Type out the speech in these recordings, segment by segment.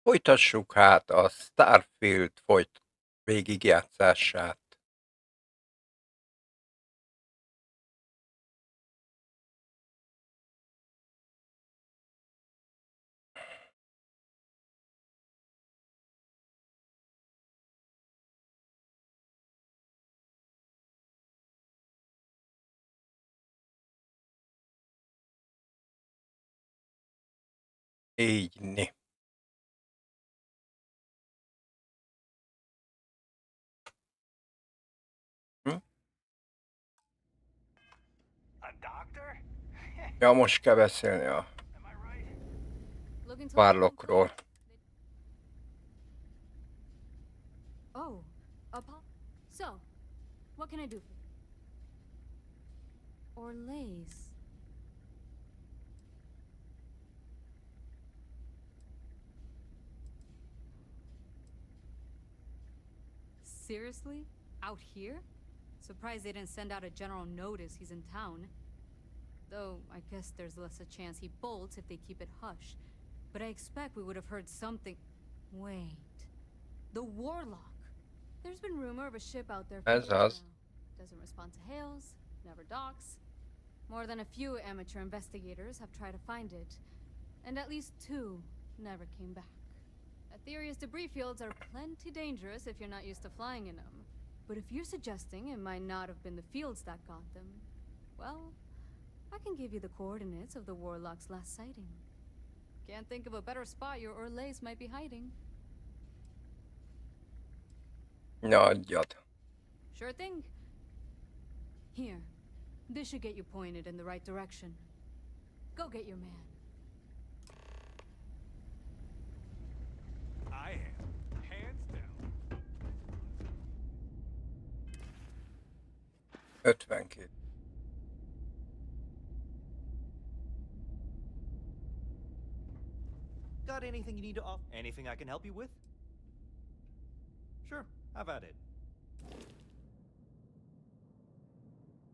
Folytassuk hát a Starfield végigjátszását. Így né. Hm? Ja, most kell beszélni a Warlockról. Oh, so, what can I do for you? Orlays. Seriously? Out here? Surprised they didn't send out a general notice he's in town. Though, I guess there's less a chance he bolts if they keep it hush. But I expect we would have heard something. Wait. The Warlock. There's been rumor of a ship out there for Ez years az. now. Doesn't respond to hails, never docks. More than a few amateur investigators have tried to find it, and at least two never came back. Aetherius debris fields are plenty dangerous if you're not used to flying in them. But if you're suggesting it might not have been the fields that got them, well, I can give you the coordinates of the Warlock's last sighting. Can't think of a better spot your Orlays might be hiding. Ne adjad. Sure thing. Here. This should get you pointed in the right direction. Go get your man. I am, hands down. 52. Got anything you need to offer? Anything I can help you with? Sure, have at it.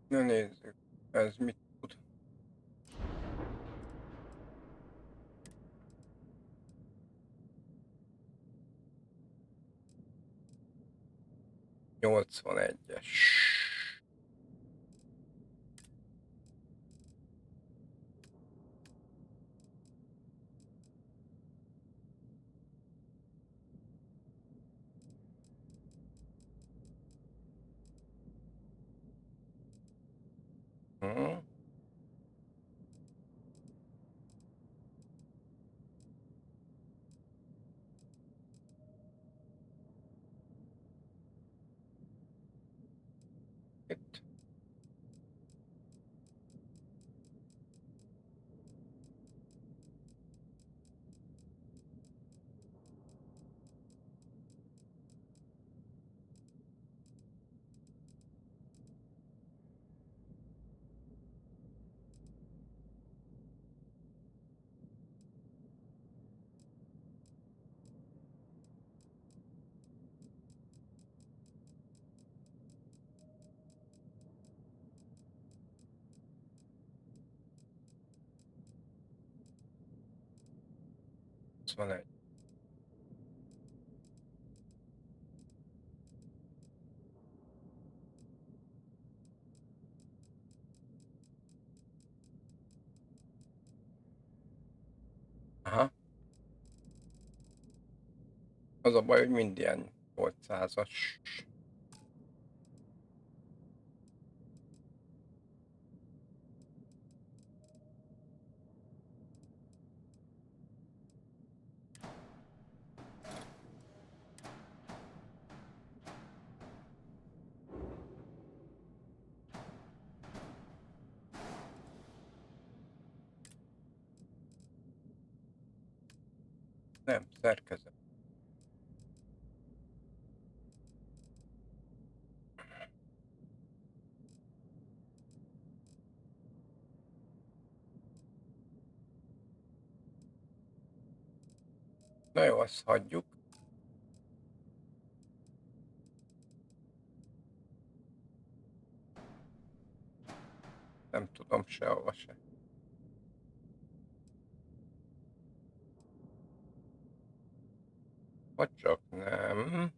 Na nézzük. Ez mit tud? ...81-es. Hm? Itt. Van egy. Aha. Az a baj, hogy mind ilyen 800-as. Nem, szerkezet. Na jó, azt hagyjuk. Nem tudom sehova se. Vagy csak nem.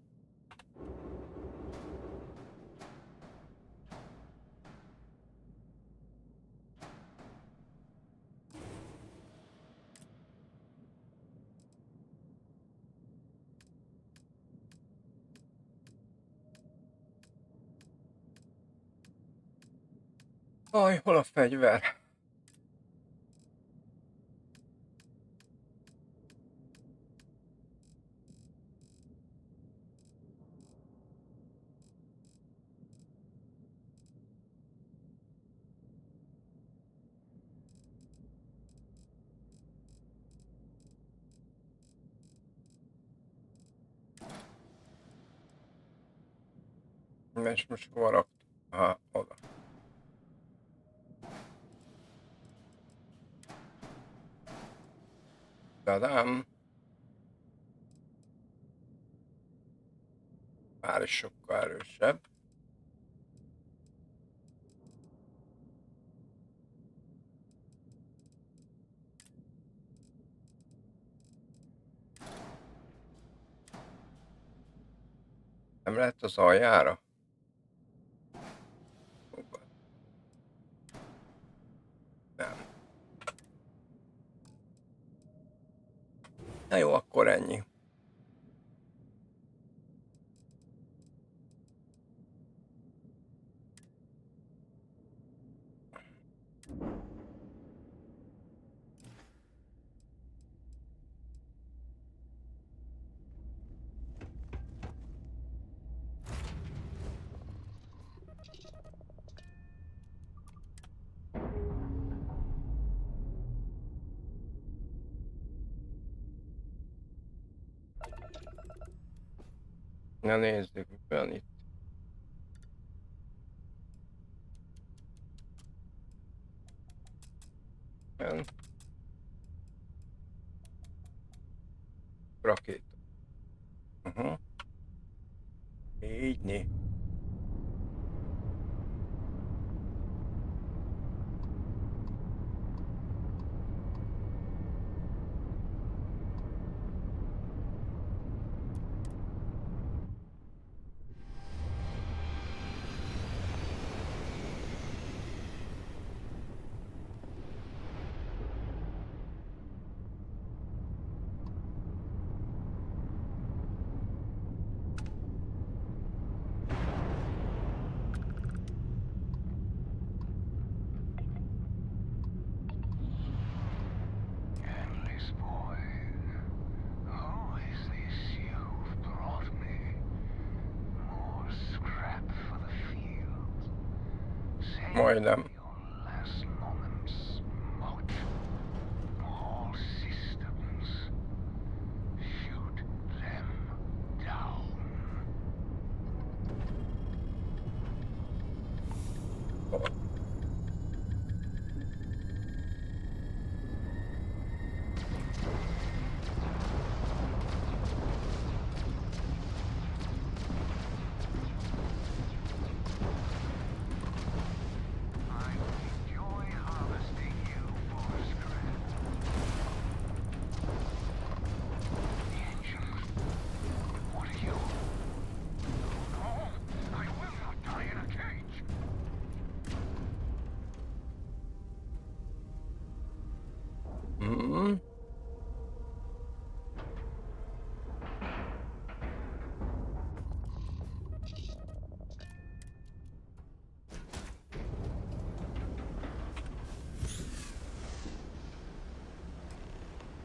Aj, hol a fegyver? És most hova raktam? Aha, oda. Tadám! Már is sokkal erősebb. Nem lehet az aljára? Nem. Na jó, akkor ennyi. Na nézzük, mi van itt. Rakéta. Így né. Majdnem.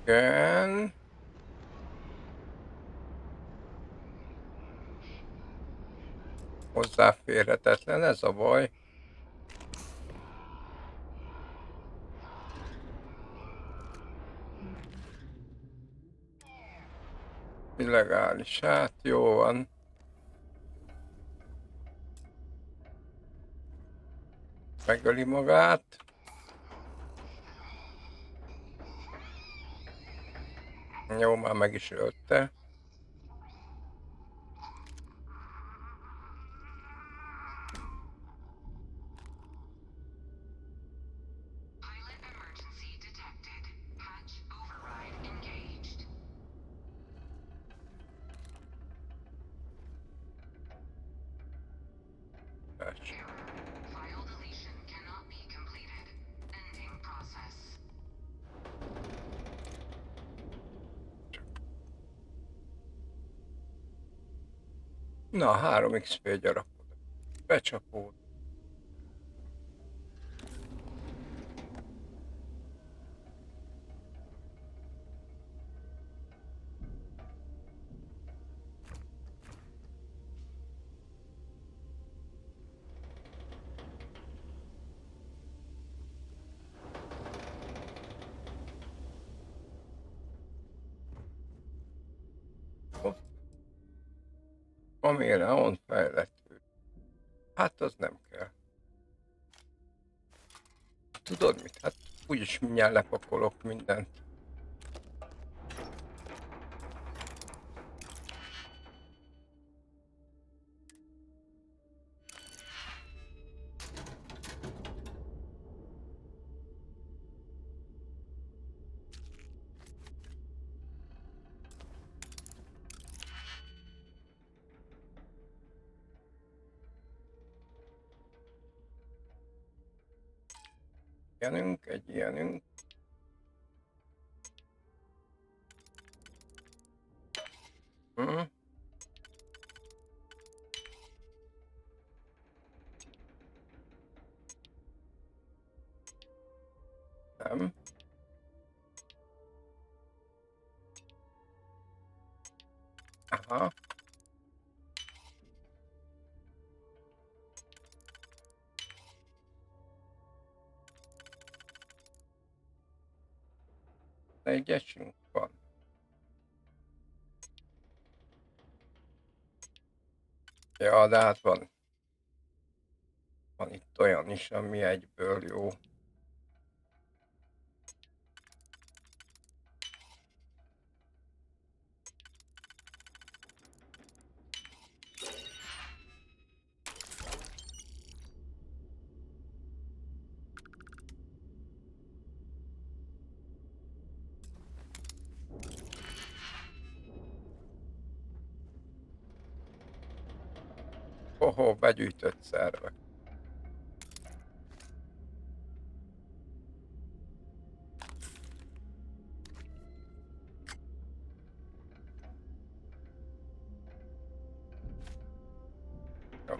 Igen. Hozzáférhetetlen, ez a baj. Illegális, hát jó van. Megöli magát. Jó, már meg is ölte. Na, 3 XP gyarapod. Becsapód. Amire on fejlettő. Hát az nem kell. Tudod mit? Hát úgyis mindjárt lepakolok mindent. Ilyenünk, egy ilyenünk. Nem. Aha. Egyesünk van. Ja, de hát van. Van itt olyan is, ami egyből jó. Begyűjtött szervek. Jó.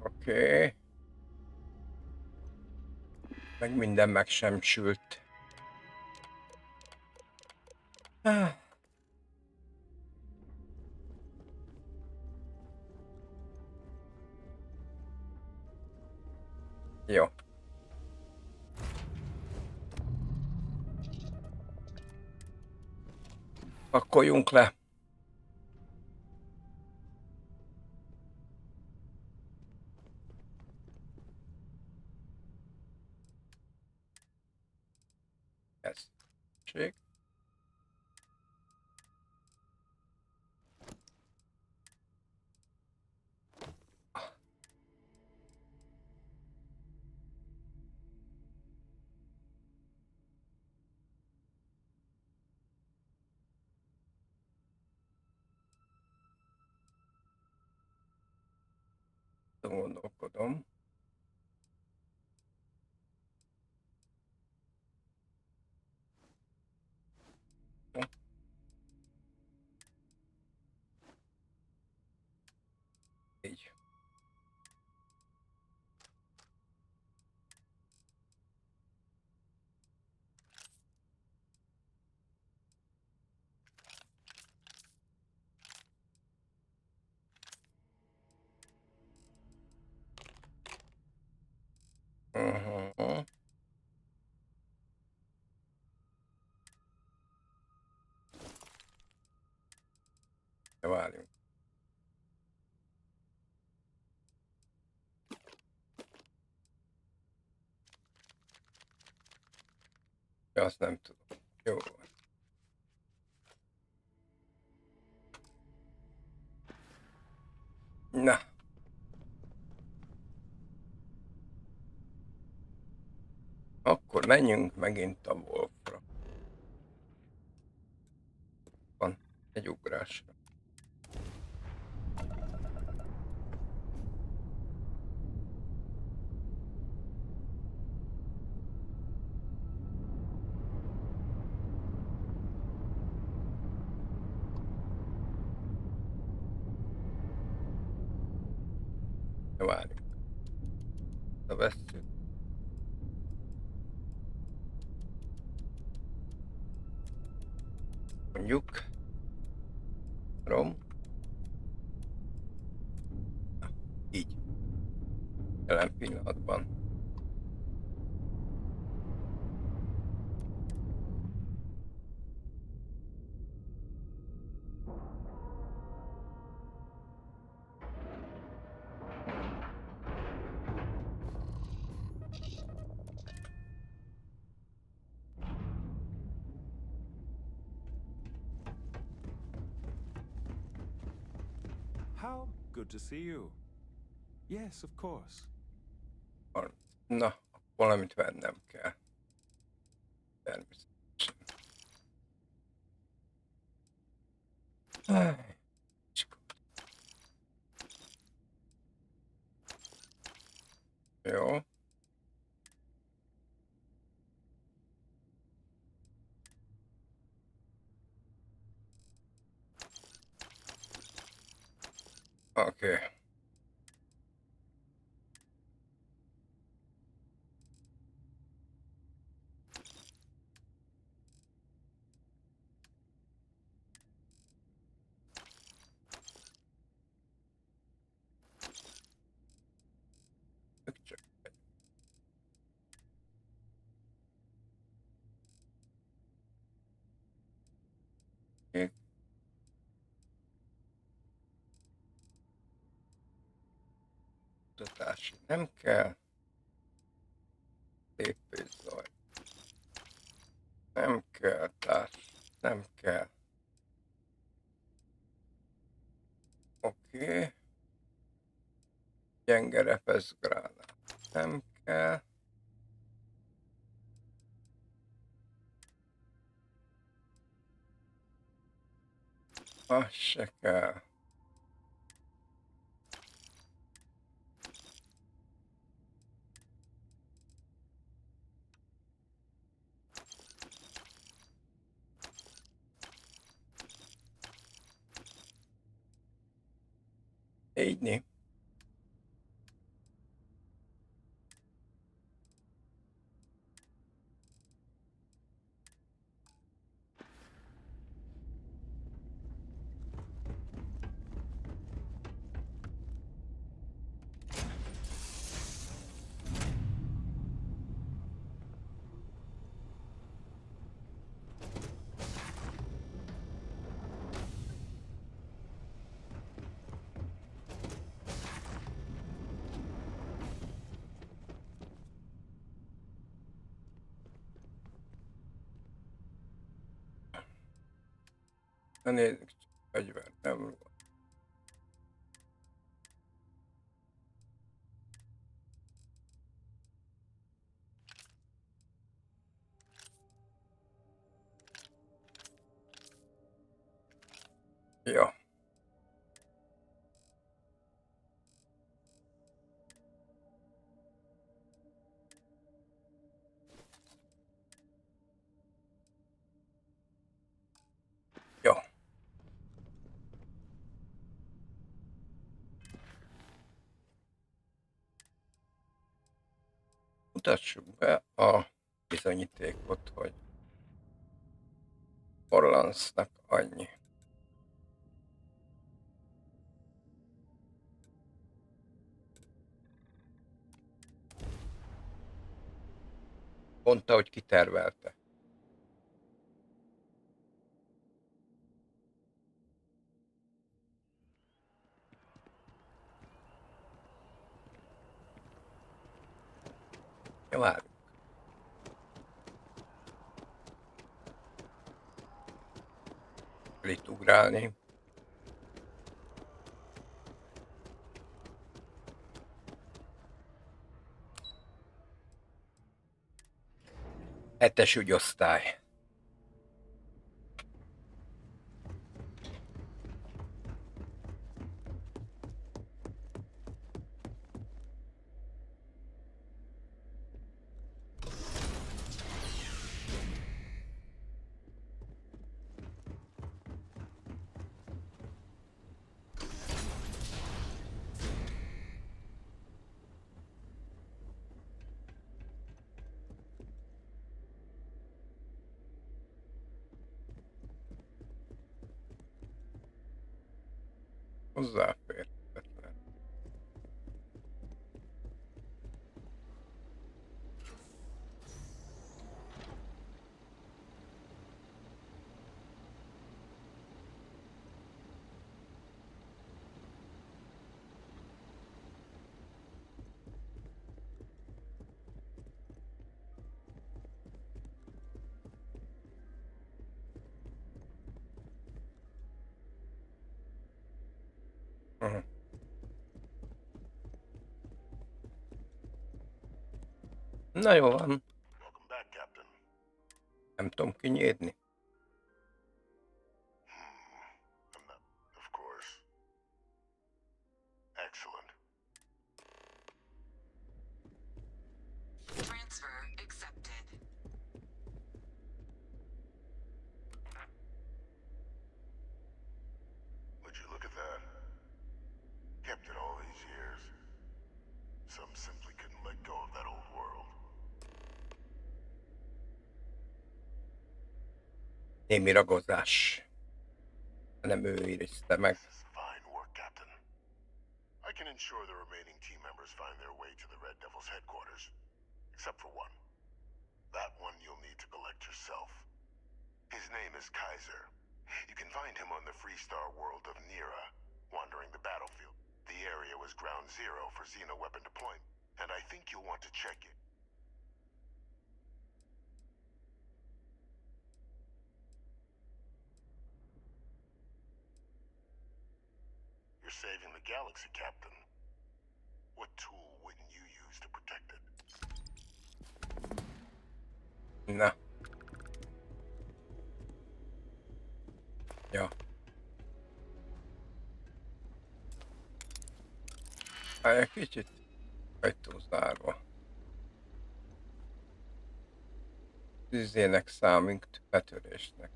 Oké. Meg minden meg sem sült. Jó. Pakoljunk le. Ez. Ség. Gondolkodom. Így. Várjunk. Ja, azt nem tudom. Jó. Na Akkor menjünk megint a Wolfra. Van egy ugrásra. Várjunk. Vesszük. Mondjuk. Rom. Így. Jelen pillanatban. How good to see you. Yes, of course. Na, valamit vennem kell. Természetesen. Jó. Oké. Csak egy kutatási nem kell. Lépészaj. Nem kell, társ. Nem kell. Oké. Gyenge repeszgránát. Nem kell. Az se kell. Így né. Na nézzük, csak fegyver nem van. Jó. Jó. Mutassuk be a bizonyítékot, hogy Orlansznak annyi. Pont ahogy kitervelte. Ja, várjunk. Itt ugrálni. 7-es ügyosztály. Hozzáférhetetlen. Na jó van. Welcome back, Captain. Nem tudom kinyírni. I'm not, of course. Excellent. Transfer accepted. Would you look at that? Kept it all these years. Some simply couldn't let go of that old world. Némi ragozás. Nem ő írta meg. This is fine work, Captain. I can ensure the remaining team members find their way to the Red Devil's headquarters. Except for one. That one you'll need to collect yourself. His name is Kaiser. You can find him on the Freestar world of Nira, wandering the battlefield. The area was ground zero for Xeno weapon deployment, and I think you'll want to check it. You're saving the galaxy, Captain. What tool wouldn't you use to protect it? Na. Ja. Egy kicsit ajtó zárva. Tüzének számunk betörésnek.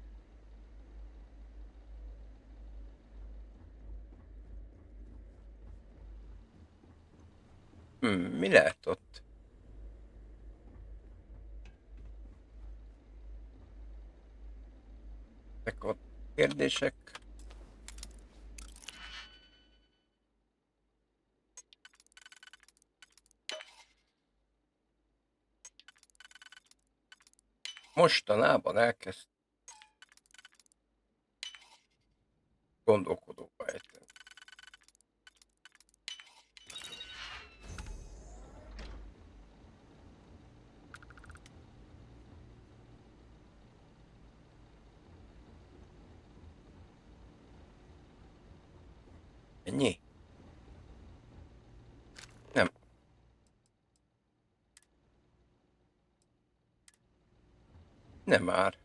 Mi lehet ott? Ezek ott kérdések. Mostanában elkezd gondolkodóba ejteni. Ennyi? Nem. Nem már.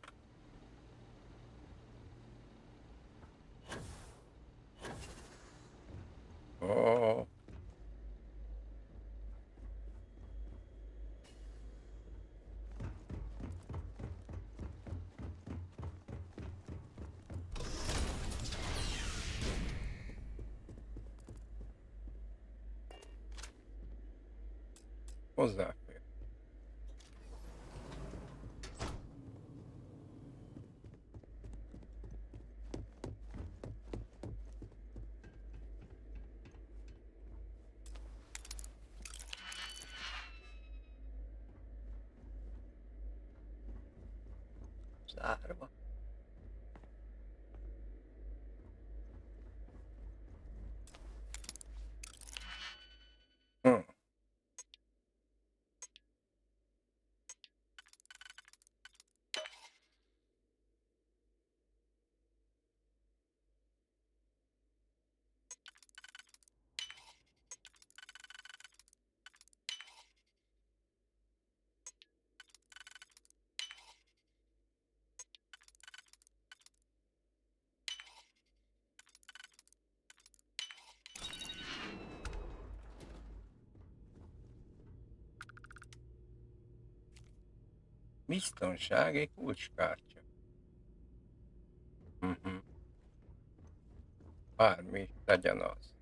Ó. Hozzáfér. Zárva. Hm. Biztonsági kulcskártya. Bármi legyen az.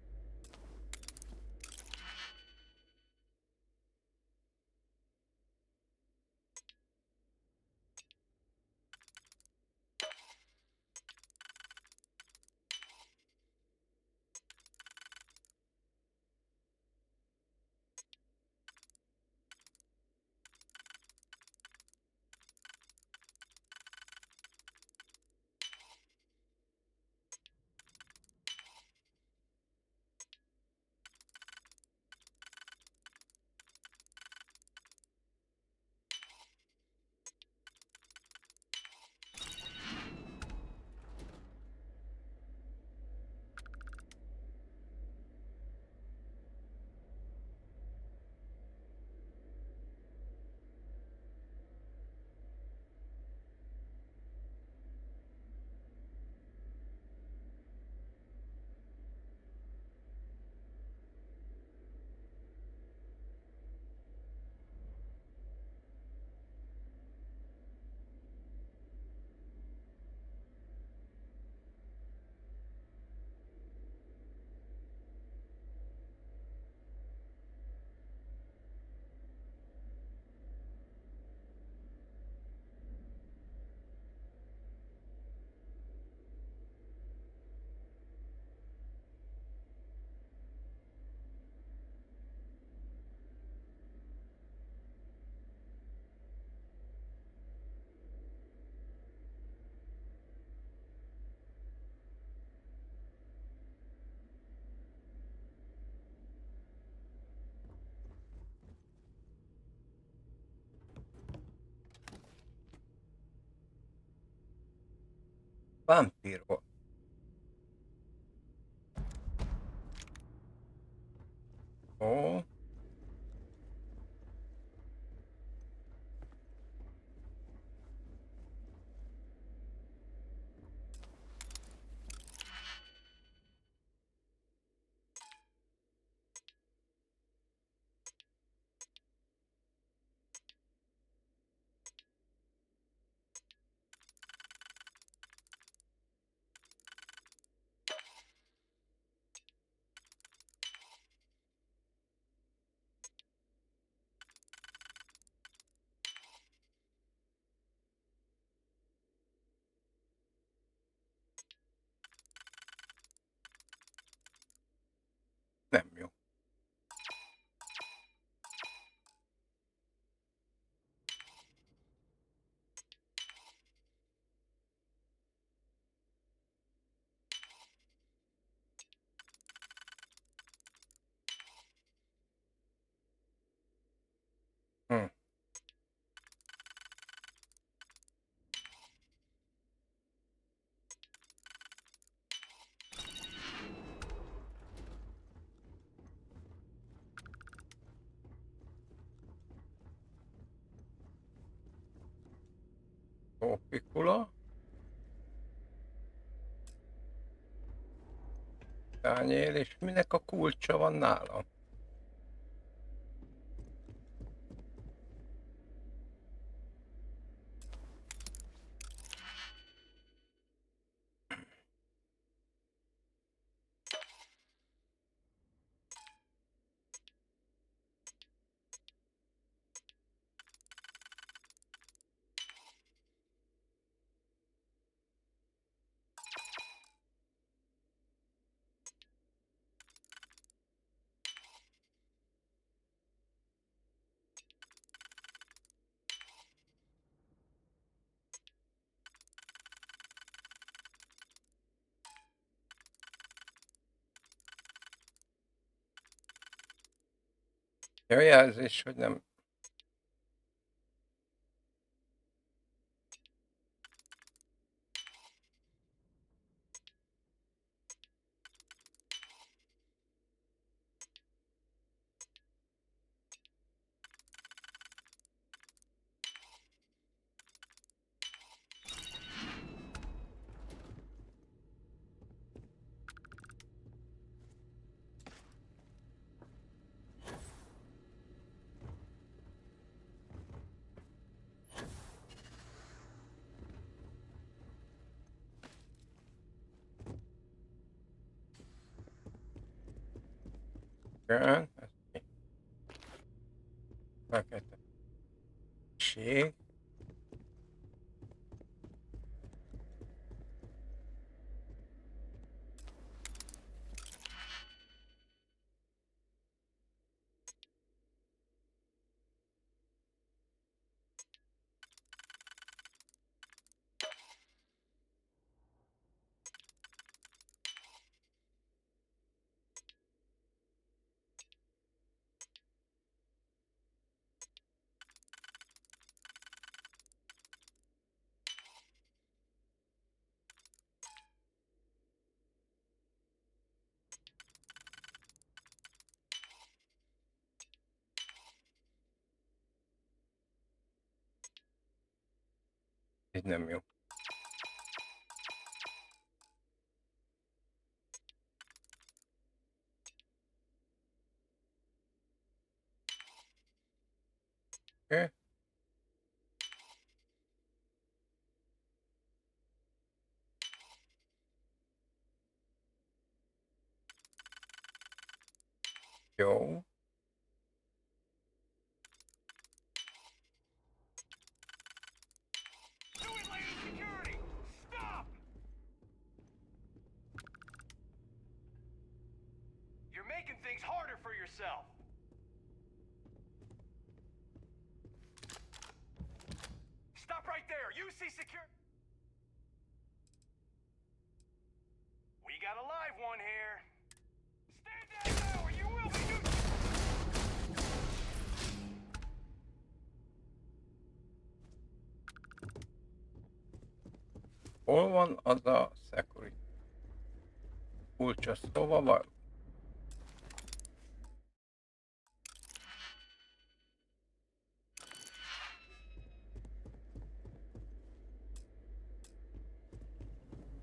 Vámpírok. Ó. Nem jó. Hm. Trópikula. Tányér, és minek a kulcsa van nálam? Jó jelzés, hogy nem. Igen, ez mi? Feketeség. Ez nem jó. Oké. Jó. You're making things harder for yourself. Stop right there. You see secure. We got a live one here. Stand down now or you will be duped. Hol van az a security? Kulcsa szóval van?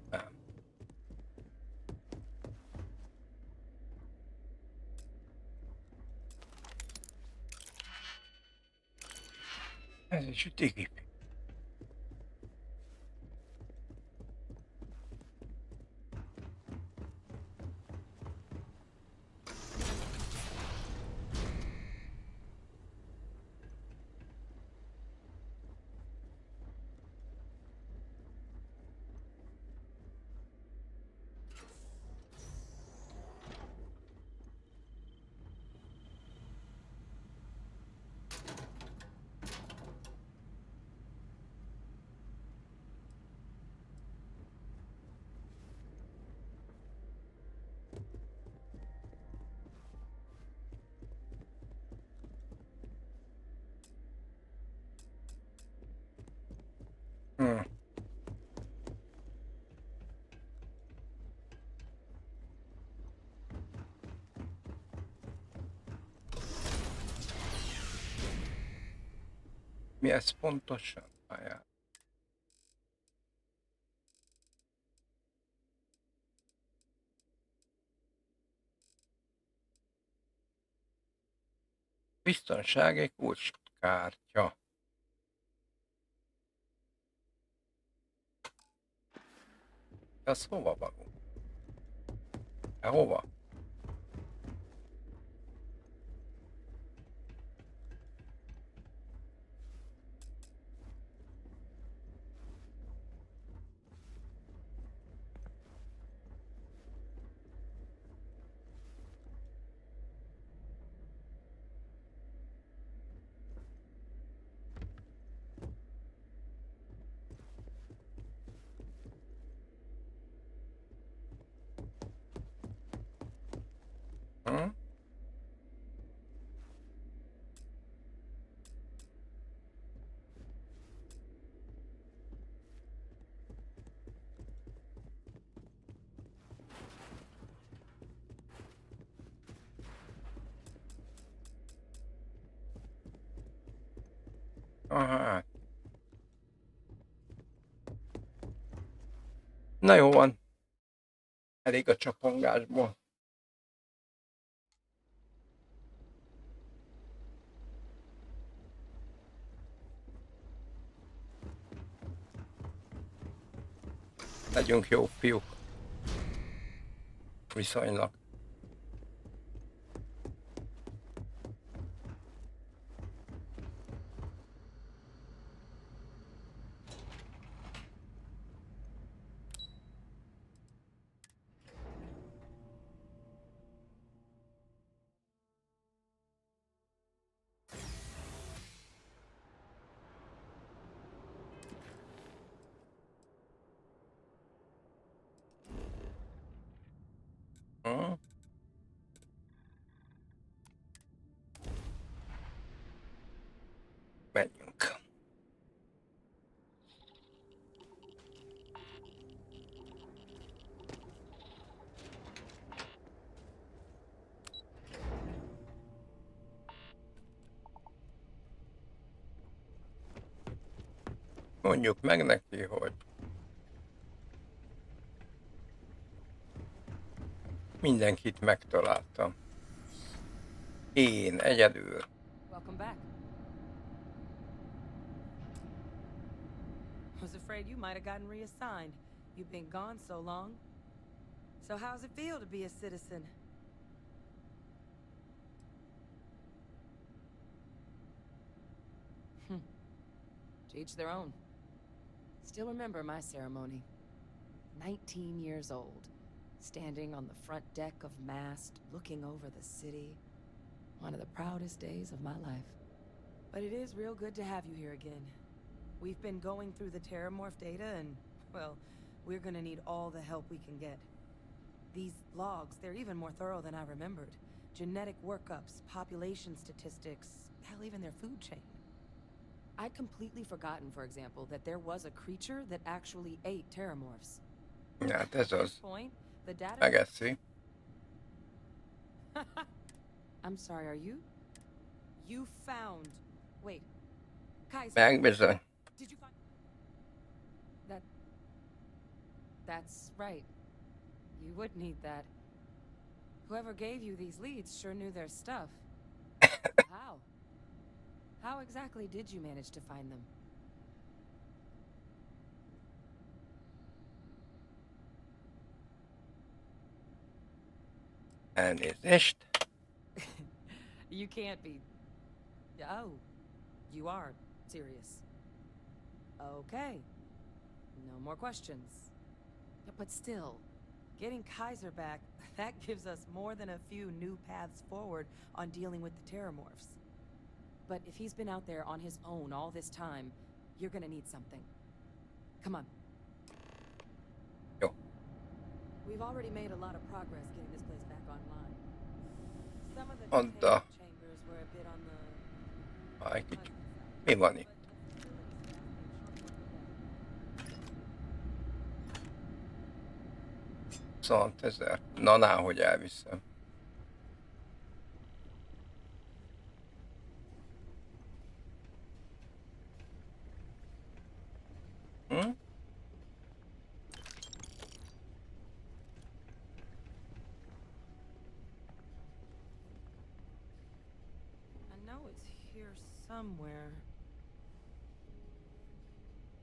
Nem. Ez is ütigép. Hm. Mi ez pontosan? Várjál. Biztonsági kulcskártya. Az hova való? Hova? Hm? Aha. Na jó van. Elég a csapongásból. Legyünk jó fiúk. Viszonylag. Hm? Menjünk. Mondjuk meg neki, hogy mindenkit megtaláltam. Én egyedül. Welcome back. Was afraid you might have gotten reassigned. You've been gone so long. So how's it feel to be a citizen? To each their own. Still remember my ceremony. 19 years old. Standing on the front deck of Mast, looking over the city. One of the proudest days of my life. But it is real good to have you here again. We've been going through the Terramorph data and, well, we're gonna need all the help we can get. These logs, they're even more thorough than I remembered. Genetic workups, population statistics, hell, even their food chain. I'd completely forgotten, for example, that there was a creature that actually ate Terramorphs. Hát ez At this az. point, the data... Megeszi. I'm sorry, are you? You found... Wait. Kaiser, Meg bizony. did you find... That's right. You would need that. Whoever gave you these leads sure knew their stuff. How? How exactly did you manage to find them? Elnézést. You can't be... Oh, you are serious. Okay. No more questions. But still, getting Kaiser back, that gives us more than a few new paths forward on dealing with the Terramorphs. But if he's been out there on his own all this time, you're gonna need something. Come on. Jó. We've already made a lot of progress getting this place back online. Some of the Mondta. containment chambers were a bit on the... Egy kicsit. Mi van itt? Szont ezer. Na, náhogy elviszem. Hm? I know it's here somewhere.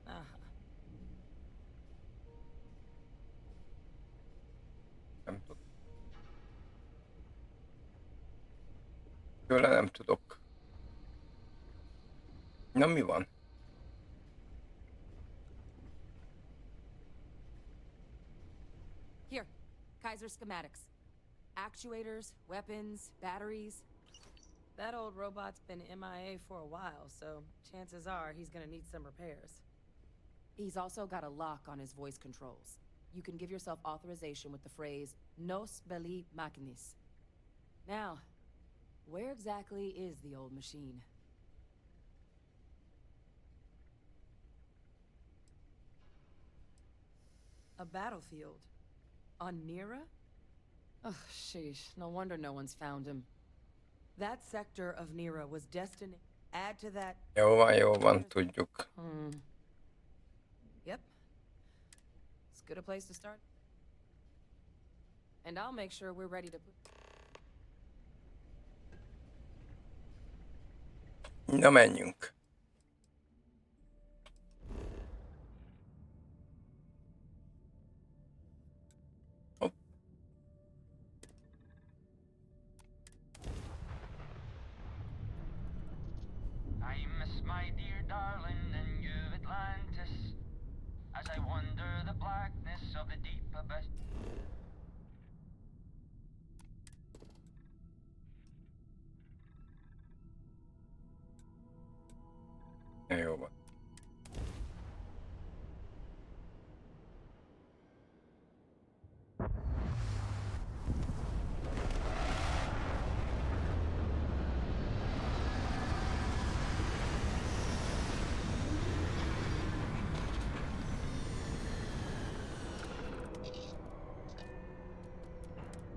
Aha. Nem tudom. Tőle nem tudok. Na, mi van? Here, Kaiser schematics. Actuators, weapons, batteries. That old robot's been MIA for a while, so chances are he's gonna need some repairs. He's also got a lock on his voice controls. You can give yourself authorization with the phrase, Nos belli machinis. Now, where exactly is the old machine? A battlefield. On Nira? Oh, sheesh. No wonder no one's found him. That sector of Nira was destined... Add to that... Jó van, tudjuk. Yep. As good a place to start. And I'll make sure we're ready to... Na, menjünk. Hopp. I miss my dear darling and you Atlantis, as I wander the blackness of the deep abyss.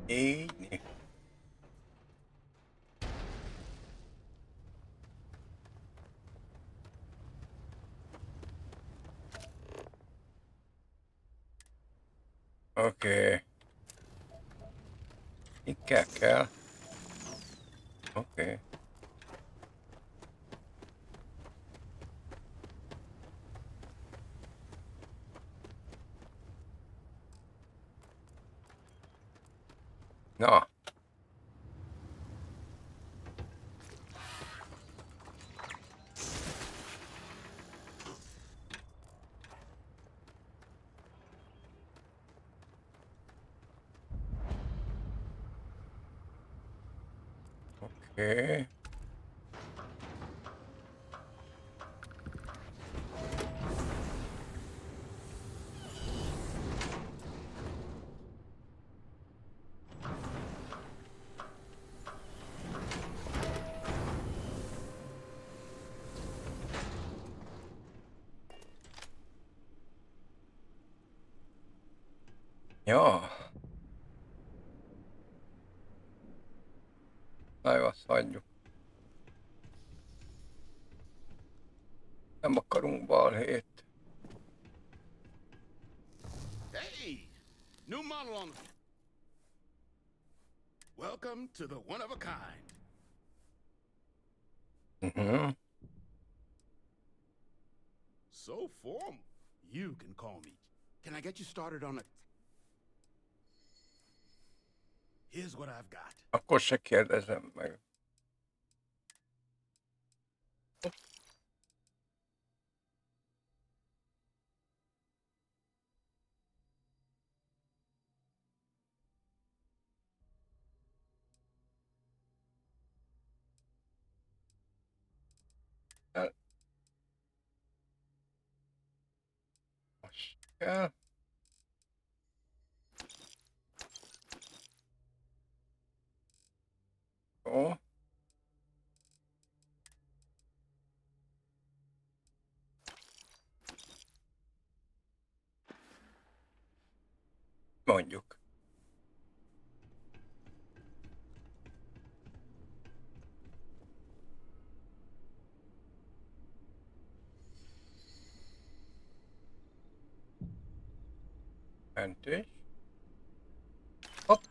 Így. Oké. Itt kell. Oké. Na. Oké. Ja. Na jó, azt hagyjuk. Nem akarunk balhét. Hey! New model on. Welcome to the one of a kind. So formal. You can call me. Can I get you started on a... Here's what I've got. Akkor se kérdezem meg. Most kell. Jó. Mondjuk. Mentés. Hopp.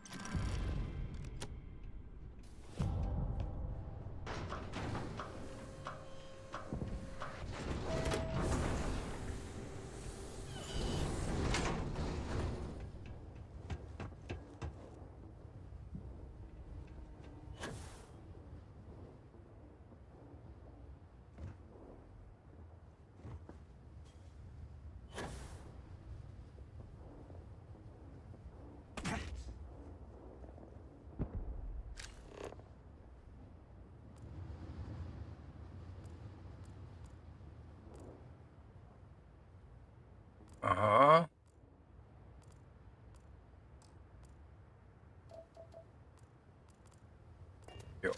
Aha. Jó.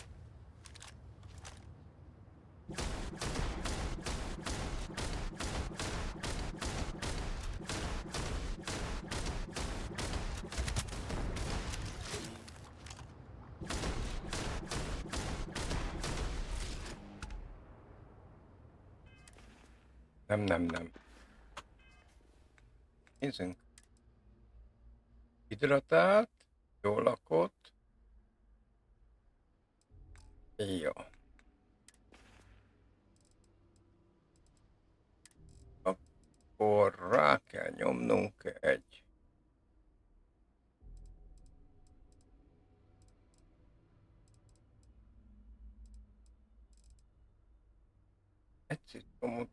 Nem. Nézzünk. Hidratált. Jól lakott. Jó. Akkor rá kell nyomnunk egy citromot.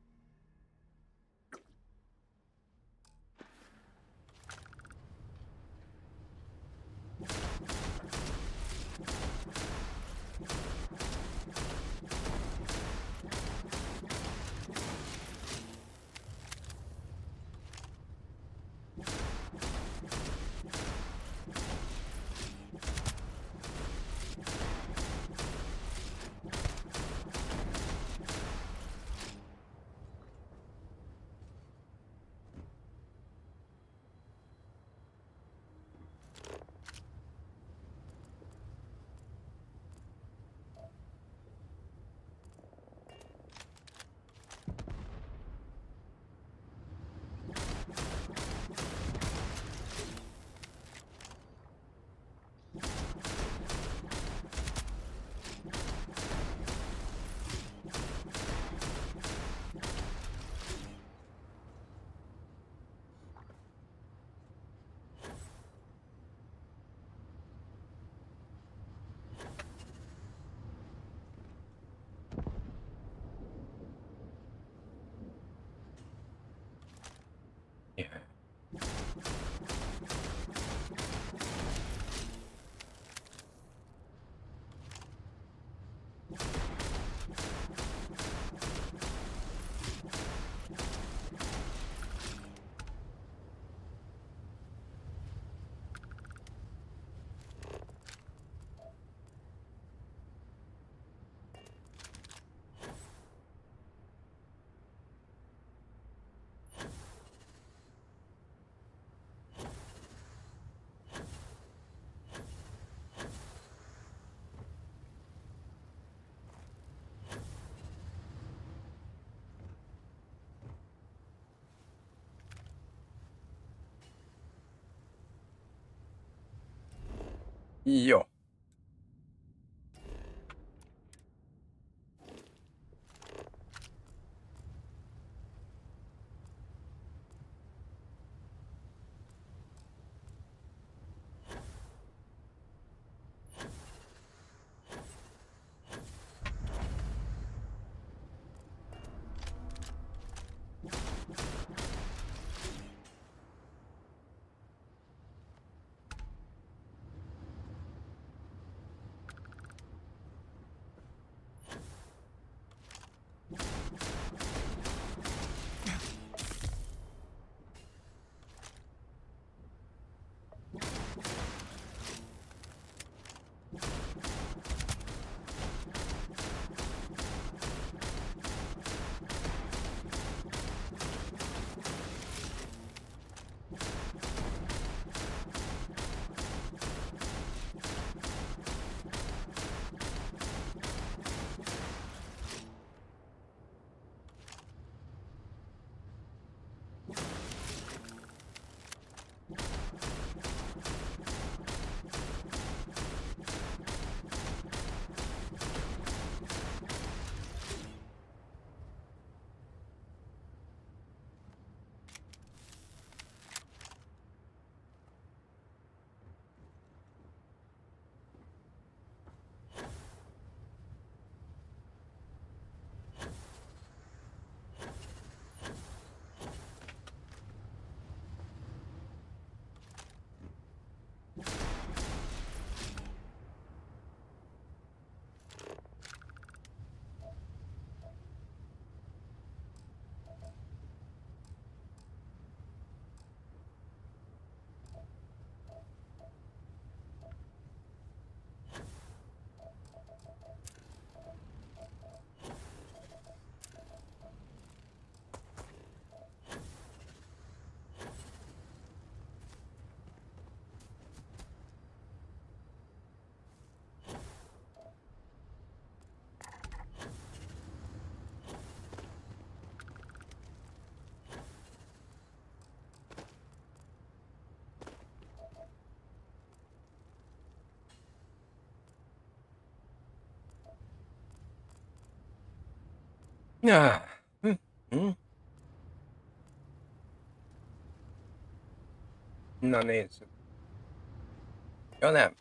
Jó. Ja. Hm. Na nézzük. Ja nem.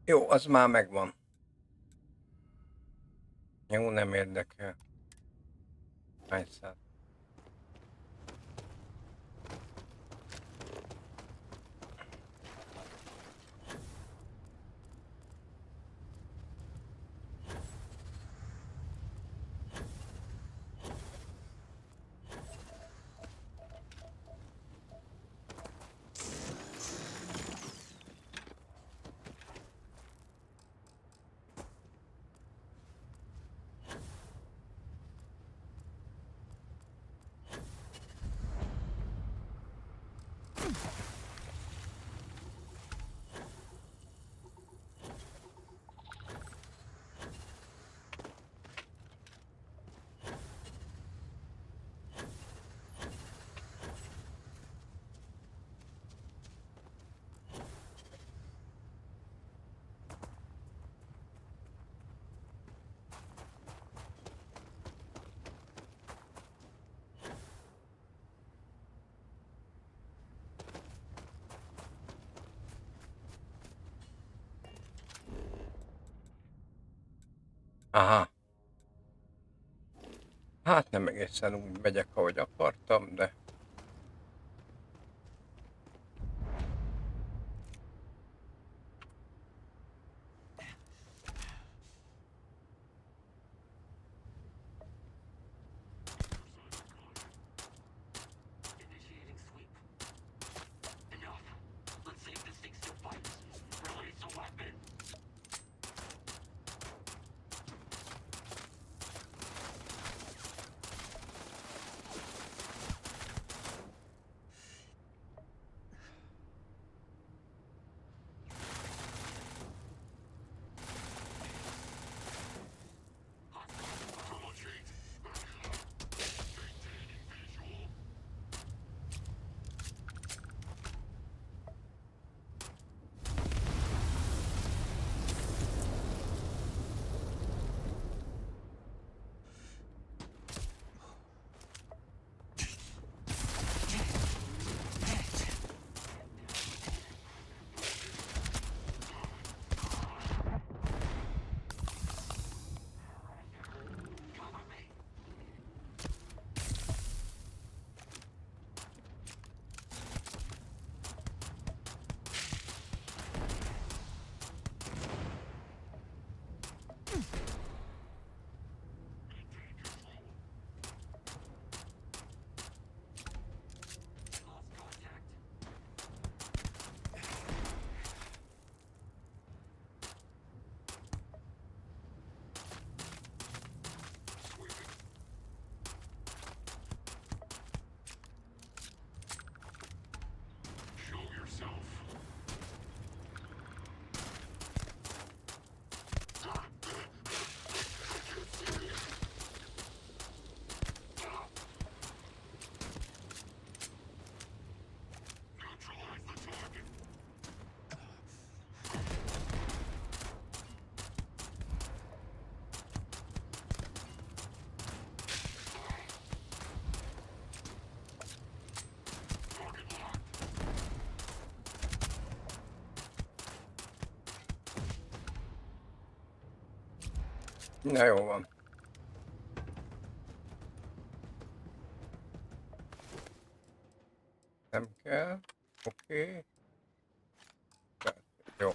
Jó, az már megvan. Jó, nem érdekel. Hány száz? Aha. Hát nem egészen úgy megyek, ahogy akartam, de... Initiating sweep. Enough. Let's see if this thing still fights. Release a weapon. Na jó van. Nem kell. Oké. Jó.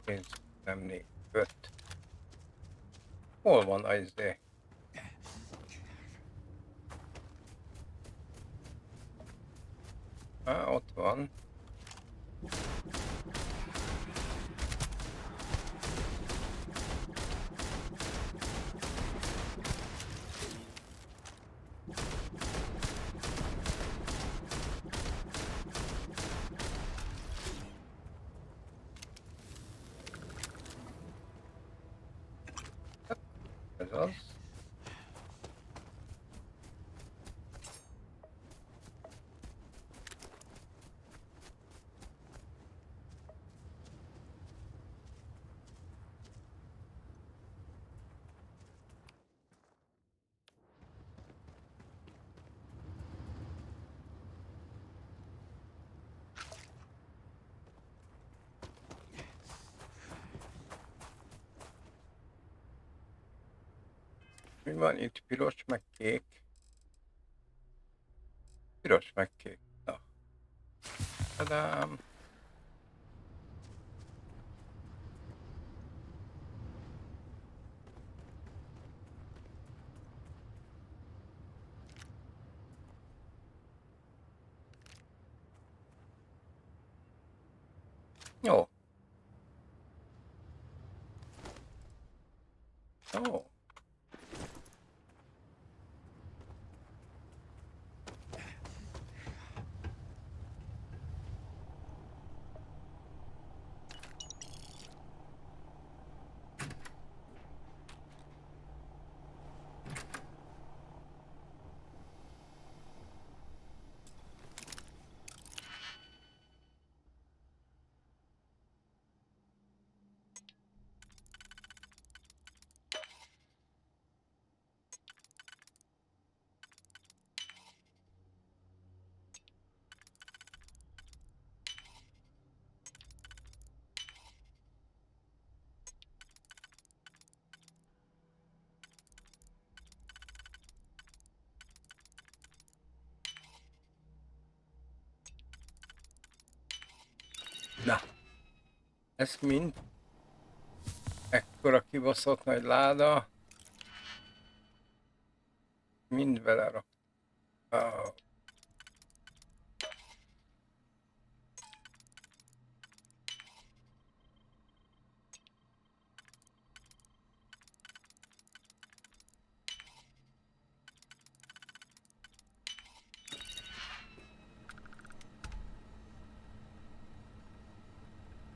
Pénz, nem 4, 5. Hol van az izé? Ott van. Ez az. Mi van itt? Piros meg kék. Piros meg kék. Na. Tadám. Jó. Ó. Na. Ez mind? Ekkora kibaszott nagy láda. Mind belerak. Oh.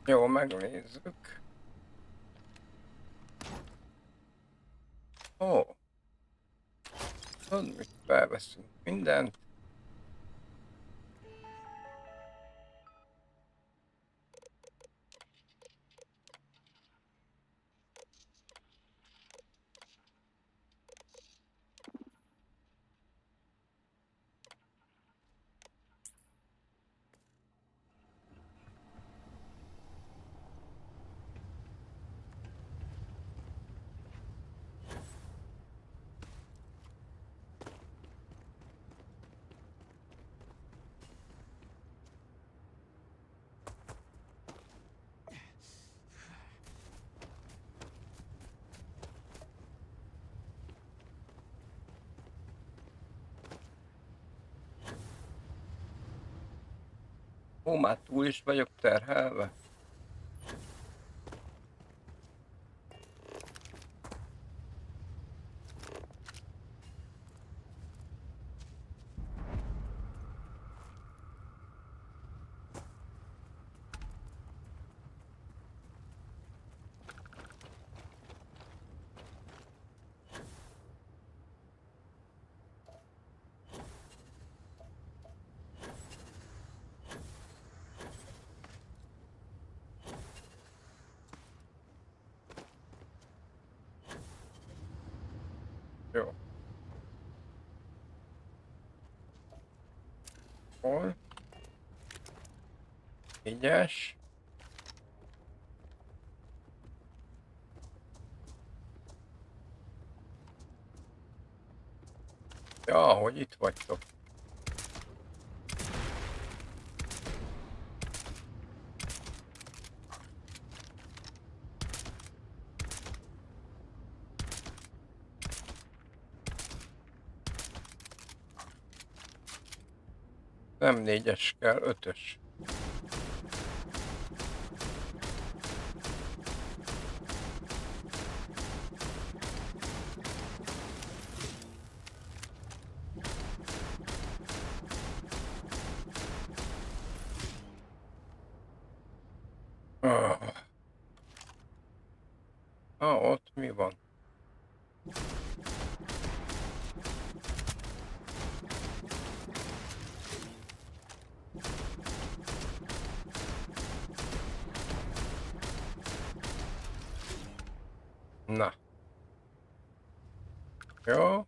Jó, megnézzük. Ó. Tudod mit? Felveszünk mindent. Ó, már túl is vagyok terhelve. Jó. Hol? 4-es. Ja, hogy itt vagytok. Nem 4-es kell, 5-ös. Ott mi van? Na. Jó.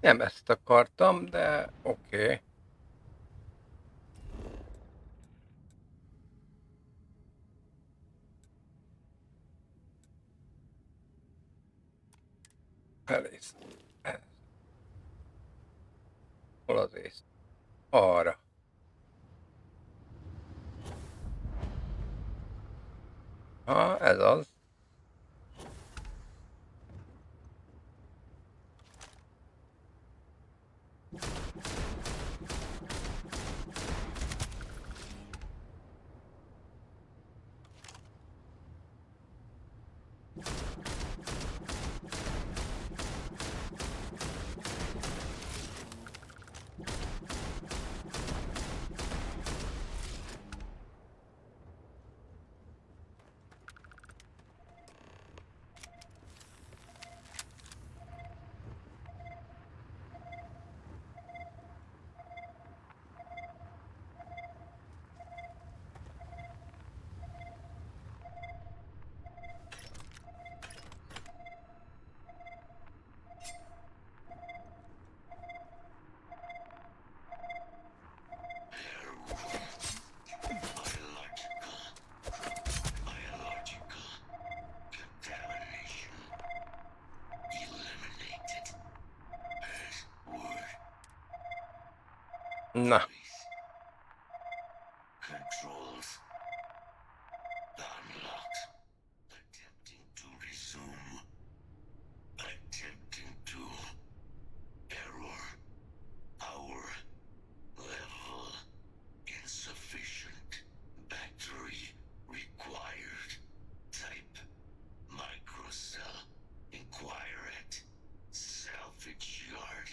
Nem ezt akartam, de oké. Elész. Hol az ész? Arra. Ez az. Na. Controls unlocked. Attempting to resume. Attempting to. Error. Power level insufficient. Battery required. Type microcell. Inquire at salvage yard.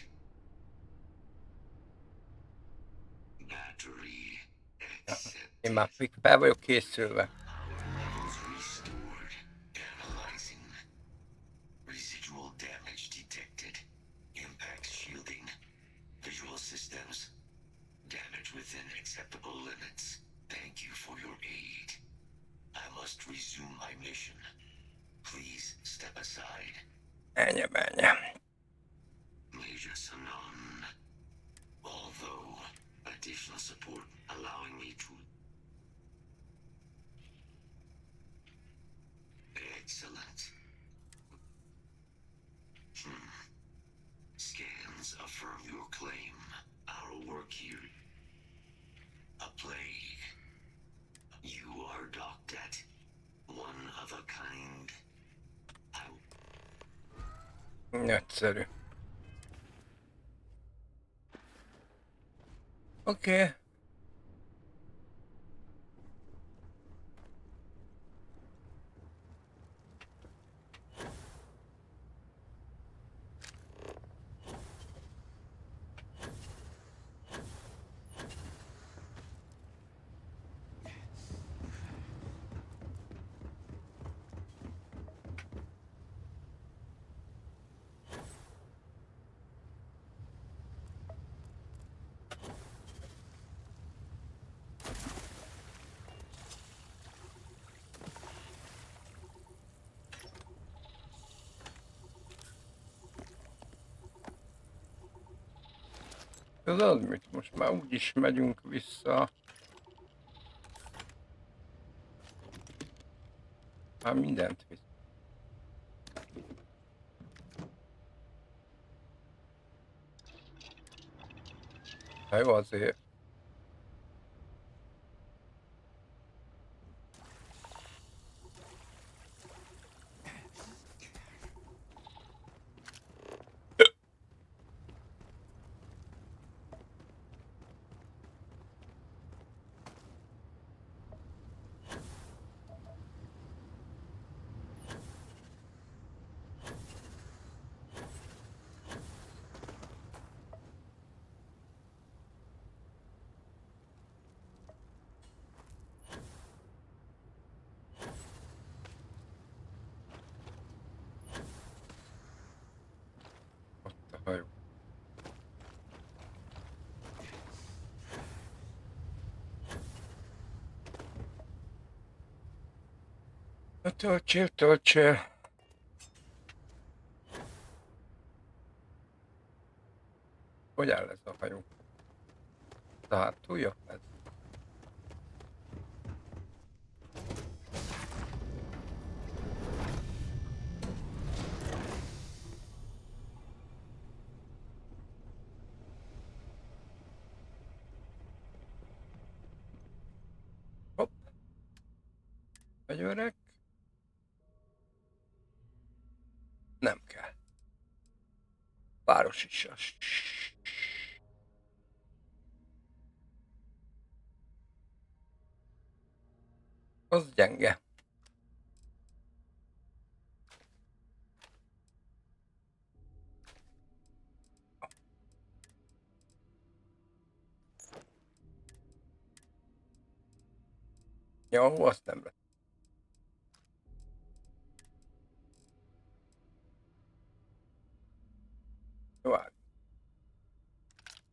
Battery accepted. Én már fel vagyok készülve. Levels restored. Analyzing. Residual damage detected. Impact shielding. Visual systems. Damage within acceptable limits. Thank you for your aid. I must resume my mission. Please step aside. Ennyi. Major Sanon. Although additional support allowing me to. Excellent. Scans affirm your claim. Our work here. A plague. You are docked at. One of a kind. Nagyszerű. Oké. Tudod mit? Most már úgyis megyünk vissza. Már mindent visz. Na jó, azért. Ott a hajó. Na töltsél, töltsél. Hogy áll ez a hajó? A hátulja? Ez. Hopp. Fegyverek. Nem kell. Város is az. Az gyenge. Jó, azt nem lesz. Jó, várj.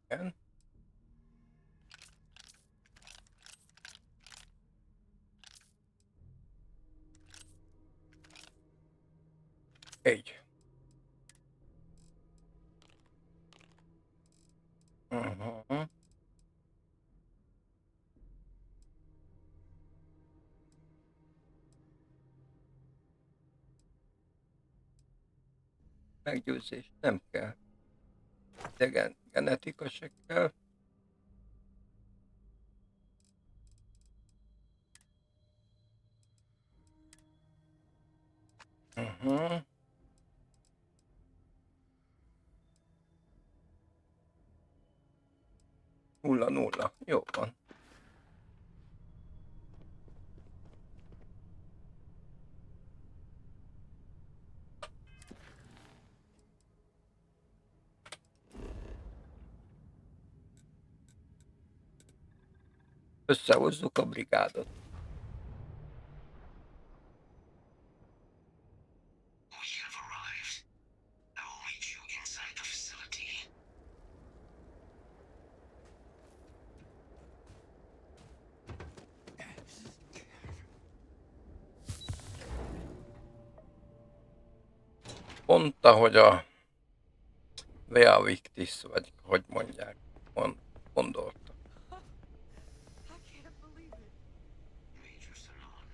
Igen. Így. Uh-huh. Meggyőzés nem kell. De genetika se kell. Uh-huh. Nulla. Jó van. Összehozzuk a brigádot. We have arrived. I will meet you inside the facility. Pont ahogy a Vea Victis, vagy hogy mondják, gondolta. I can't believe it. Major Sanon,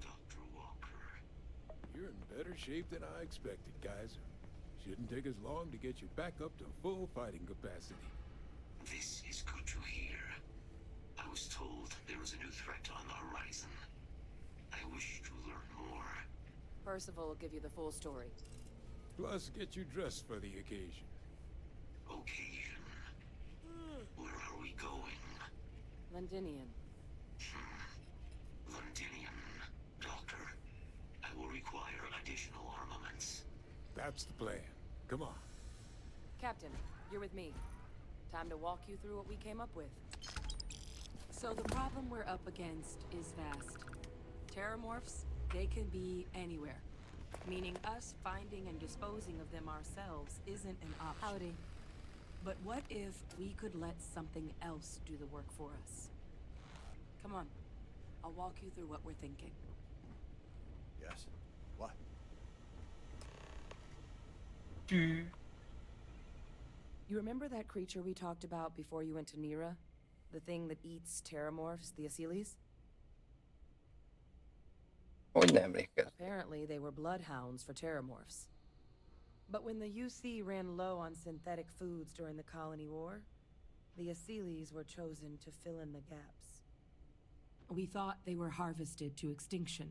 Dr. Walker. You're in better shape than I expected, guys. Shouldn't take us long to get you back up to full fighting capacity. This is good to hear. I was told there was a new threat on the horizon. I wish to learn more. Percival will give you the full story. Plus, get you dressed for the occasion. Occasion. Where are we going? Londinian. Londinium. Doctor, I will require additional armaments. That's the plan. Come on. Captain, you're with me. Time to walk you through what we came up with. So the problem we're up against is vast. Terramorphs, they can be anywhere. Meaning us finding and disposing of them ourselves isn't an option. Howdy. But what if we could let something else do the work for us? Come on. I'll walk you through what we're thinking. Yes. What? You remember that creature we talked about before you went to Nira? The thing that eats terramorphs, the Asylees? Hogy nem emlékeztem. Apparently, they were bloodhounds for terramorphs. But when the UC ran low on synthetic foods during the Colony War, the Asylees were chosen to fill in the gaps. We thought they were harvested to extinction.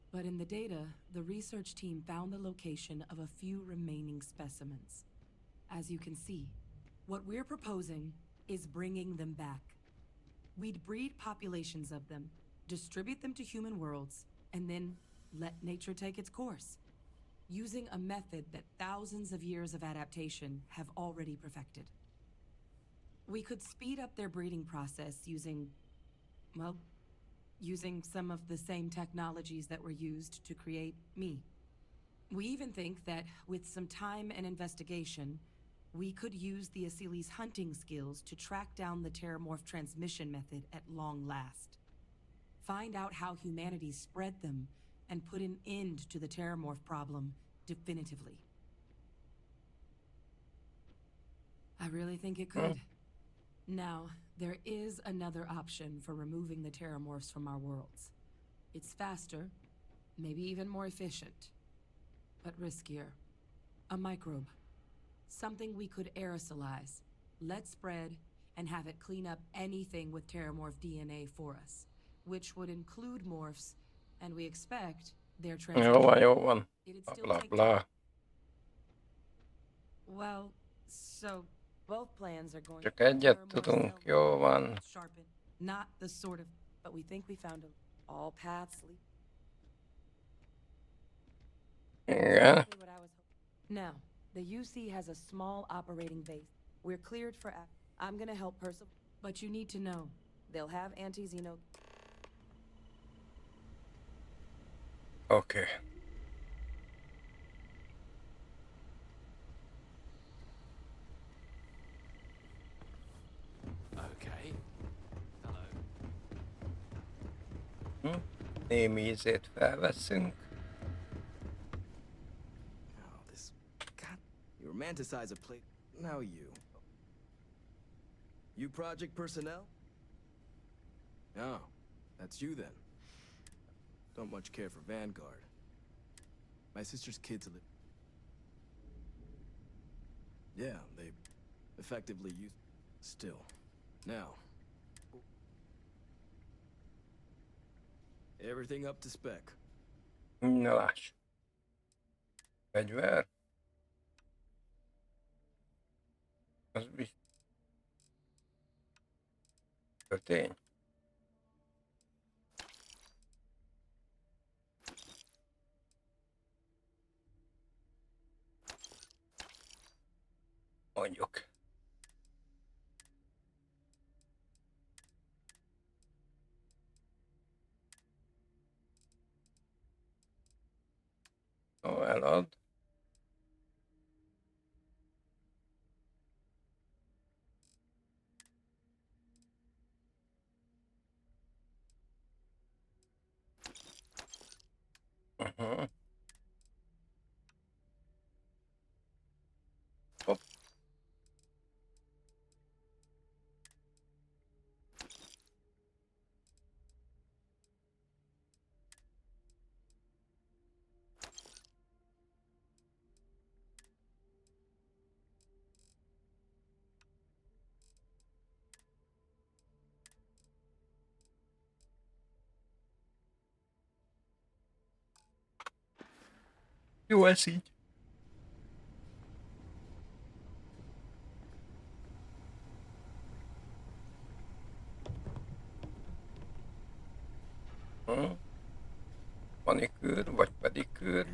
But in the data, the research team found the location of a few remaining specimens. As you can see, what we're proposing is bringing them back. We'd breed populations of them, distribute them to human worlds, and then let nature take its course, using a method that thousands of years of adaptation have already perfected. We could speed up their breeding process using some of the same technologies that were used to create me. We even think that with some time and investigation, we could use the Asylees' hunting skills to track down the terramorph transmission method at long last. Find out how humanity spread them, and put an end to the terramorph problem definitively. I really think it could. Now, there is another option for removing the terramorphs from our worlds. It's faster, maybe even more efficient, but riskier. A microbe. Something we could aerosolize, let spread, and have it clean up anything with terramorph DNA for us, which would include morphs, and we expect their transmission. Jó van. Bla bla. Well, so both plans are going Csak egyet tudunk, jó van. sharpen. Not the sort of, but we think we found all paths lead. Igen. Now, the UC has a small operating base. We're cleared for I'm gonna help Percival, but you need to know, they'll have anti-xeno. Oké. Okay. Hello. Némi ízét felveszünk. Oh, this... God, you romanticize a place. Now you. You project personnel? Oh, that's you then. Don't much care for Vanguard. My sister's kids live... Yeah, they effectively use... Still. Now. Everything up to spec. Na láss. Fegyver. Az biztos. Kötény. Mondjuk. Ó, elad. Hopp. Jó, ez így. Manikűr, vagy pedikűr.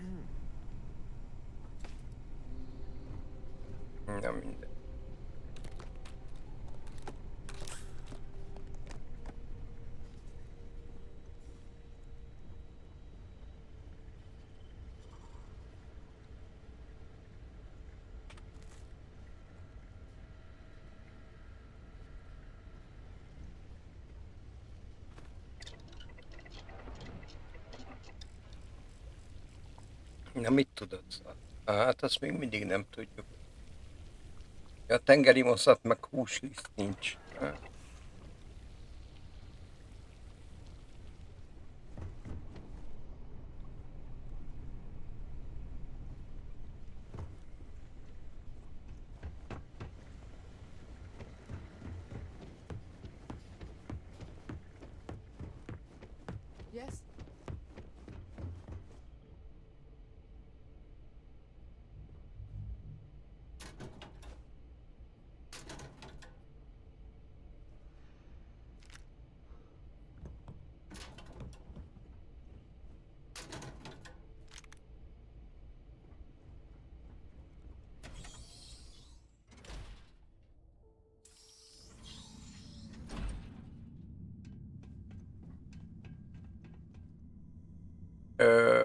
Nem mindegy. Na mit tudod? Hát azt még mindig nem tudjuk. A tengeri moszat meg húsliszt nincs. Yes?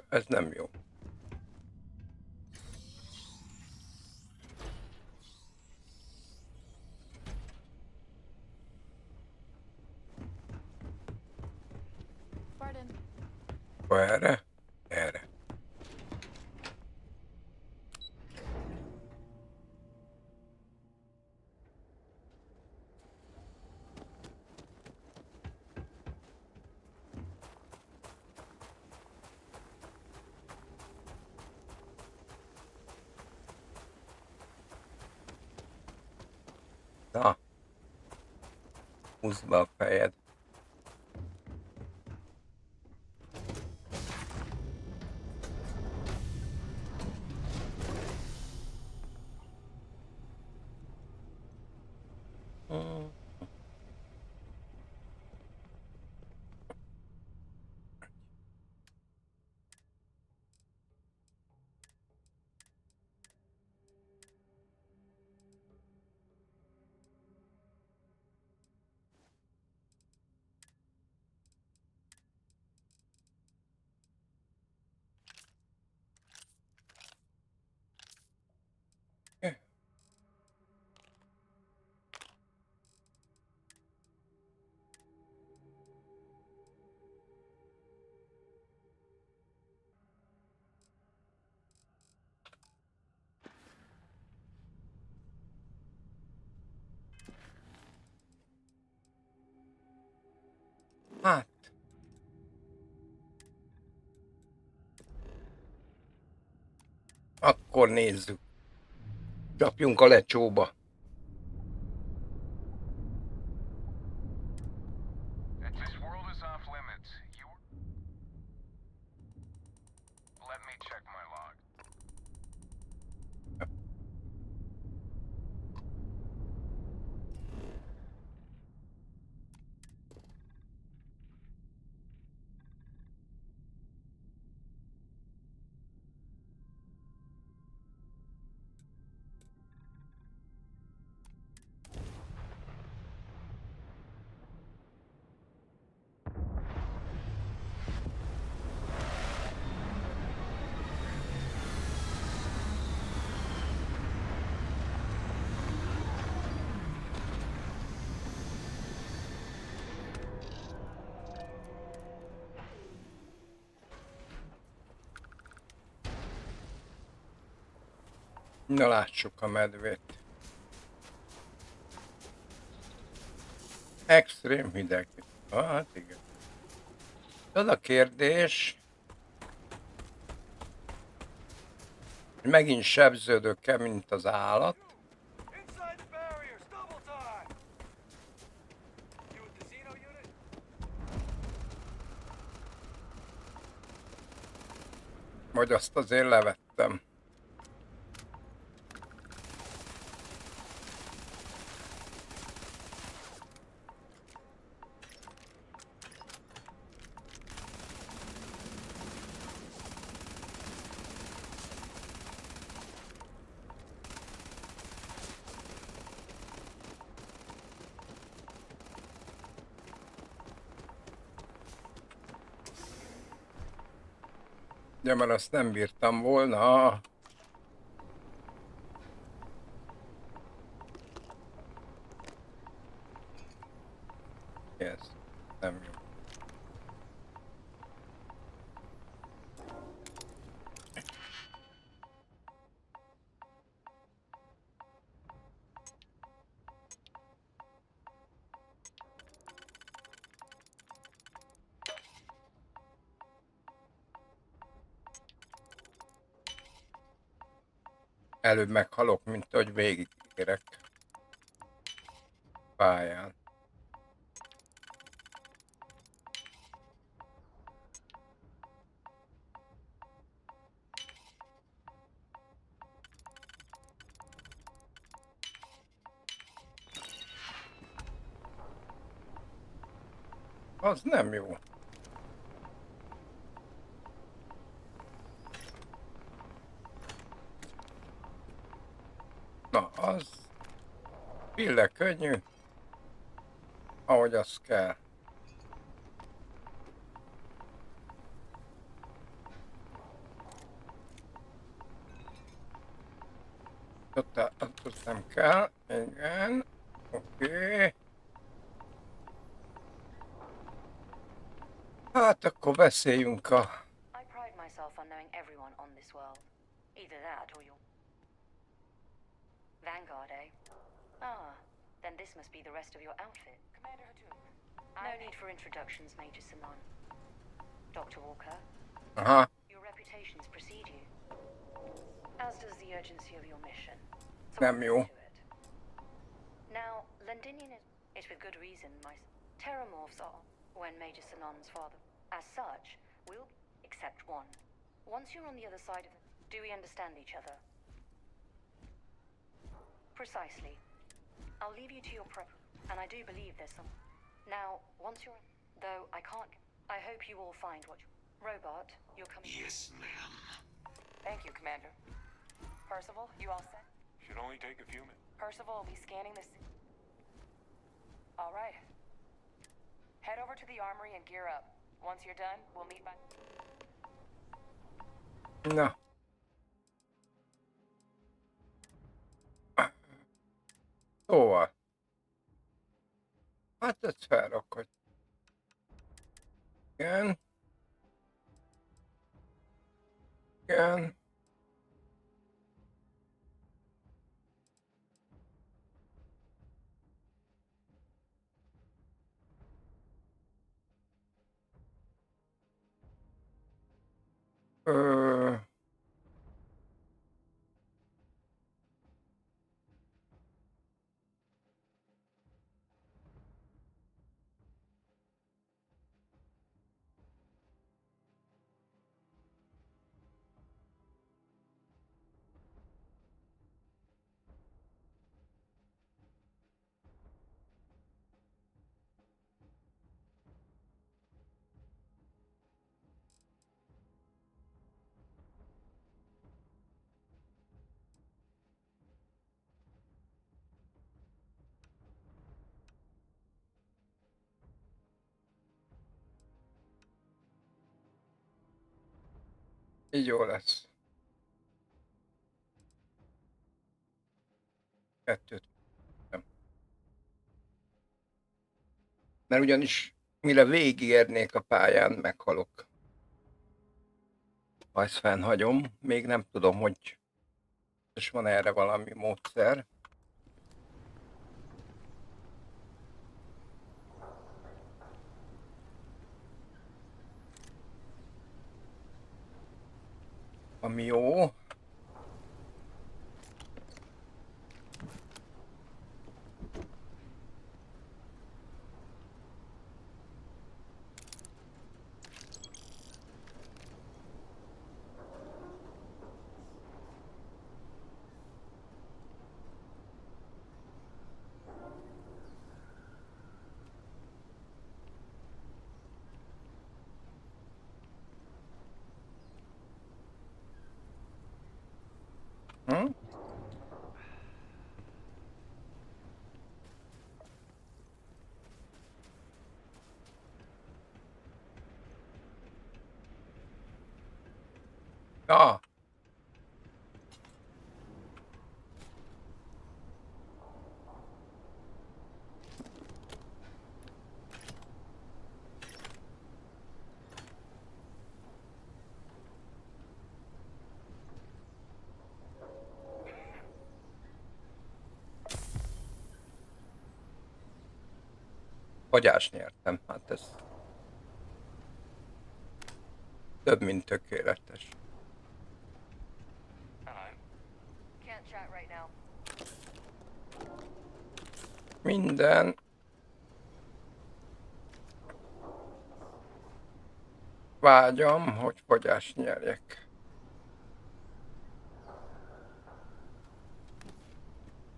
Ez nem jó. Pardon. Erre? Erre. Na. Húzd be a fejed. Hát. Akkor nézzük. Csapjunk a lecsóba. This world is off limits. Let me check my log. Na lássuk a medvét. Extrém hideg. Hát igen. Az a kérdés, hogy megint sebződök-e, mint az állat. Inside the barriers, double time! You with the Xeno unit? Vagy azt azért levettem. De mert azt nem bírtam volna. Ez nem jó. Előbb meghalok, mint hogy végigérek pályán. Az nem jó. Na, az pille könnyű, ahogy az kell. Ott az nem kell, igen, oké. Hát akkor beszéljünk a... I pride myself on knowing everyone on this world. Either that or you're... Vanguard, eh? Ah, then this must be the rest of your outfit. Commander Hadoop. No need for introductions, Major Simon. Dr. Walker, Aha, your reputations precede you. As does the urgency of your mission. So nem jó. to it. Now, Londinian is... It's with good reason, my... Terramorphs are, when Major Sinon's father... As such, we'll accept one. Once you're on the other side of it, do we understand each other? Precisely. I'll leave you to your prep, and I do believe there's some... Now, once you're... Though I can't... I hope you all find what... Robot, you're coming... Yes, ma'am. Thank you, Commander. Percival, you all set? Should only take a few minutes. Percival will be scanning this. All right. Head over to the armory and gear up. Once you're done, we'll meet by... Na. Szóval. Hát ezt felrakod. Igen. Igen. Így jó lesz. Kettőt. Nem. Mert ugyanis mire végigérnék a pályán, meghalok. Ha ezt fennhagyom, még nem tudom, hogy és van erre valami módszer. Ami jó. Ah. Hagyást nyertem, hát ez több, mint tökéletes. Can't Minden. Vágyam, hogy fogyást nyerjek.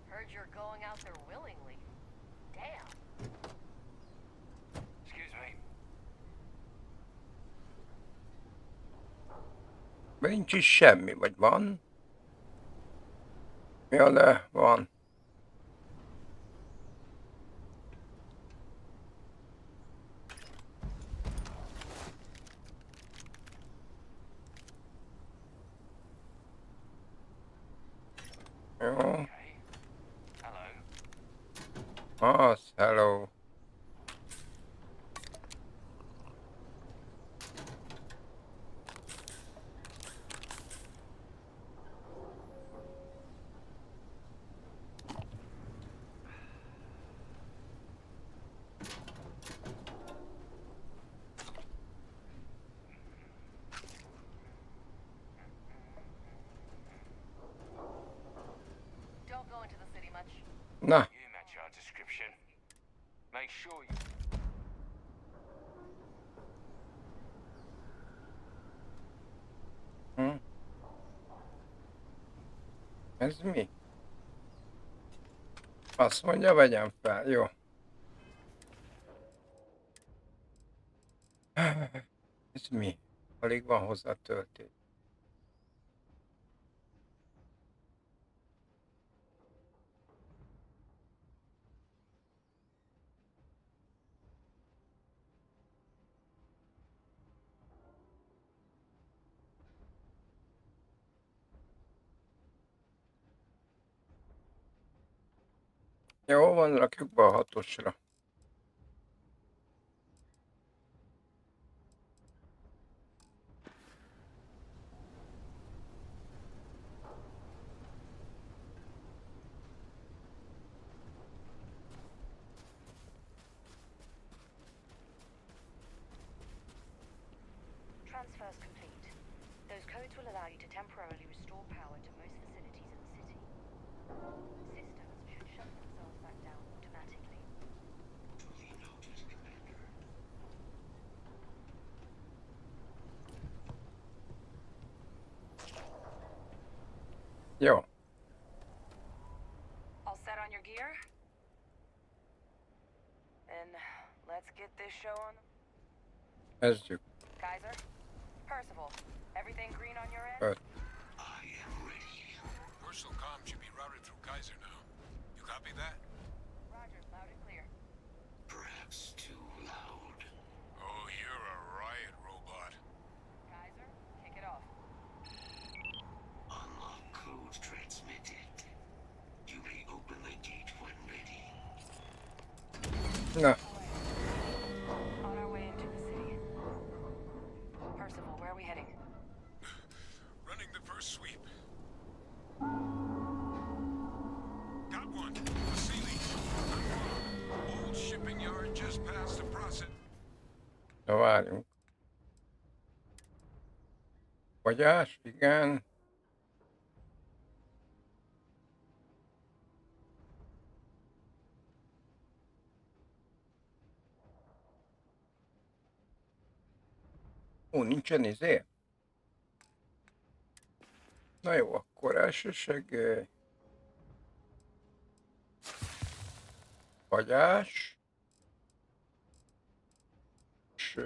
Heard you're going out there willingly. Damn. Excuse me. Nincs is semmi, vagy van? Ja, de van. Jó. Okay. Hello. Az, hello. Don't go into the city much. Na, You match our description. Make sure you... ez mi? Azt mondja, vegyem fel, jó. Ez mi? Alig van hozzá töltés. Jó van, rakjuk be a 6-osra. Transfers complete. Those codes will allow you to temporarily restore power to most facilities in the city. Systems should shut themselves back down automatically. Duly noted, Commander. Jó, All set on your gear? Then let's get this show on. kezdjük. Kaiser? Percival, everything green on your end? Öt. I am ready. Personal comm should be routed through Kaiser now. You copy that? Roger, loud and clear. Perhaps too loud. Oh, you're a riot robot. Kaiser, kick it off. Unlock code transmitted. You may open the gate when ready. Na, On our way into the city. Percival, where are we heading? Running the first sweep. Got one. Vasily. Old shipping yard just past the process. na várjunk. Fogyás, igen. Ó, nincsen izé? Na jó, akkor elsősegély. Fagyás. És...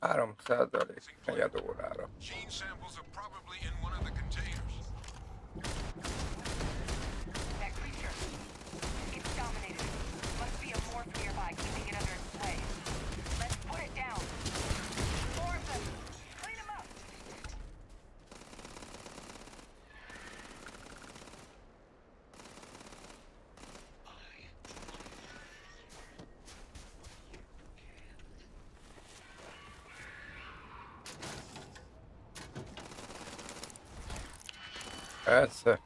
3% negyed órára. Gene samples are probably in one of the containers. That creature. It's dominated. Must be a morph nearby, keeping it under its sway. Let's put it down. More of them. Clean them up. Persze.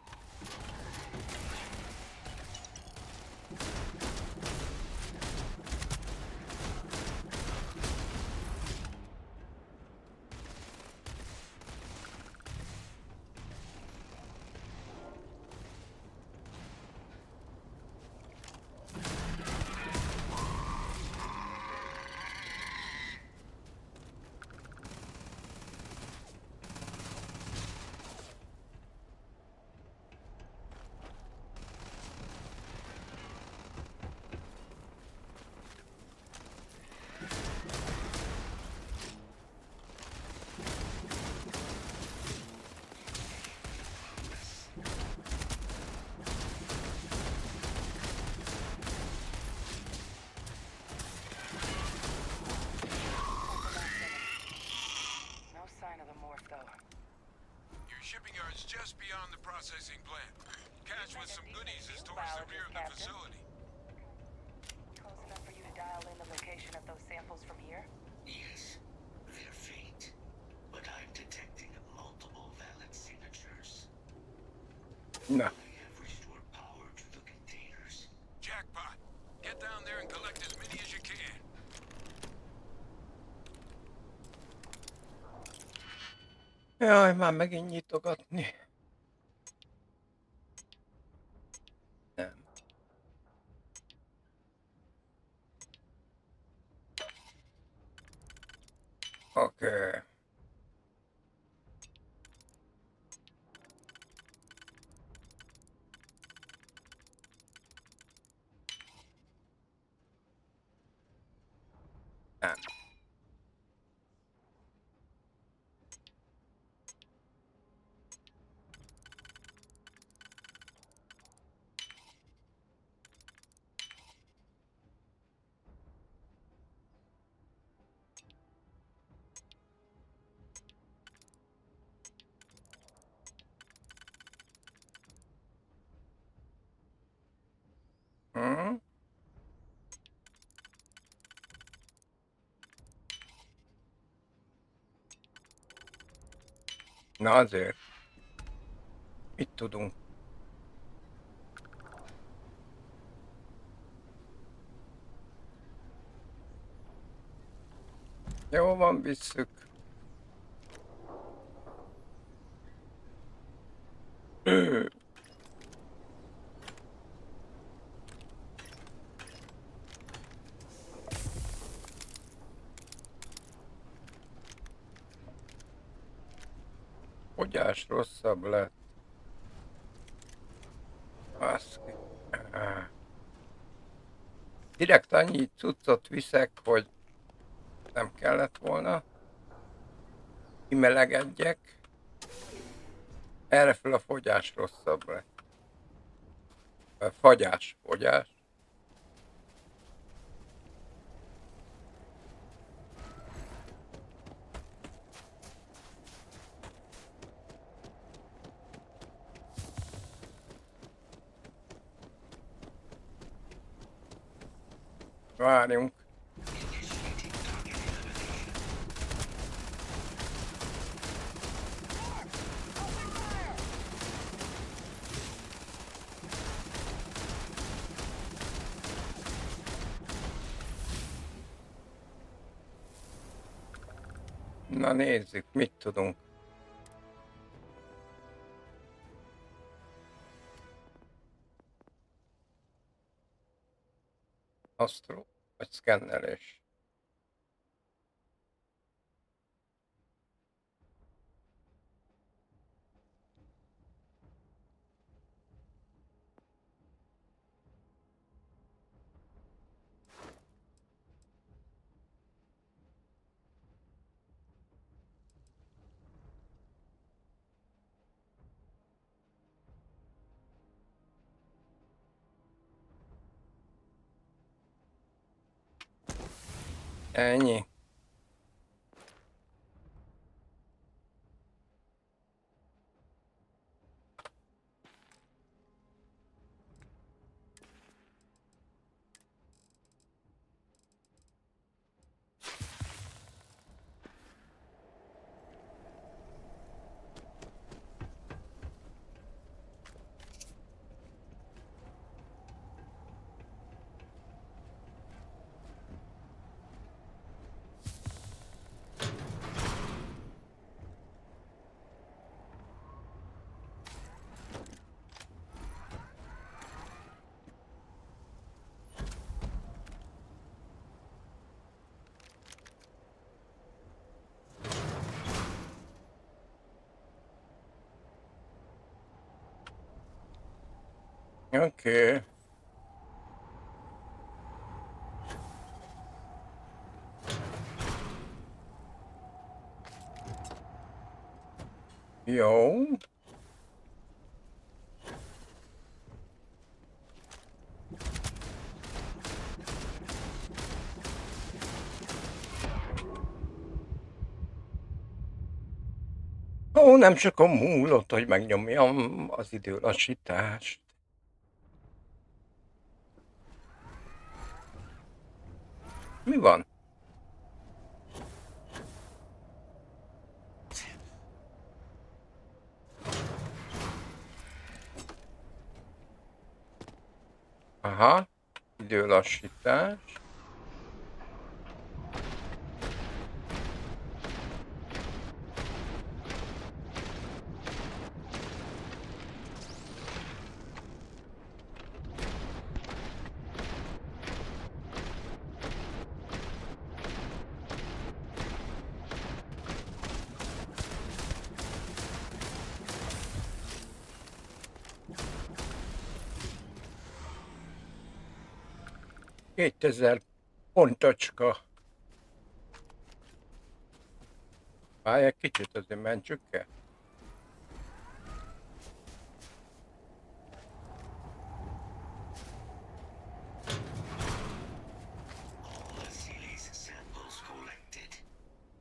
Your shipping yard's just beyond the processing plant. Cache with some goodies is towards the rear of the facility. Close enough for you to dial in the location of those samples from here? Yes, they're faint, but I'm detecting multiple valid signatures. Na, I have restored power to the containers. Jackpot. Get down there and collect as many as you can. jaj, már megint nyitogatni. Nem. Oké. Nem. Hm? Na azért. Mit tudunk? Jó van, visszük. Fogyás rosszabb lett. Baszki. Direkt annyi cuccot viszek, hogy nem kellett volna. Kimelegedjek. Erreföl a fogyás rosszabb lett. Fogyás. Várjunk. Na nézzük, mit tudunk. Asztró, vagy szkennelés. Ennyi. Oké. Jó. Ó, nem sokon múlott, hogy megnyomjam az időlassítást. Mi van? Aha, időlassítás. Kétezer pontocska. Várj egy kicsit, azért mentsük el.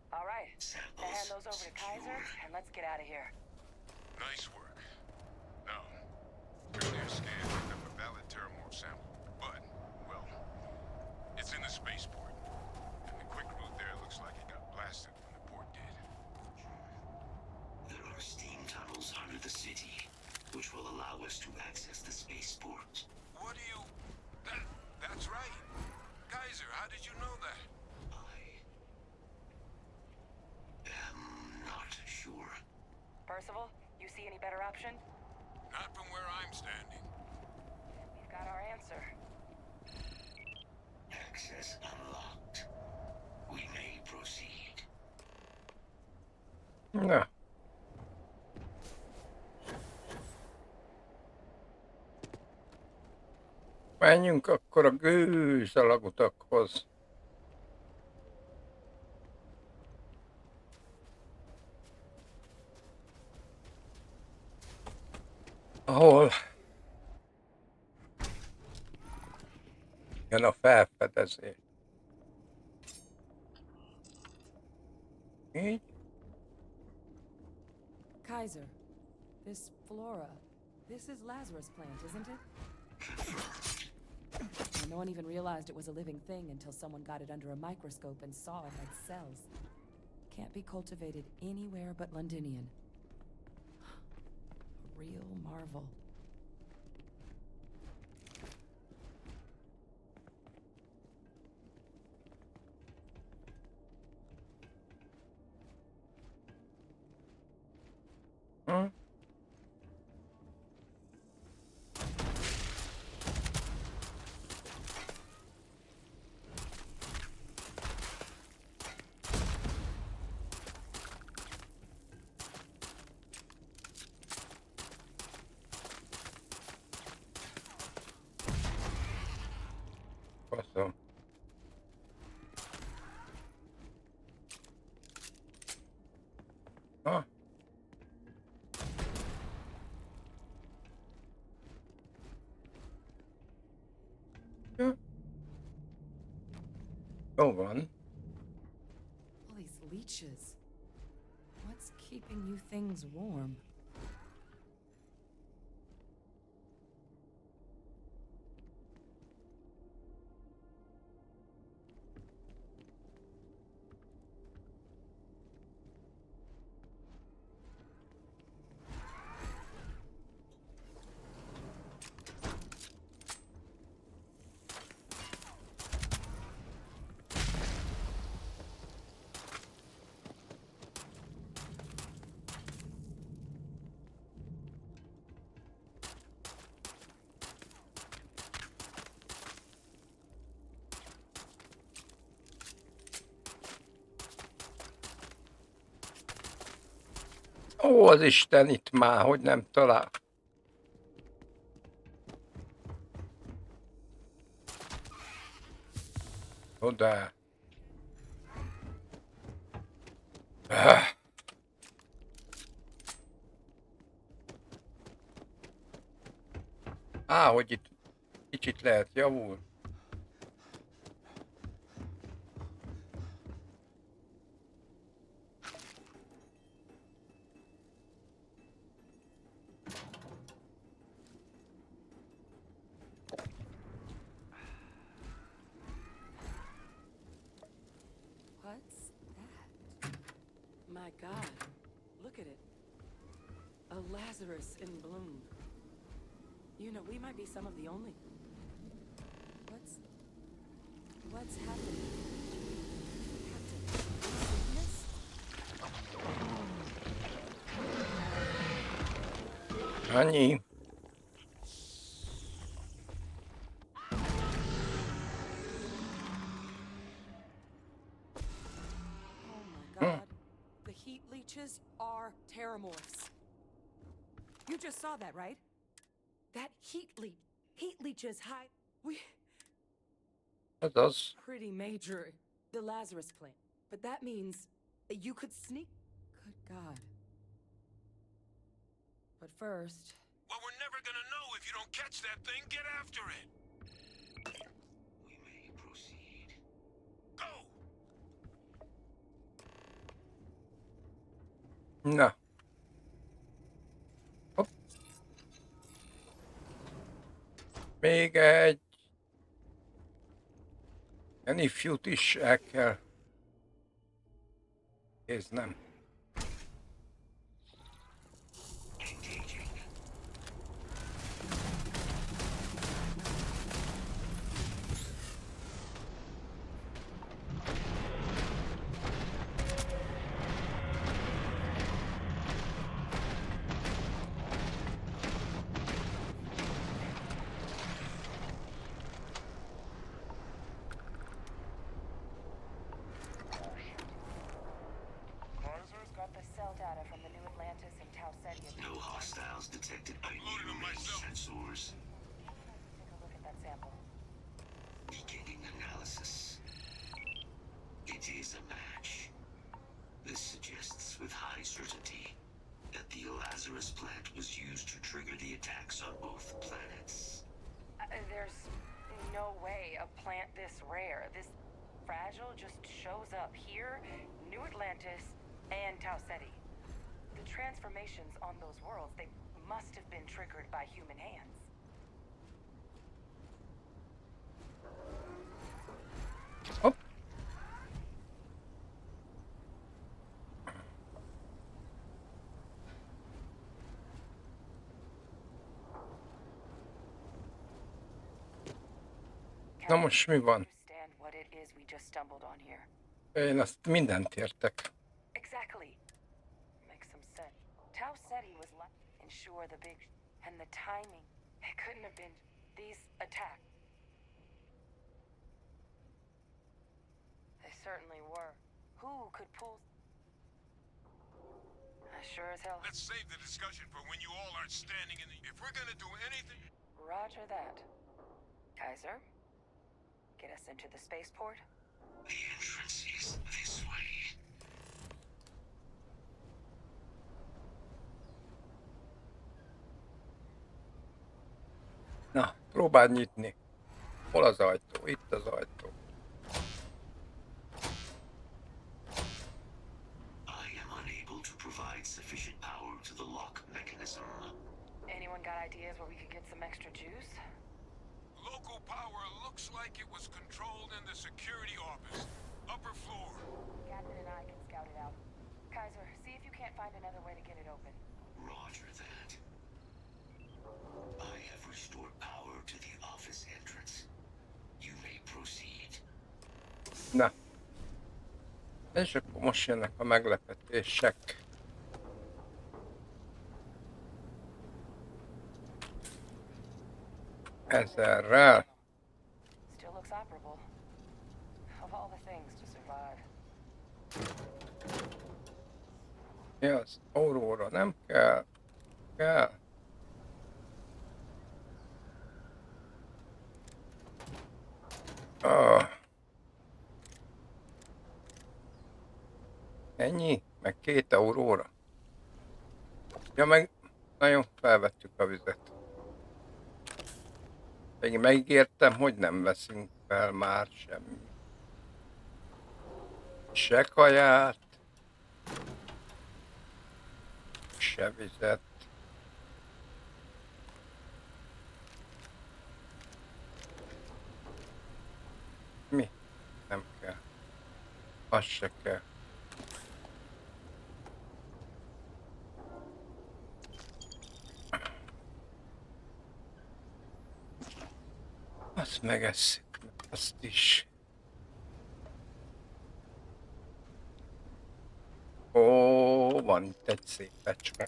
All right. Hand those over to Kaiser, and let's get out of here. Nice work. Now, their scan picked up a valid Terramorph sample, but, well, it's in the spaceport. And the quick route there looks like it got blasted when the port did. There are steam tunnels under the city, which will allow us to access the spaceport. What do you... That's right. Kaiser, how did you know that? I'm not sure. Percival, you see any better option? Not from where I'm standing. We've got our answer. Access unlocked. We may proceed. Na. Menjünk akkor a gőzalagutakhoz. Ahol jön a felfedezés. Így? Kaiser, this flora, this is Lazarus plant, isn't it? Well, no one even realized it was a living thing until someone got it under a microscope and saw it had cells. Can't be cultivated anywhere but Londinian. A real marvel. Hm? Faszom. Ha? Ja. Jó van. All these leeches. What's keeping you things warm? Ó, az Isten itt már, hogy nem talál. Oda. Á, hogy itt kicsit lehet javul. my god. Look at it. A Lazarus in bloom. You know, we might be some of the only... What's happening? Captain, you seeing this? Annyi. Oh my god. The heat leeches are terramorphs. You just saw that, right? That heat leeches hide... Azaz. Pretty major. The Lazarus plant. But that means that you could sneak... Good god. But first... Well, we're never gonna know if you don't catch that thing. Get after it. We may proceed. Go! Na. Hopp. Még egy... Ilyen ifjút is el kell kéznem. Kaiser's got the cell data from the New Atlantis and Tau Ceti. No hostiles detected by Loaded them new myself. sensors. Take a look at that sample. Beginning analysis. It is a match. This suggests with high certainty that the Lazarus plant was used to trigger the attacks on both planets. There's no way a plant this rare, this fragile, just shows up here, New Atlantis, and Tau Ceti. The transformations on those worlds, they must have been triggered by human hands. Hopp. Na most mi van? Understand what it is we just stumbled on here. Én azt mindent értek. Exactly. Makes some sense. Tau Ceti was ensure the big and the timing. It couldn't have been these attacks. They certainly were. Who could pull? Sure as hell. Let's save the discussion for when you all aren't standing in the... If we're gonna do anything... Roger that. Kaiser, get us into the spaceport? The entrance is this way. Na, próbáld nyitni. Hol az ajtó? Itt az ajtó. I am unable to provide sufficient power to the lock mechanism. Anyone got ideas where we could get some extra juice? Local power looks like it was controlled in the security office. Upper floor. Captain and I can scout it out. Kaiser, see if you can't find another way to get it open. Roger that. I have restored power to the office entrance. You may proceed. Na. És akkor most jönnek a meglepetések. Ezerrel. Still looks operable. Of all the things to survive. Mi az? Aurora nem kell. Kell. Ennyi? Meg 2 Aurora. Ja meg... Na jó, felvettük a vizet. Még megígértem, hogy nem veszünk fel már semmi. Se kaját. Se vizet. Mi? Nem kell. Az se kell. megesszük azt is. Ó, van itt egy szép fecske.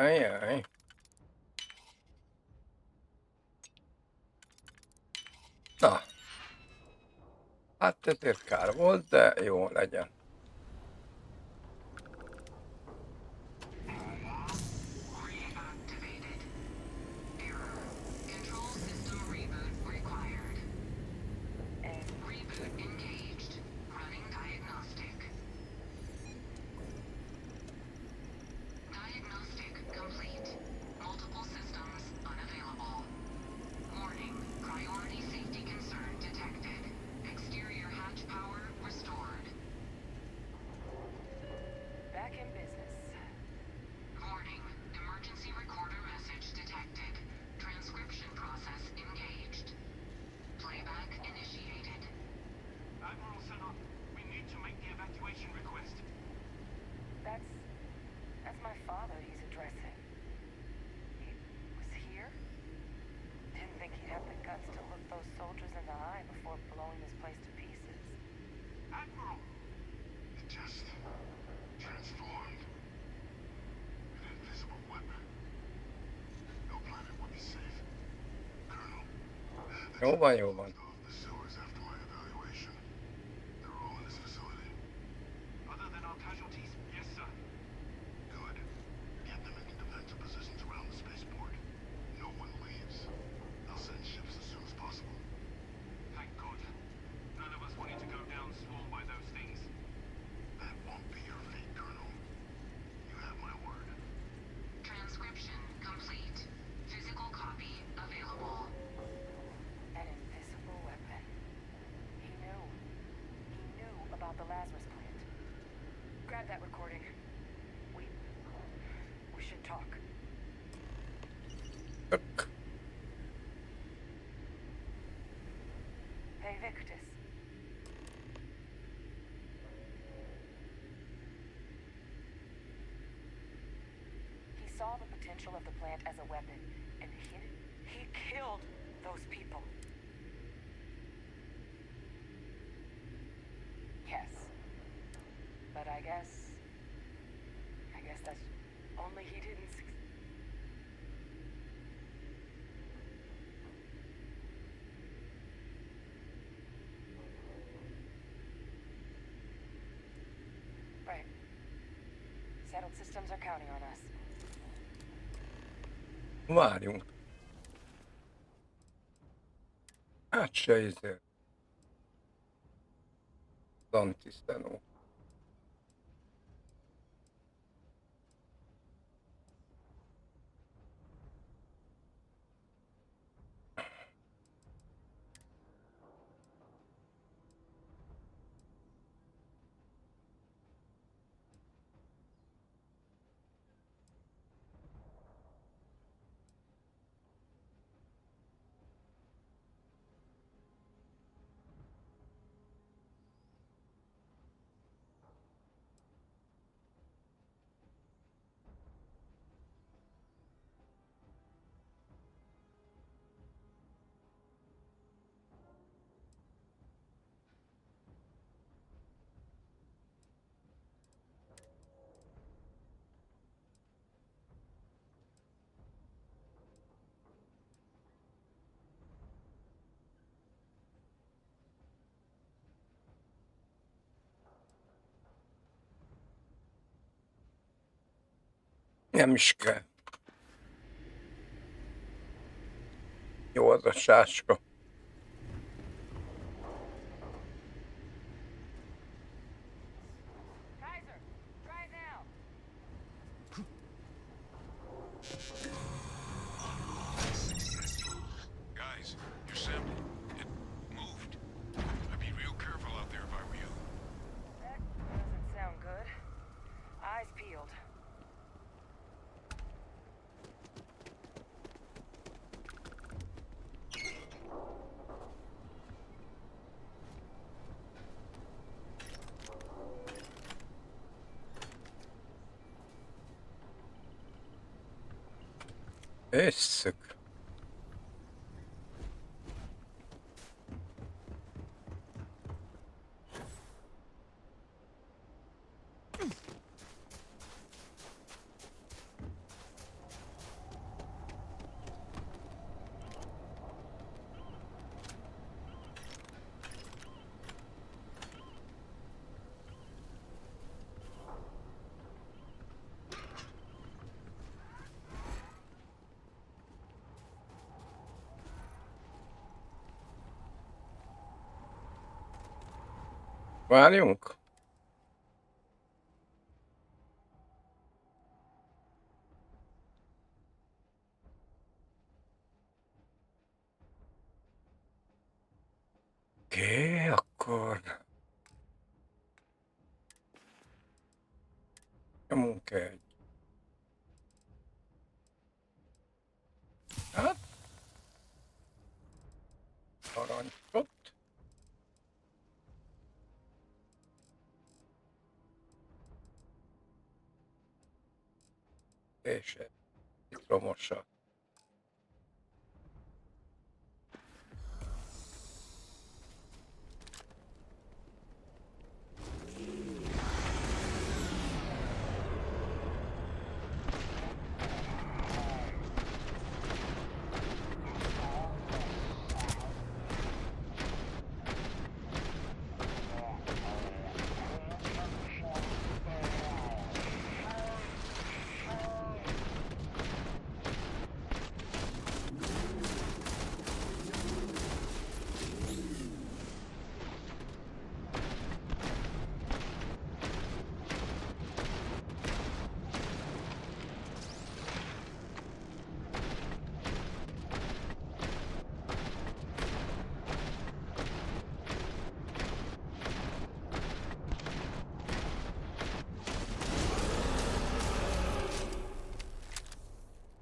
Ajaj. Na. Hát ezért kár volt, de jó legyen. Back in business. Warning. Emergency recorder message detected. Transcription process engaged. Playback initiated. Admiral Sinon, we need to make the evacuation request. That's my father he's addressing. He was here? Didn't think he'd have the guts to look those soldiers in the eye before blowing this place to pieces. Admiral! It just transformed. An invisible weapon. No planet would be safe. Colonel, Jó van, jó van. the sewers after my evaluation. They're all in this facility. Other than our casualties, yes, sir. Good. Get them into defensive positions around the spaceport. No one leaves. I'll send ships as soon as possible. Thank God. None of us wanted to go down swarmed by those things. That won't be your fate, Colonel. You have my word. Transcription complete. Physical copy available. An invisible weapon. He knew. He knew about the Lazarus plant. Grab that recording. We should talk. Tök. Hey, Victus. He saw the potential of the plant as a weapon and hid it. He killed those people. Yes. But I guess that's only he didn't Right. Settled systems are counting on us. Várjunk. Hát se ezért. Antisztenó. Nem is kell. Jó az a sáska. Ésszük. Várjunk? Oké, akkor nyomunk egy. Hát, arancsot. És egy citromosat.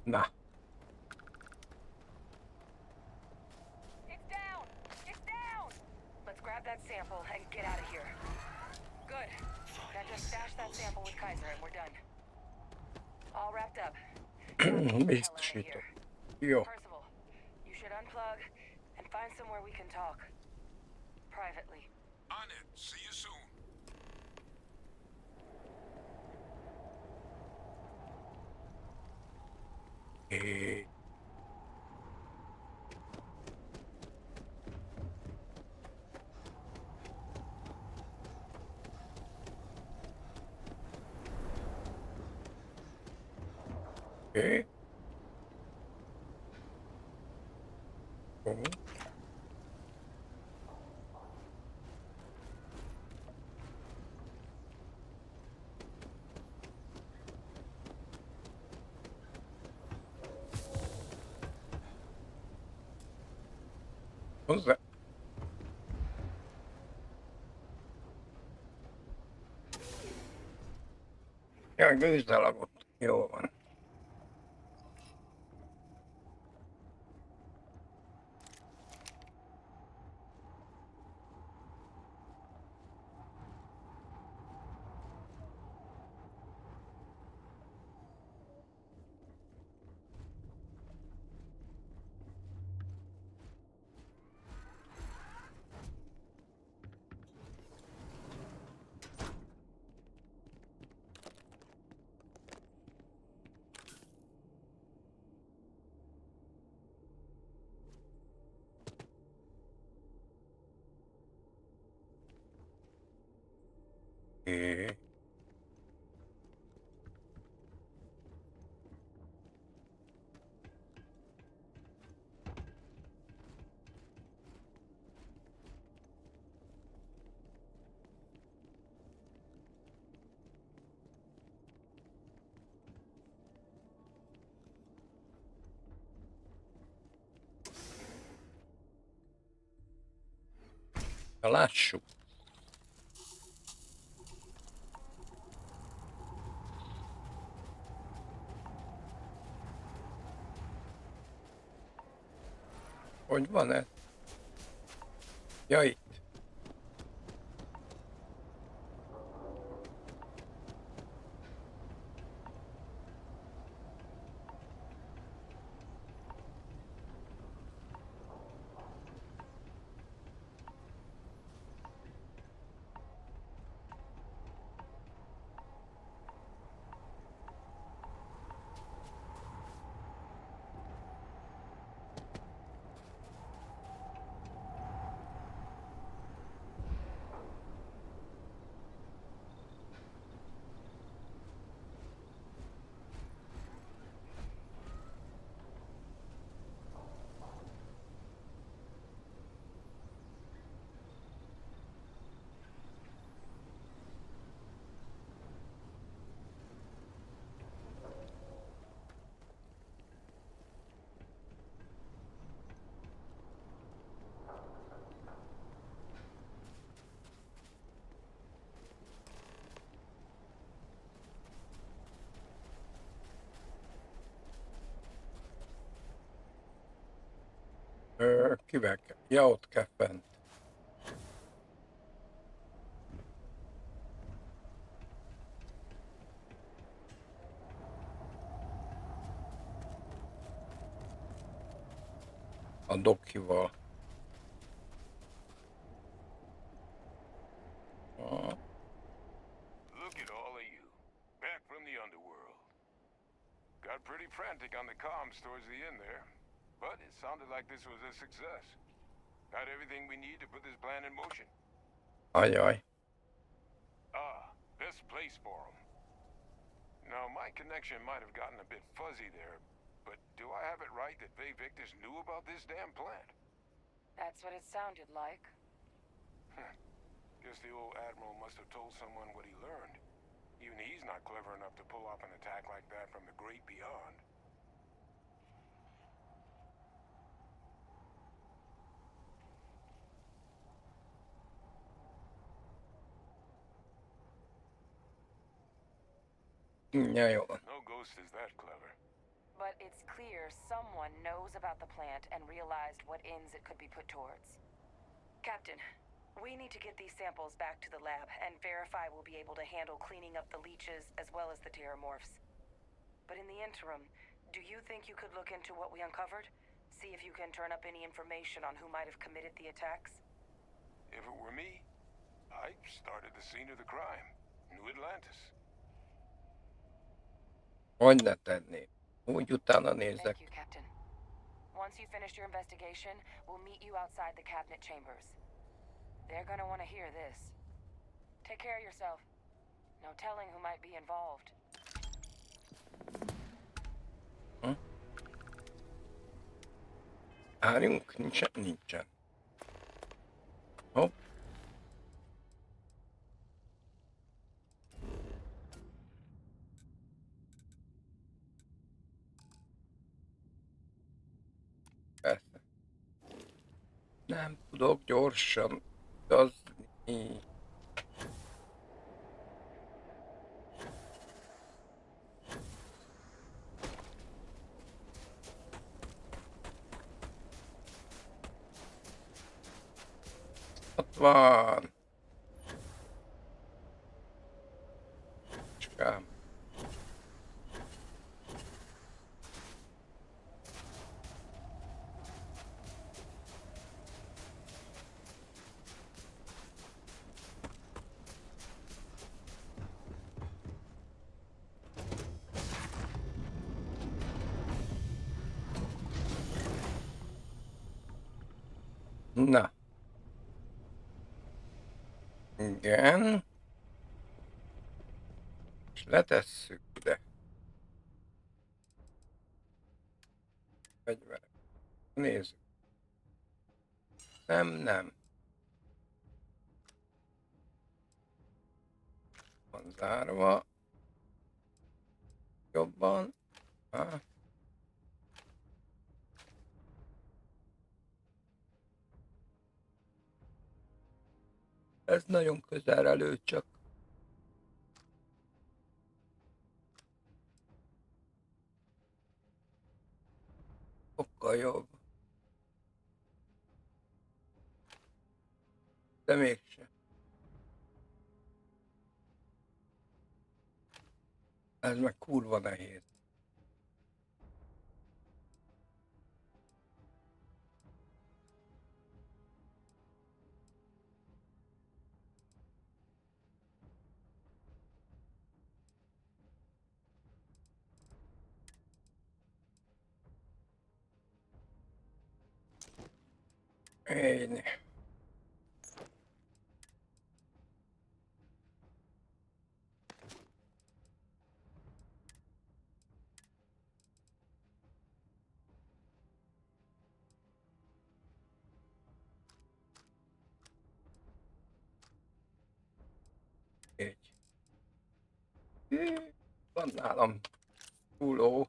Na. It's down! It's down! Let's grab that sample and get out of here. Good. Now just stash that sample with Kaiser and we're done. All wrapped up. Biztosítom. Jó. Percival, you should unplug and find somewhere we can talk. Privately. On it. See you soon. É. É. Bom. Hozzá. Jaj, gőzzelagott. Jó van. É. Na lássuk. Hogy van ez? Ja, itt. Kivel kell? Ja, ott kell fent. A dokival. Look at all of you. Back from the underworld. Got pretty frantic on the comms towards the end there. But it sounded like this was a success. Got everything we need to put this plan in motion. Ajaj. Best place for them. Now, my connection might have gotten a bit fuzzy there, but do I have it right that Faye Victus knew about this damn plant? That's what it sounded like. Guess the old Admiral must have told someone what he learned. Even he's not clever enough to pull off an attack like that from the great beyond. Ja, jó. No ghost is that clever. But it's clear someone knows about the plant and realized what ends it could be put towards. Captain, we need to get these samples back to the lab and verify we'll be able to handle cleaning up the leeches as well as the terramorphs. But in the interim, do you think you could look into what we uncovered? See if you can turn up any information on who might have committed the attacks? If it were me, I'd start at the scene of the crime. New Atlantis. Hogy ne tenni? Úgy utána Thank nézek. you, Captain. Once you finish your investigation, we'll meet you outside the cabinet chambers. They're gonna want to hear this. Take care of yourself. No telling who might be involved. Várjunk, nincsen. Hopp. Persze. Nem tudok gyorsan utazni. Ott van. Csukám. Na. Igen. És letesszük ide. Fegyverek. Nézzük. Nem. Van zárva. Jobban. Ez nagyon közelre lő csak. Sokkal jobb. De mégse. Ez meg kurva nehéz. Én. Így. Van nálam túló.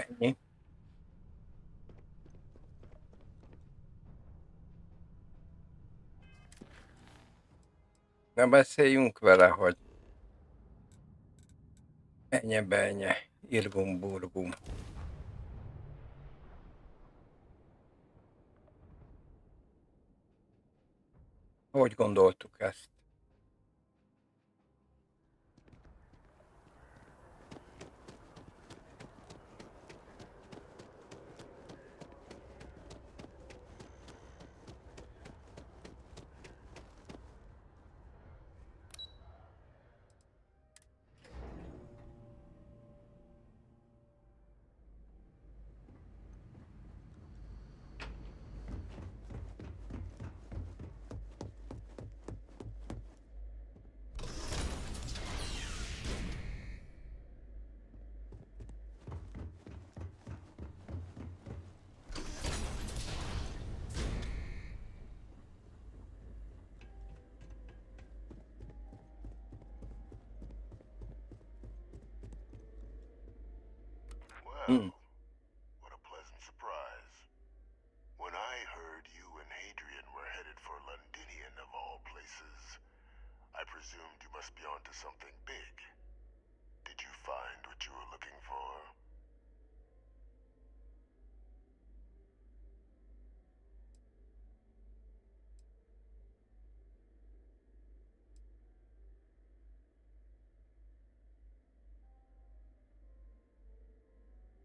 Ennyi. Na beszéljünk vele, hogy enye-benye, irgum-burgum. Hogy gondoltuk ezt? Well, what a pleasant surprise. When I heard you and Hadrian were headed for Londinian of all places, I presumed you must be onto something big. Did you find what you were looking for?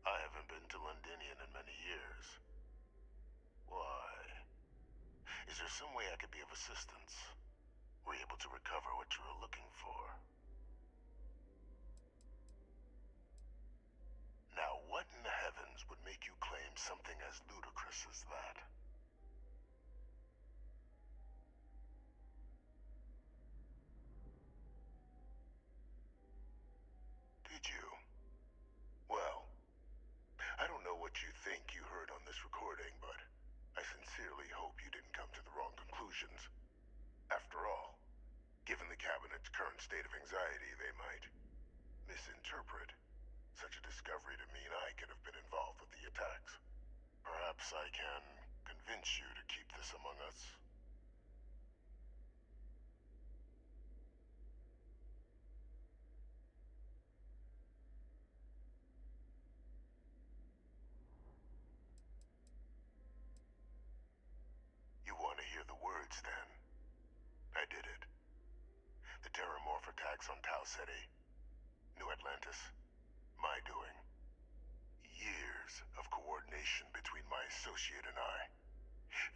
I haven't been to Londinian in many years. Why? Is there some way I could be of assistance? Were you able to recover what you were looking for? Now, what in the heavens would make you claim something as ludicrous as that? Did you? Well, I don't know what you think you heard on this recording, but I sincerely hope you didn't come to the wrong conclusions. After all, given the Cabinet's current state of anxiety, they might misinterpret such a discovery to mean I could have been involved with the attacks. Perhaps I can convince you to keep this among us. You want to hear the words, then? I did it. The Terramorph attacks on Tau Ceti, New Atlantis, my doing. Years of coordination between my associate and I,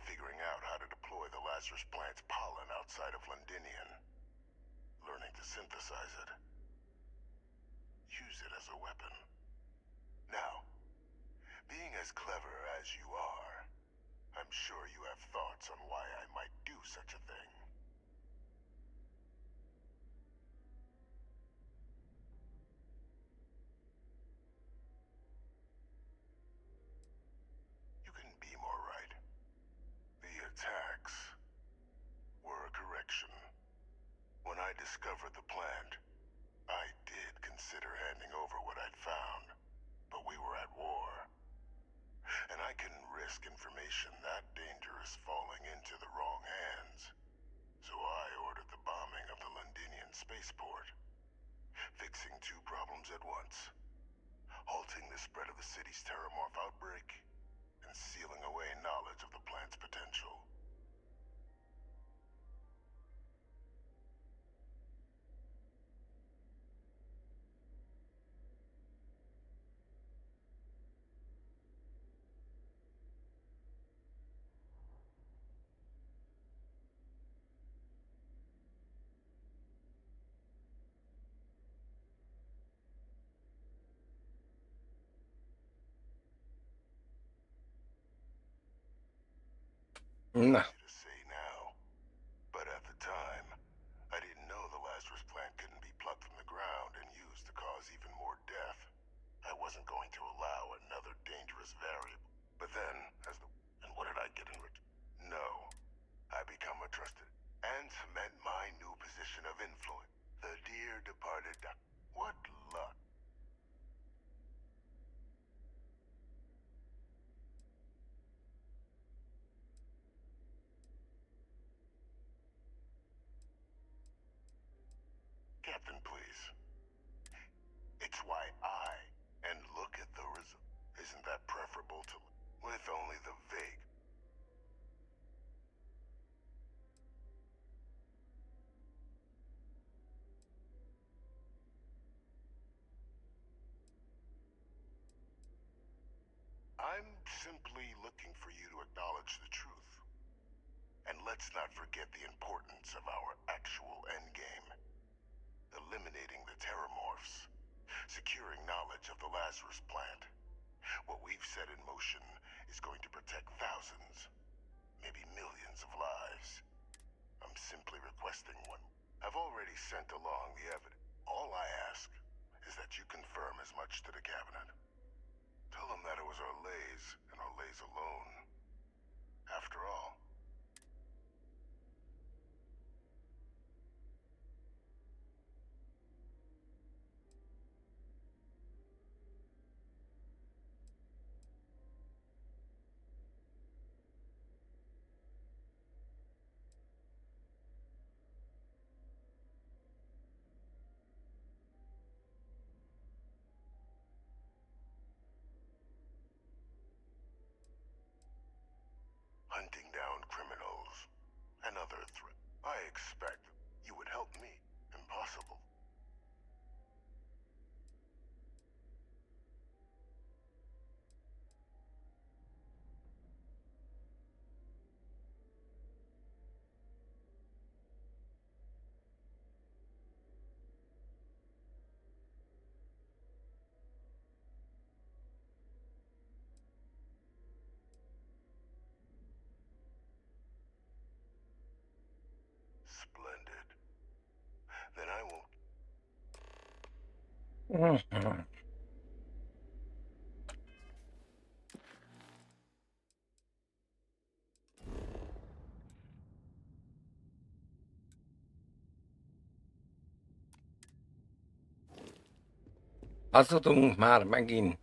figuring out how to deploy the Lazarus plant's pollen outside of Londinian, learning to synthesize it, use it as a weapon. Now, being as clever as you are, I'm sure you have thoughts on why I might do such a thing. You couldn't be more right. The attacks were a correction. When I discovered the plant, I did consider handing over what I'd found, but we were at war. And I couldn't risk information that dangerous falling into the wrong hands. So I ordered the bombing of the Londinian spaceport, fixing two problems at once. Halting the spread of the city's Terramorph outbreak, and sealing away knowledge of the plant's potential. Na. Easy to say now, but at the time, I didn't know the Lazarus plant couldn't be plucked from the ground and used to cause even more death. I wasn't going to allow another dangerous variable. But then, and what did I get in return? No, I become a trusted and cement my new position of influence. The dear departed what luck. That's why and look at the result. Isn't that preferable to with only the vague? I'm simply looking for you to acknowledge the truth. And let's not forget the importance of our actual endgame. Eliminating the Terramorphs. Securing knowledge of the Lazarus plant. What we've set in motion is going to protect thousands, maybe millions of lives. I'm simply requesting one. I've already sent along the evidence. All I ask is that you confirm as much to the cabinet. Tell them that it was our lays, and our lays alone. After all. Hunting down criminals and other threats. I expect you would help me. Impossible. Splendid. Then I won't. Mhm. Hazudunk már megint.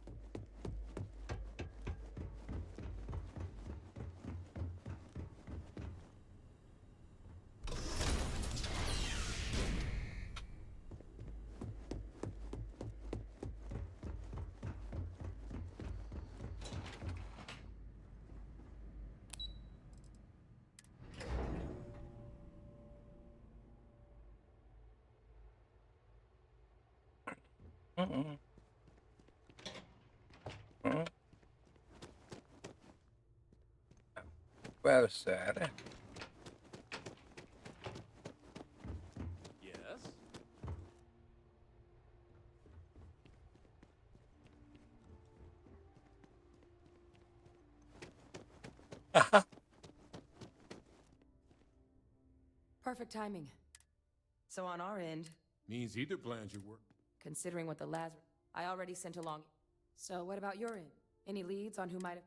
Mhm. Mhm. Well said. Yes? Perfect timing. So on our end, Means either plans your work. considering what the Lazarus... I already sent along... So what about your end? Any leads on who might have...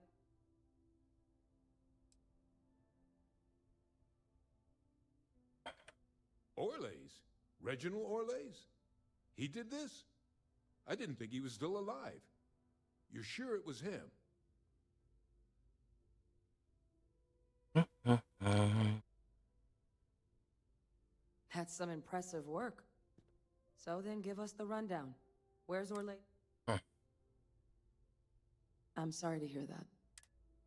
Orlays? Reginald Orlays? He did this? I didn't think he was still alive. You're sure it was him? Mhm. That's some impressive work. So then give us the rundown. Where's Orlay? Hmm. I'm sorry to hear that.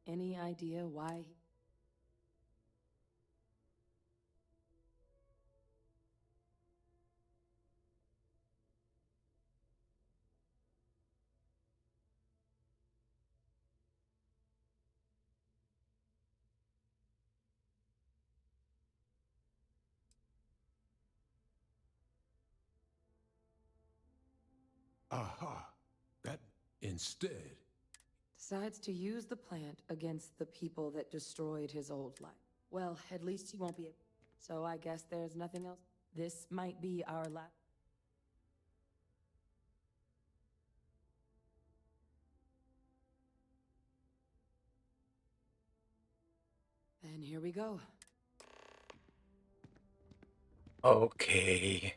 Any idea why? Aha. That instead. Decides to use the plant against the people that destroyed his old life. Well, at least he won't be... So I guess there's nothing else. This might be our last... And here we go. Okay.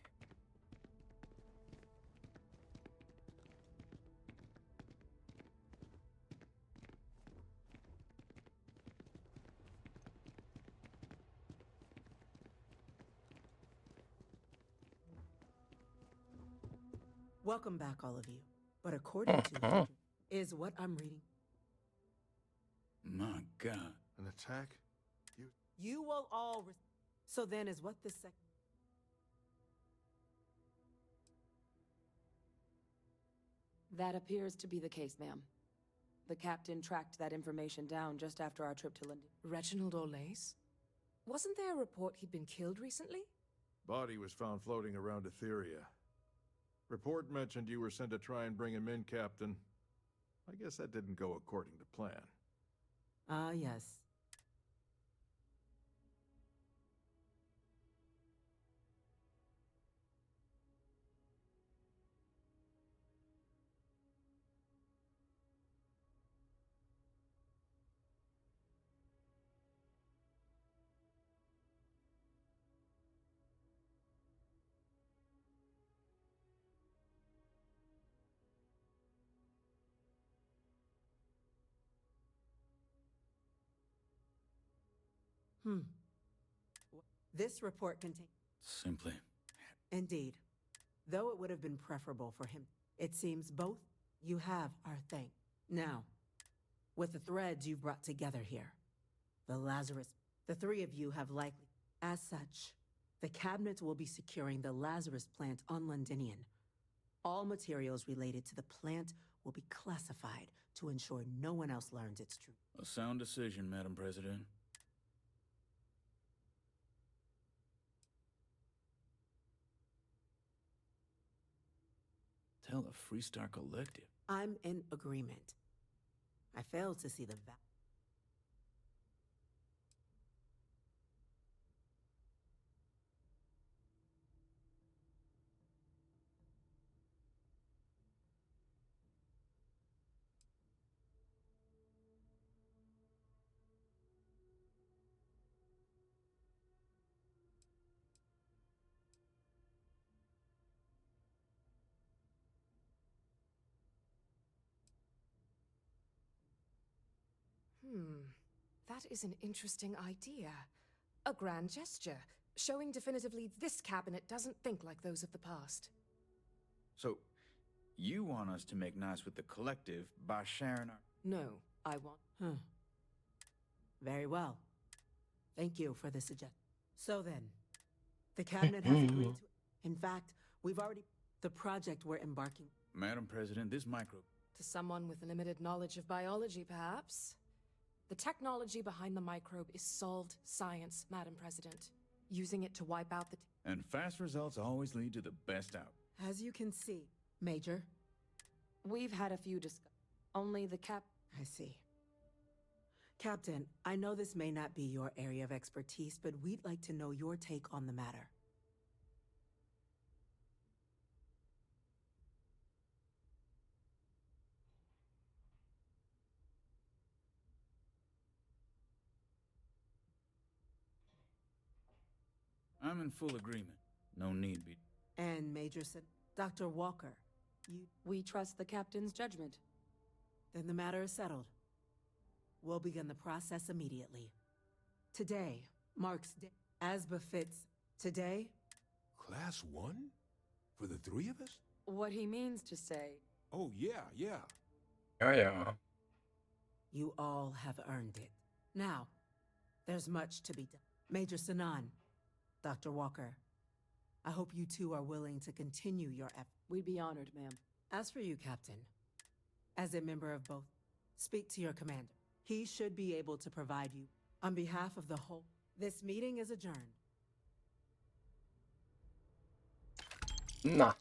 Welcome back, all of you. But according to Mhm. is what I'm reading. My God. An attack? You will all. So then, is what this second? That appears to be the case, ma'am. The captain tracked that information down just after our trip to London. Reginald Olace? Wasn't there a report he'd been killed recently? Body was found floating around Etheria. Report mentioned you were sent to try and bring him in, Captain. I guess that didn't go according to plan. Ah, yes. This report contains. Simply. Indeed. Though it would have been preferable for him, it seems both you have our thanks. Now, with the threads you've brought together here, the Lazarus, the three of you have likely. As such, the cabinet will be securing the Lazarus plant on Londinian. All materials related to the plant will be classified to ensure no one else learns its truth. A sound decision, Madam President. Tell the Freestar Collective. I'm in agreement. I fail to see the That is an interesting idea. A grand gesture, showing definitively this cabinet doesn't think like those of the past. So, you want us to make nice with the collective by sharing our... No, I want... Very well. Thank you for the suggestion. So then, the cabinet has agreed to. In fact, we've already. The project we're embarking. Madam President, this microbe... To someone with limited knowledge of biology, perhaps? The technology behind the microbe is solved science, Madam President. Using it to wipe out the... And fast results always lead to the best out. As you can see, Major. We've had a few Only the I see. Captain, I know this may not be your area of expertise, but we'd like to know your take on the matter. I'm in full agreement. No need be... And Major said, Dr. Walker, We trust the captain's judgment. Then the matter is settled. We'll begin the process immediately. Today marks day, as befits. Today... Class 1? For the three of us? What he means to say... Oh, yeah. Ja, ja. You all have earned it. Now, there's much to be done. Major Sanan, Dr. Walker, I hope you two are willing to continue your effort. We'd be honored, ma'am. As for you, Captain, as a member of both, speak to your commander. He should be able to provide you, on behalf of the whole. This meeting is adjourned. Na.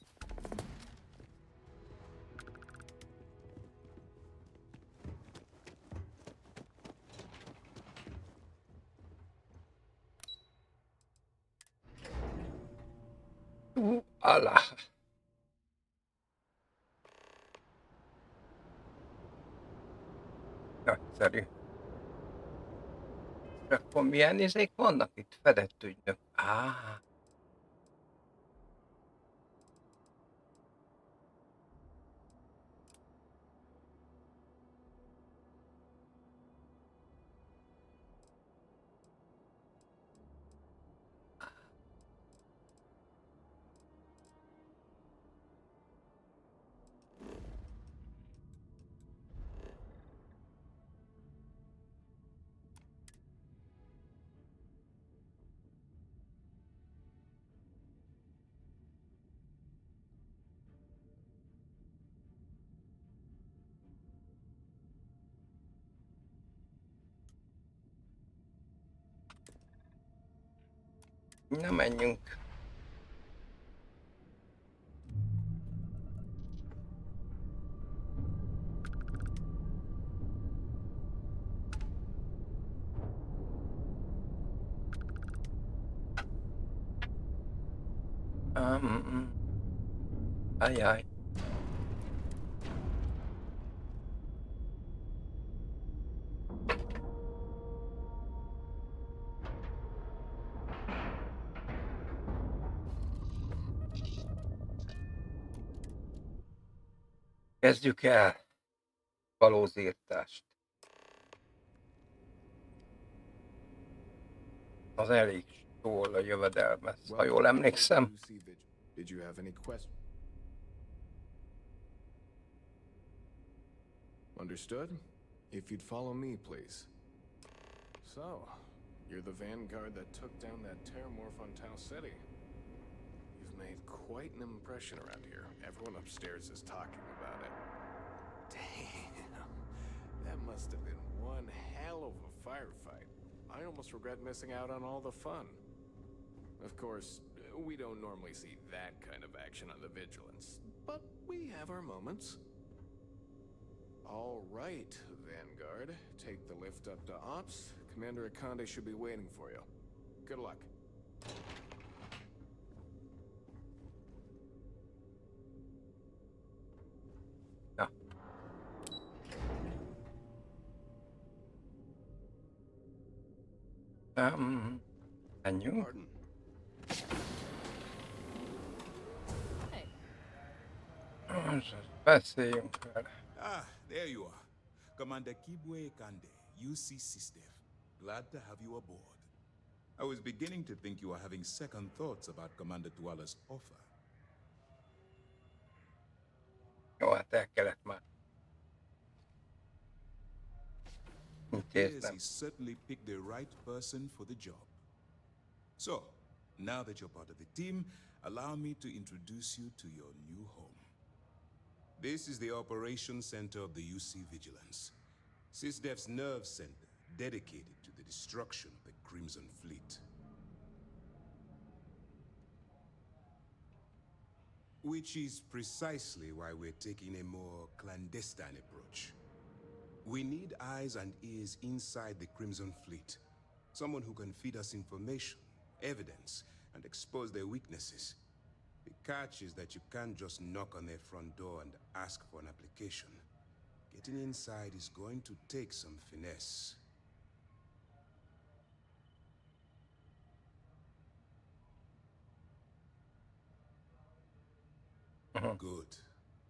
Ala. Nagyszerű. És akkor milyen izék vannak itt? Fedett ügynök. Na menjünk. Ajaj. Kezdjük el kalózírtást. Az elég jól jövedelmez, ha jól emlékszem. Did you have any questions? Understood? If you'd follow me, please. So, you're the vanguard that took down that terramorph on Tau City. You've made quite an impression around here. Everyone upstairs is talking about it. Damn. That must have been one hell of a firefight. I almost regret missing out on all the fun. Of course, we don't normally see that kind of action on the Vigilance, but we have our moments. All right, Vanguard. Take the lift up to Ops. Commander Akande should be waiting for you. Good luck. Na. Menjünk. Beszéljünk vele. Ah, there you are. Commander Kibwe Kande, UC System. Glad to have you aboard. I was beginning to think you were having second thoughts about Commander Tuala's offer. Jó, hát el kellett már. Appears he certainly picked the right person for the job. So, now that you're part of the team, allow me to introduce you to your new home. This is the Operations Center of the UC Vigilance. SysDef's nerve center, dedicated to the destruction of the Crimson Fleet. Which is precisely why we're taking a more clandestine approach. We need eyes and ears inside the Crimson Fleet. Someone who can feed us information, evidence, and expose their weaknesses. The catch is that you can't just knock on their front door and ask for an application. Getting inside is going to take some finesse. Good.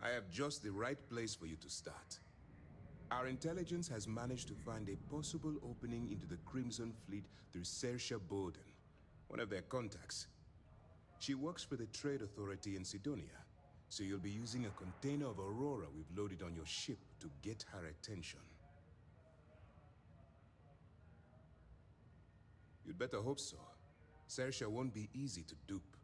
I have just the right place for you to start. Our intelligence has managed to find a possible opening into the Crimson Fleet through Saoirse Bowden, one of their contacts. She works for the Trade Authority in Sidonia, so you'll be using a container of Aurora we've loaded on your ship to get her attention. You'd better hope so. Saoirse won't be easy to dupe.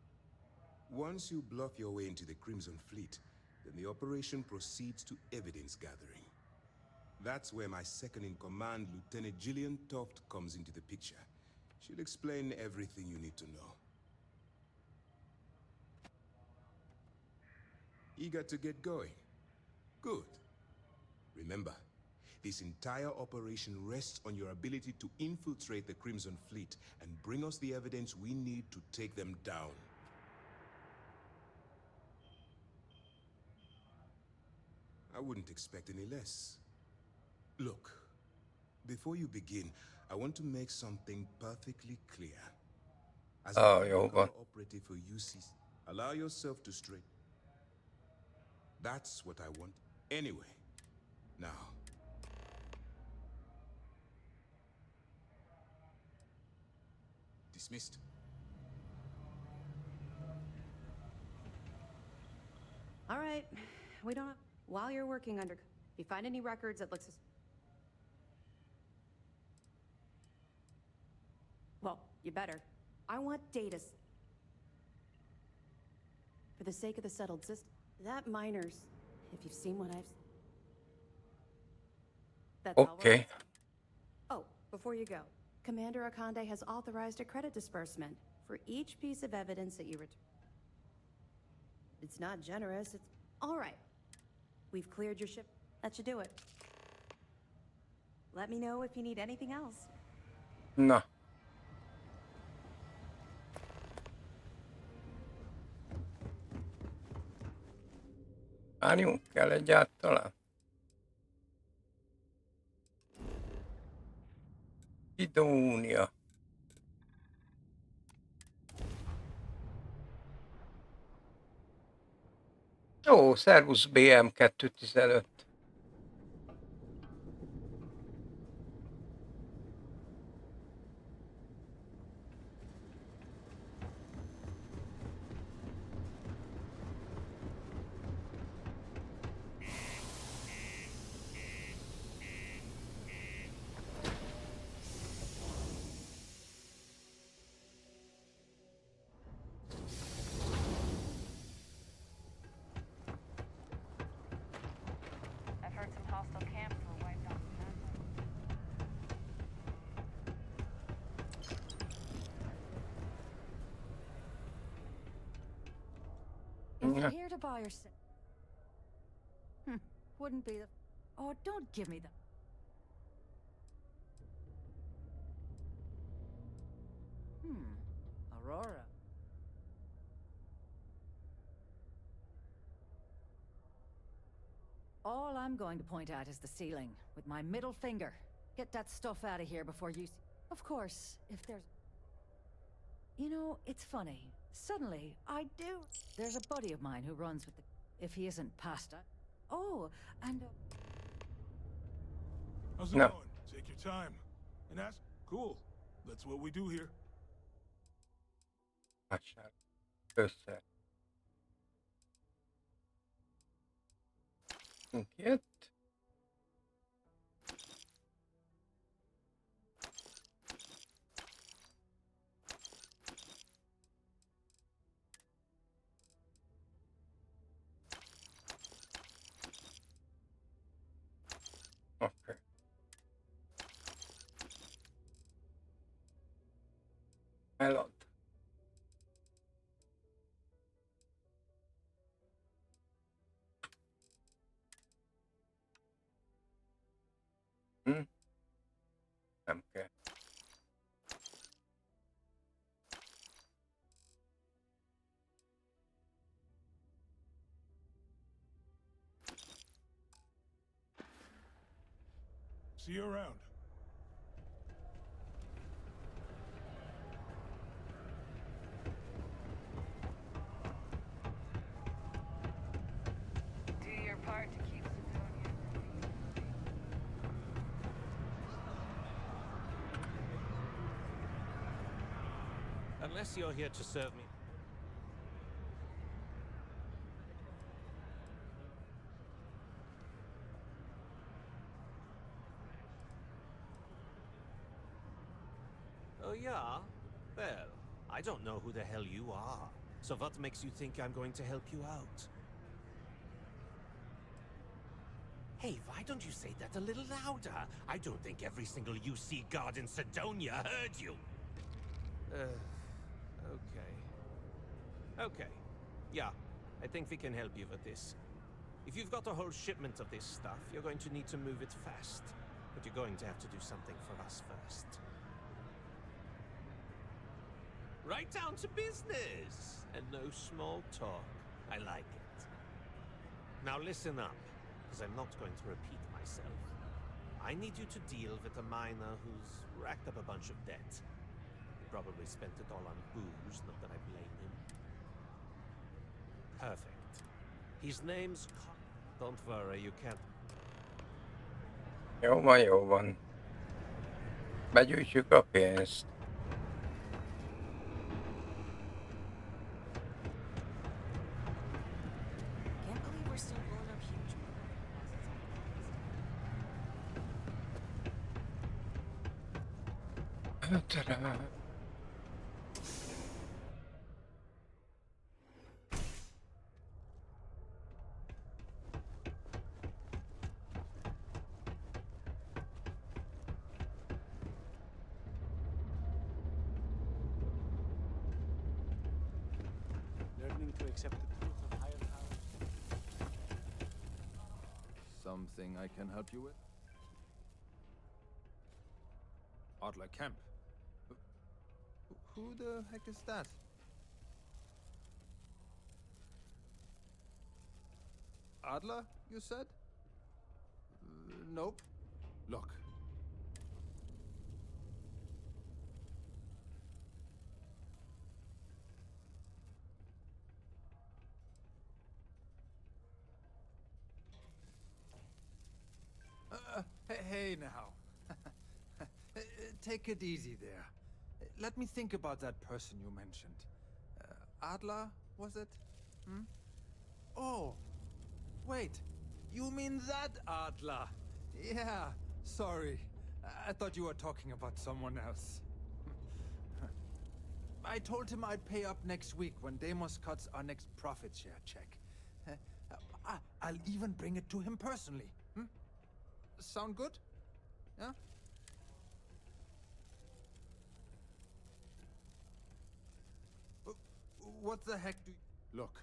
Once you bluff your way into the Crimson Fleet, then the operation proceeds to evidence gathering. That's where my second-in-command, Lieutenant Gillian Toft, comes into the picture. She'll explain everything you need to know. Eager to get going? Good. Remember, this entire operation rests on your ability to infiltrate the Crimson Fleet and bring us the evidence we need to take them down. I wouldn't expect any less. Look, before you begin, I want to make something perfectly clear. As a operative for UC, allow yourself to straight. That's what I want. Anyway, now. Dismissed. All right. We don't have... While you're working under... If you find any records that looks... Well, you better. I want data... For the sake of the settled system. That miner's... If you've seen what I've... That's all we're asking. Oh, before you go. Commander Akande has authorized a credit disbursement For each piece of evidence that you return. It's not generous, it's... All right. We've cleared your ship. That should do it. Let me know if you need anything else. Na. Várjunk kell egyáltalán. Idónia. Ó, szervusz BM215. I've heard some hostile camps were wiped off the map. If you're here to buy or sell... Wouldn't be the... Oh, don't give me the... Aurora. All I'm going to point at is the ceiling, with my middle finger. Get that stuff out of here before you... Of course, if there's... You know, it's funny. Suddenly, I do... There's a buddy of mine who runs with the... If he isn't pasta... Oh, and... How's it going? Take your time. And ask... Cool. That's what we do here. Aşağı. Össze. Get. Okay. Elad. Nem kell. See you around. Do your part to keep Sidonia. Unless you're here to serve me. Oh, yeah? Well, I don't know who the hell you are. So what makes you think I'm going to help you out? Hey, why don't you say that a little louder? I don't think every single UC guard in Sidonia heard you. Okay. Okay. Yeah, I think we can help you with this. If you've got a whole shipment of this stuff, you're going to need to move it fast. But you're going to have to do something for us first. Right down to business! And no small talk. I like it. Now listen up, because I'm not going to repeat myself. I need you to deal with a miner who's racked up a bunch of debt. He probably spent it all on booze, not that I blame him. Perfect. His name's... Don't worry, you can't... Jó van, jó van. Begyűjtjük a pénzt. Can't believe we're still blowing up huge. Ta-da. accept the truth of higher powers? Something I can help you with? Adler Kemp. Who the heck is that? Adler, you said? Nope. Look. Hey now. Take it easy there. Let me think about that person you mentioned. Adler, was it? Hmm? Oh, wait. You mean that Adler? Yeah, sorry. I thought you were talking about someone else. I told him I'd pay up next week when Deimos cuts our next profit share check. I'll even bring it to him personally. Hmm? Sound good? Yeah? What the heck do you... Look,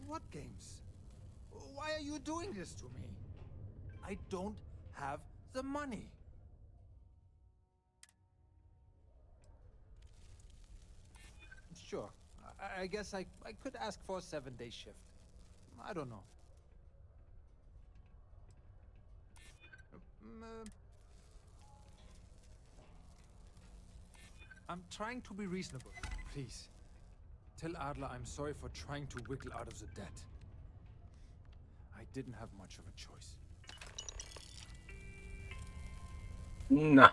What games? Why are you doing this to me? I don't have the money. Sure. I guess I could ask for a 7-day shift. I don't know. I'm trying to be reasonable. Please. Tell Adler I'm sorry for trying to wiggle out of the debt. I didn't have much of a choice. No.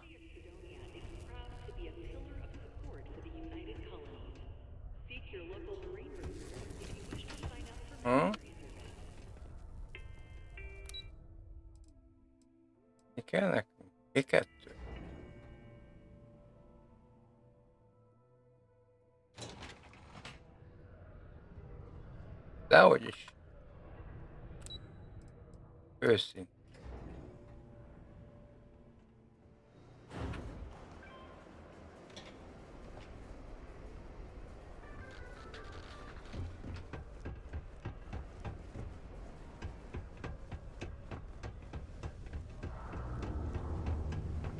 Hı? Mikä mikä työ? Да, удишь. Ösün.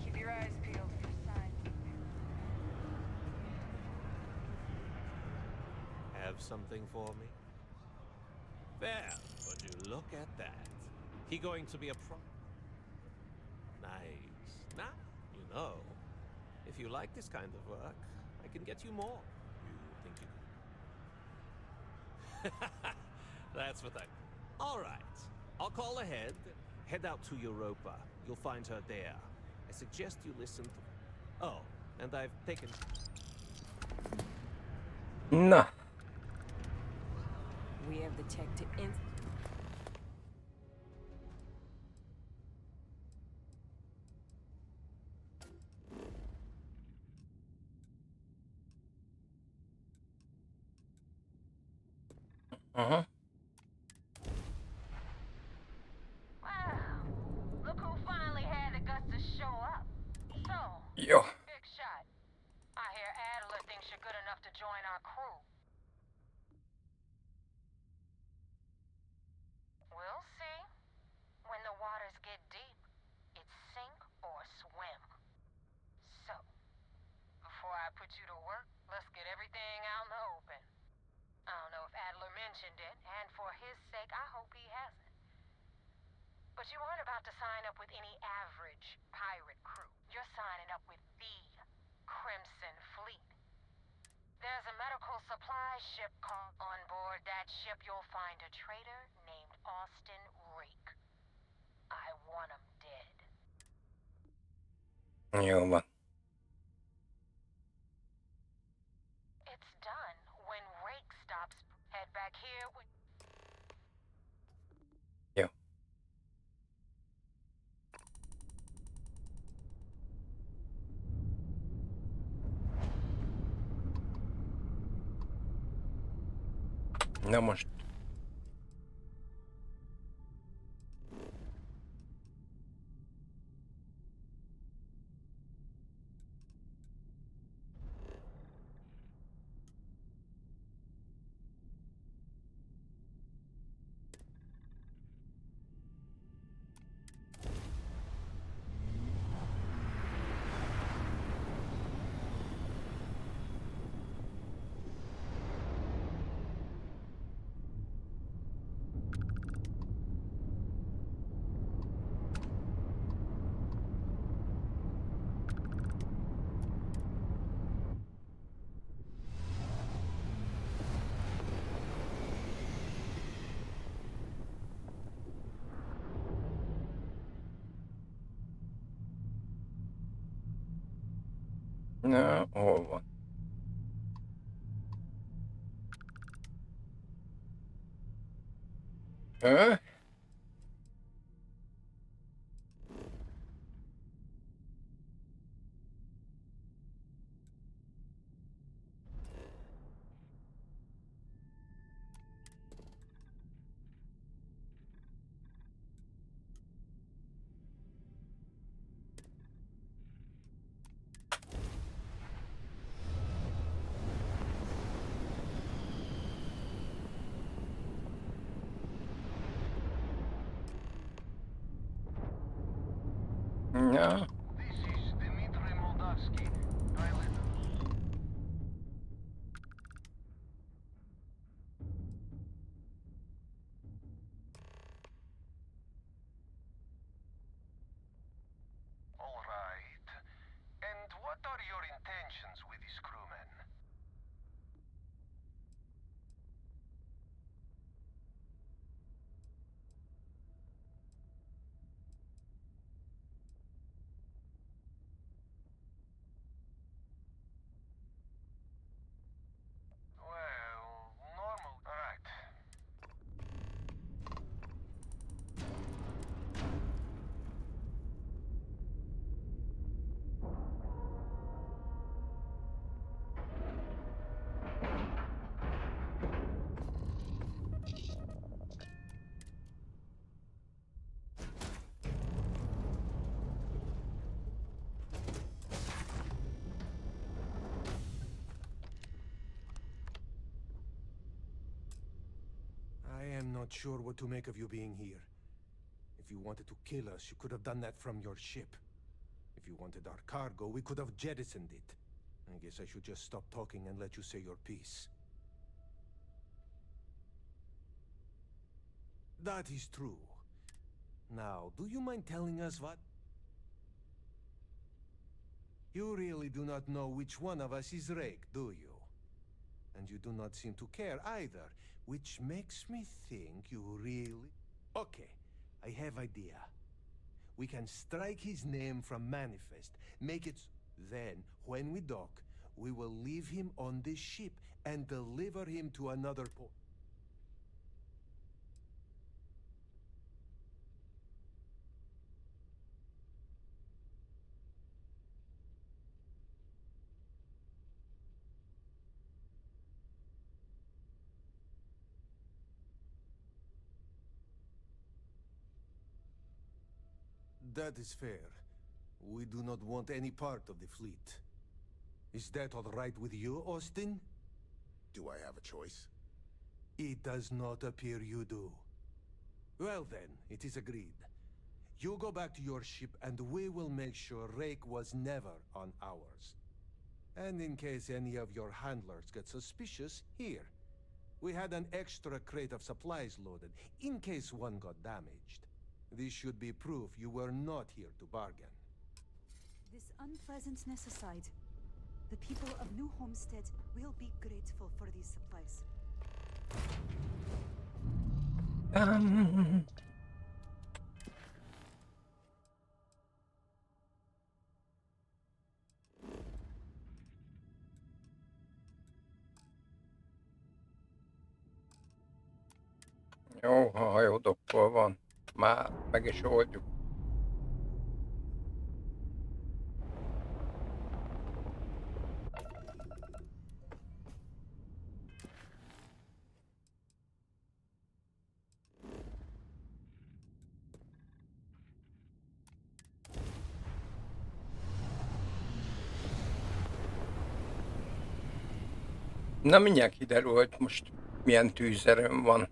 Keep your eyes peeled for signs. Have something for me? Well, would you look at that? He going to be a pro... Nice. Now, you know, if you like this kind of work, I can get you more. You think you can... That's what I... All right. I'll call ahead. Head out to Europa. You'll find her there. I suggest you listen to... Oh, and I've taken... No. We have the tech to Uh-huh. Wow. Look who finally had the guts to show up. So, Yo. big shot. I hear Adler thinks you're good enough to join our crew. We'll see. When the waters get deep, it's sink or swim. So, before I put you to work, let's get everything out in the open. I don't know if Adler mentioned it, and for his sake, I hope he hasn't. But you aren't about to sign up with any average pirate crew. You're signing up with the Crimson Fleet. There's a medical supply ship called on board that ship. You'll find a traitor named Austin Rake. I want him dead. Joo, vaan. It's done when Rake stops. Head back here with... Joo. No most. Na, hol van? Ö? Ja. All right. And what are your intentions with these crewmen? Well, normal. All right. I am not sure what to make of you being here. If you wanted to kill us, you could have done that from your ship. If you wanted our cargo, we could have jettisoned it. I guess I should just stop talking and let you say your piece. That is true. Now, do you mind telling us what? You really do not know which one of us is Rake, do you? And you do not seem to care either, which makes me think you really... Okay, I have idea. We can strike his name from Manifest, make it... Then, when we dock, we will leave him on this ship and deliver him to another port. That is fair. We do not want any part of the fleet. Is that all right with you, Austin? Do I have a choice? It does not appear you do. Well then, it is agreed. You go back to your ship and we will make sure Rake was never on ours. And in case any of your handlers get suspicious, here. We had an extra crate of supplies loaded, in case one got damaged. This should be proof you were not here to bargain. This unpleasantness aside, the people of New Homestead will be grateful for these supplies. Jó, ha hajódokkol van, már meg is oldjuk. Na, mindjárt kiderül, hogy most milyen tűzerőm van.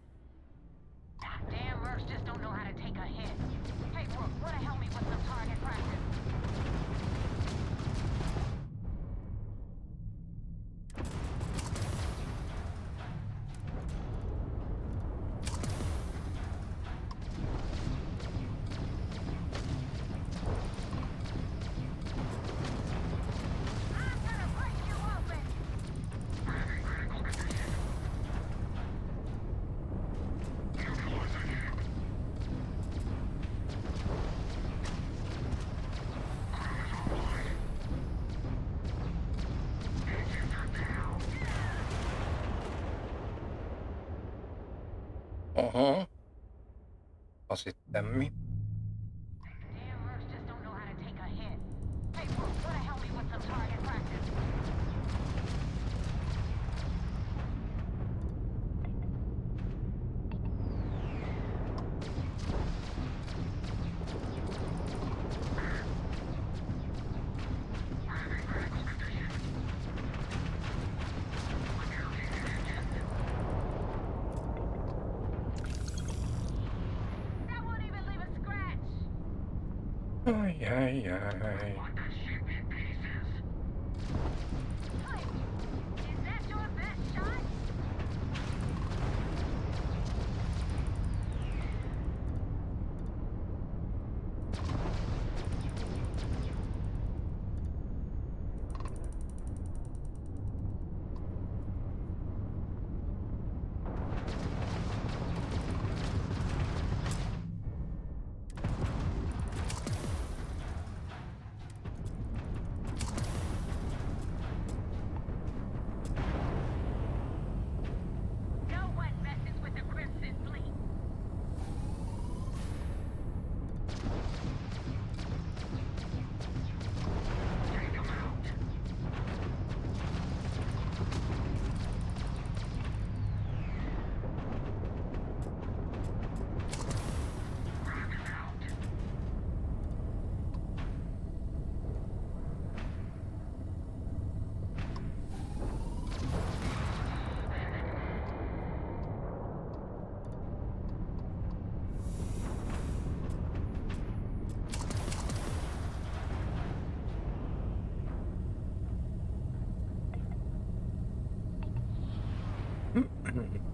Aha. Azt hittem mi. Ajajaj.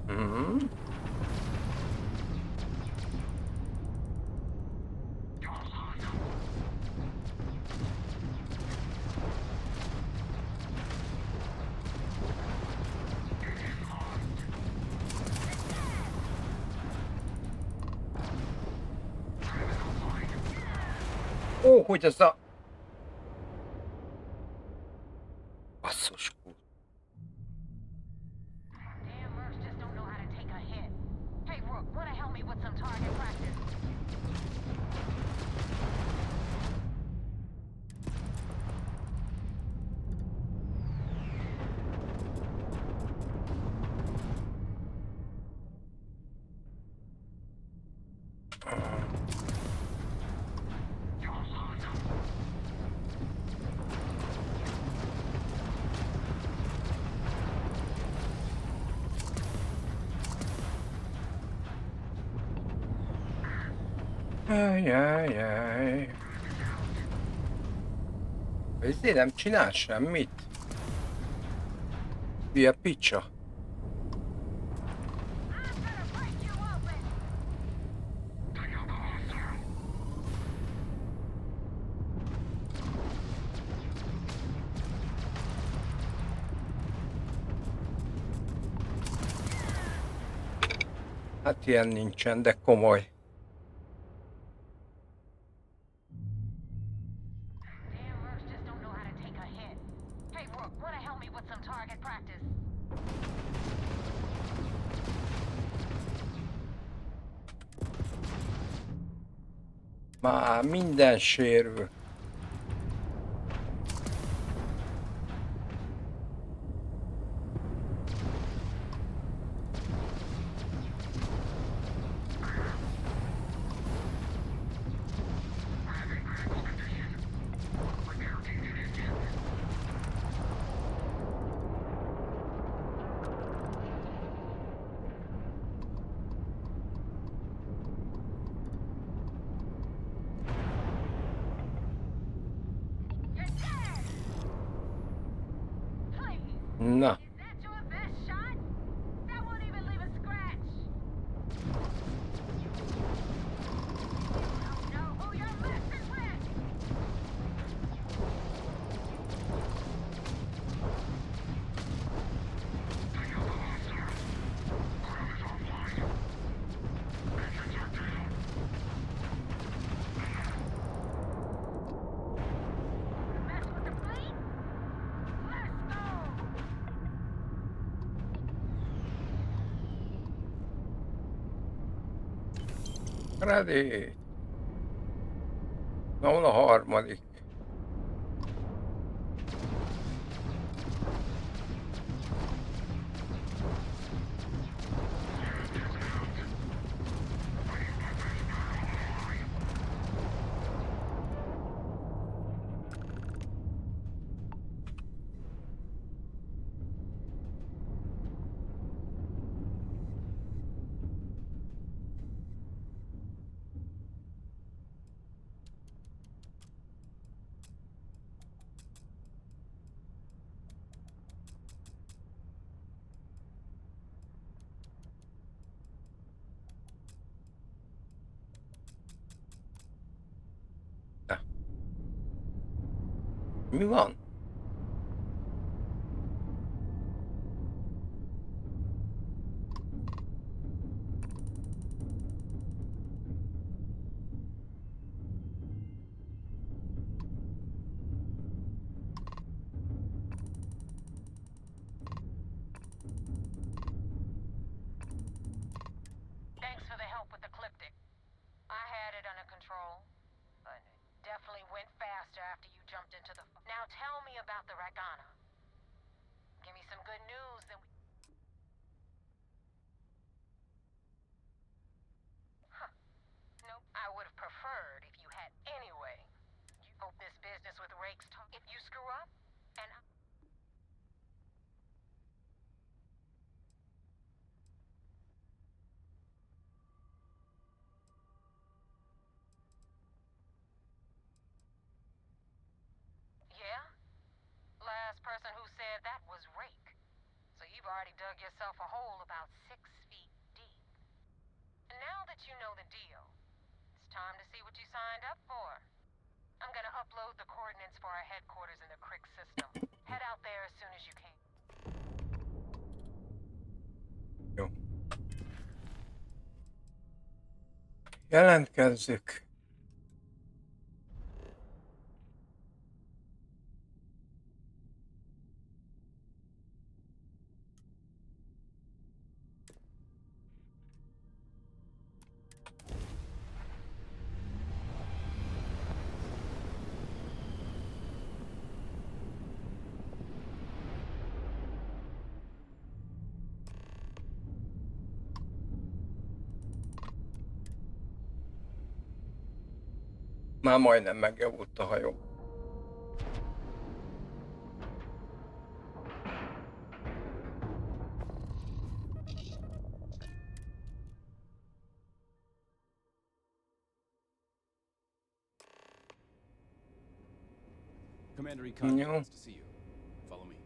Mhm. Ó, hogy ez a... Basszus kút. Ajajaj. Ezért nem csinál semmit? Hülye picsa. Hát ilyen nincsen, de komoly. Már minden sérül. Na. Ready. Na, hol a harmadik? Mi van? Thanks for the help with the Cliptic. I had it under control, but it definitely went faster after you jumped into the... Now tell me about the Ragana. Give me some good news, then we... Huh. Nope, I would have preferred if you had anyway. You hope this business with Rake's talk... If you screw up, and I... Yeah? Last person who said that was Rake. So you've already dug yourself a hole about 6 feet deep. And now that you know the deal, it's time to see what you signed up for. I'm gonna upload the coordinates for our headquarters in the Crick system. Head out there as soon as you can. Jó. Jelentkezzük. Már majdnem megjavult a hajó. Commander Econ Jó. wants to see you. Follow me.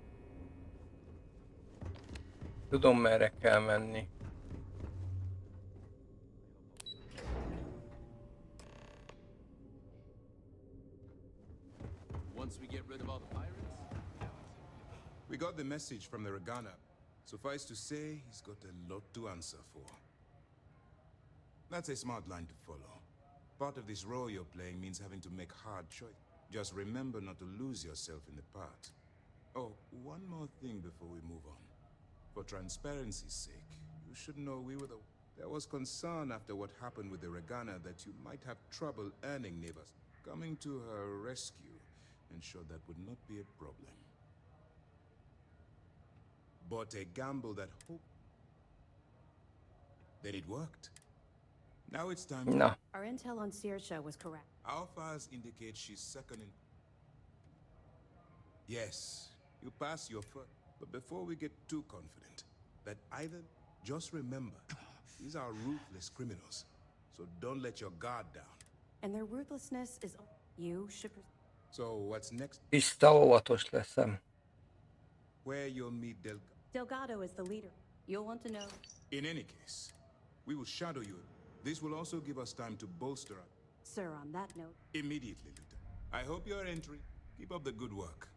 Tudom, merre kell menni. Once we get rid of all the pirates, We got the message from the Regana. Suffice to say, he's got a lot to answer for. That's a smart line to follow. Part of this role you're playing means having to make hard choices. Just remember not to lose yourself in the part. Oh, one more thing before we move on. For transparency's sake, you should know we were the... There was concern after what happened with the Regana that you might have trouble earning neighbors. Coming to her rescue ensured that would not be a problem. But a gamble that hope... Then it worked. Now it's time to... Na. Our intel on Saoirse was correct. Our files indicate she's second in... Yes, you pass your first. But before we get too confident, that either... Just remember, these are ruthless criminals. So don't let your guard down. And their ruthlessness is... You should... So what's next? Tiszta óvatos leszem. Where you'll meet Delgado is the leader. You'll want to know... In any case, we will shadow you. This will also give us time to bolster up. Sir, on that note... Immediately, Lieutenant. I hope your entry. Keep up the good work.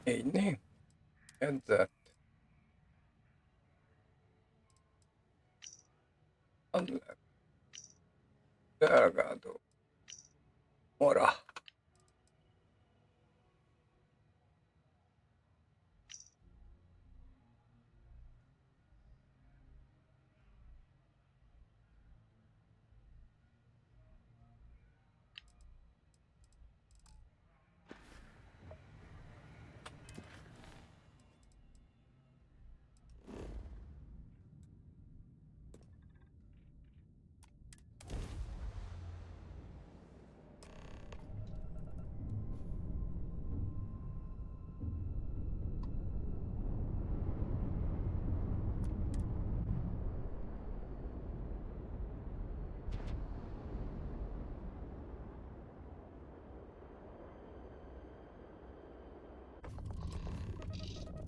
Így né? Edzett. Adler. Delgado. Mora.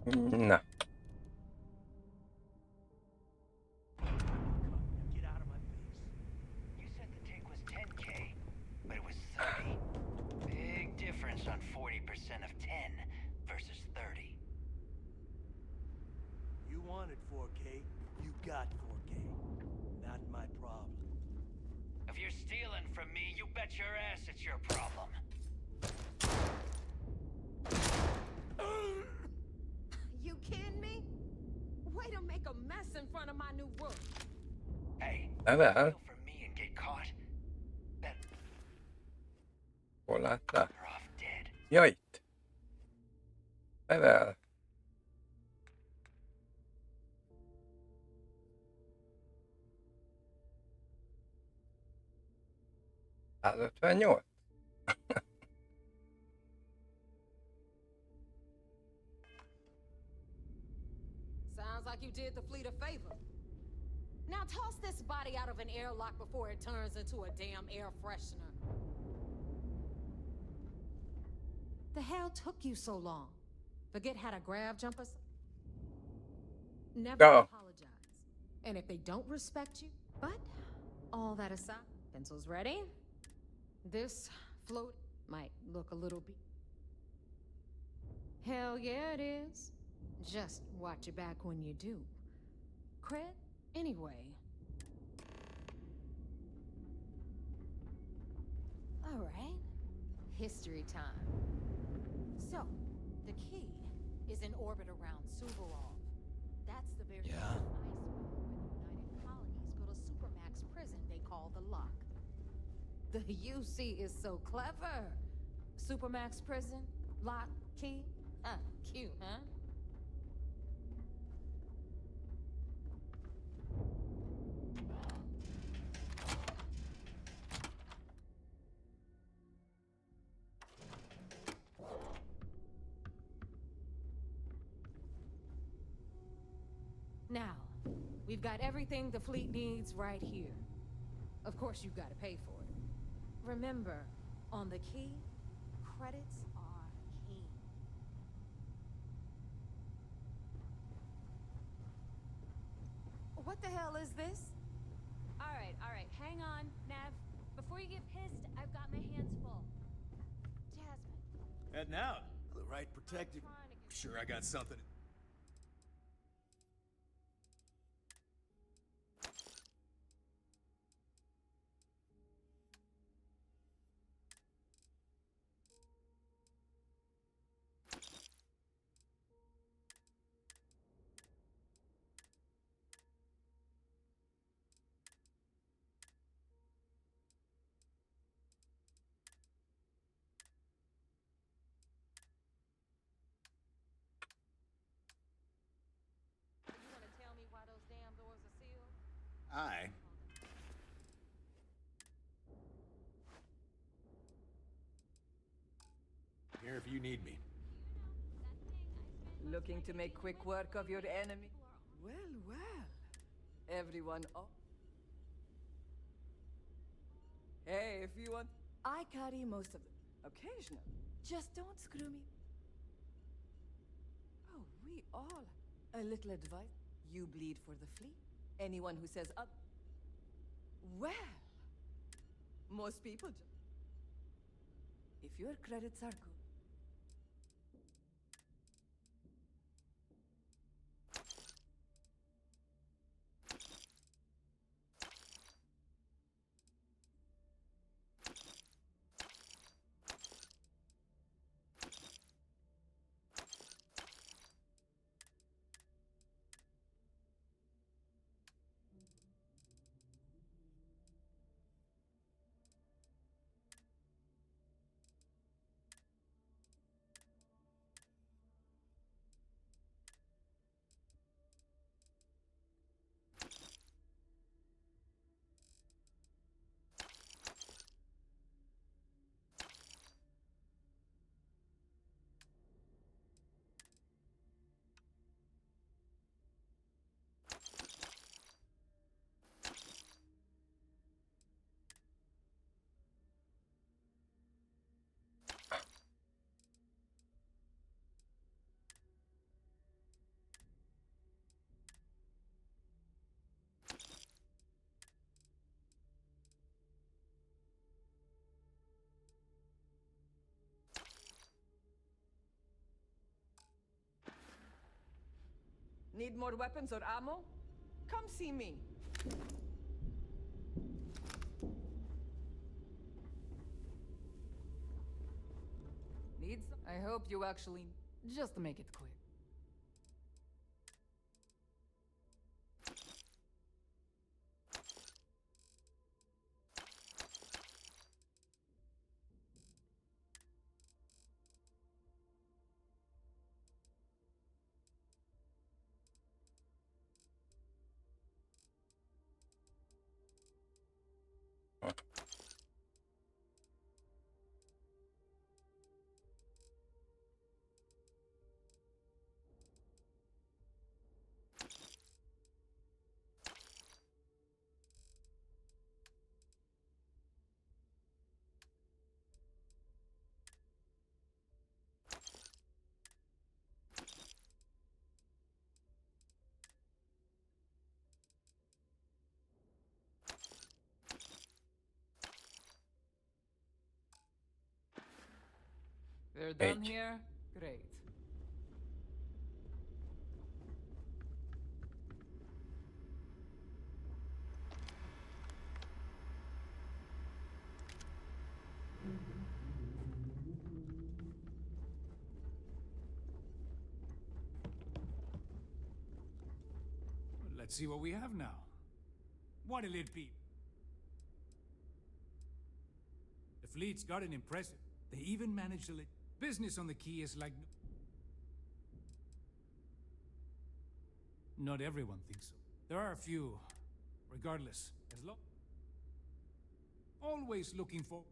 Na. Get out of my face. You said the take was 10K, but it was 30. Big difference on 40% of 10 versus 30. You wanted 4K, you got 4K. Not my problem. If you're stealing from me, you bet your ass it's your problem. You kidding me? Way to make a mess in front of my new roof. Hey, Level. steal from me and get caught. Bet Hol látta? you're off dead. Ja, itt. Level. $158. Sounds like you did the fleet a favor. Now toss this body out of an airlock before it turns into a damn air freshener. The hell took you so long? Forget how to grab jumpers? Never Go. apologize. And if they don't respect you, but all that aside, pencils ready? This float might look a little bit. Hell yeah, it is. Just watch your back when you do. Cred, anyway. All right. History time. So, the key is in orbit around Suvorov. That's the very iceberg where the United Colonies built a supermax prison they call the Lock. The UC is so clever. Supermax prison, lock, key. Cute, huh? Now, we've got everything the fleet needs right here. Of course, you've got to pay for it. Remember, on the key, credits are king. What the hell is this? All right, hang on, Nav. Before you get pissed, I've got my hands full. Jasmine. Heading out. The right protective. Sure, I got something. You want to tell me why those damn doors are sealed? Aye. Here if you need me. Looking to make quick work of your enemy? Well, well. Everyone up. Hey, if you want... I carry most of the... Occasional. Just don't screw me. Oh, we all... A little advice. You bleed for the fleet. Anyone who says up... Well... Most people just... If your credits are good... Need more weapons or ammo? Come see me. Needs? I hope you actually. Just to make it quick. They're done here? Great. Let's see what we have now. What'll it be? The fleet's gotten impressive. They even managed to let business on the key is like... Not everyone thinks so. There are a few. Regardless, as long... Always looking for...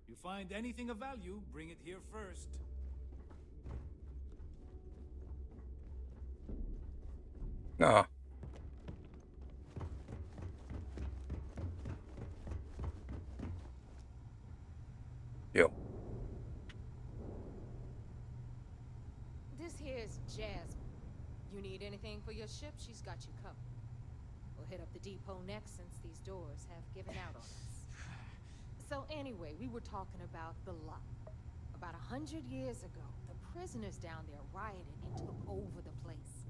You find anything of value, bring it here first. No. Jó. This here's Jasmine. You need anything for your ship, she's got you covered. We'll hit up the depot next since these doors have given out on us. So anyway, we were talking about the lot. About 100 years ago, the prisoners down there rioted and took over the place.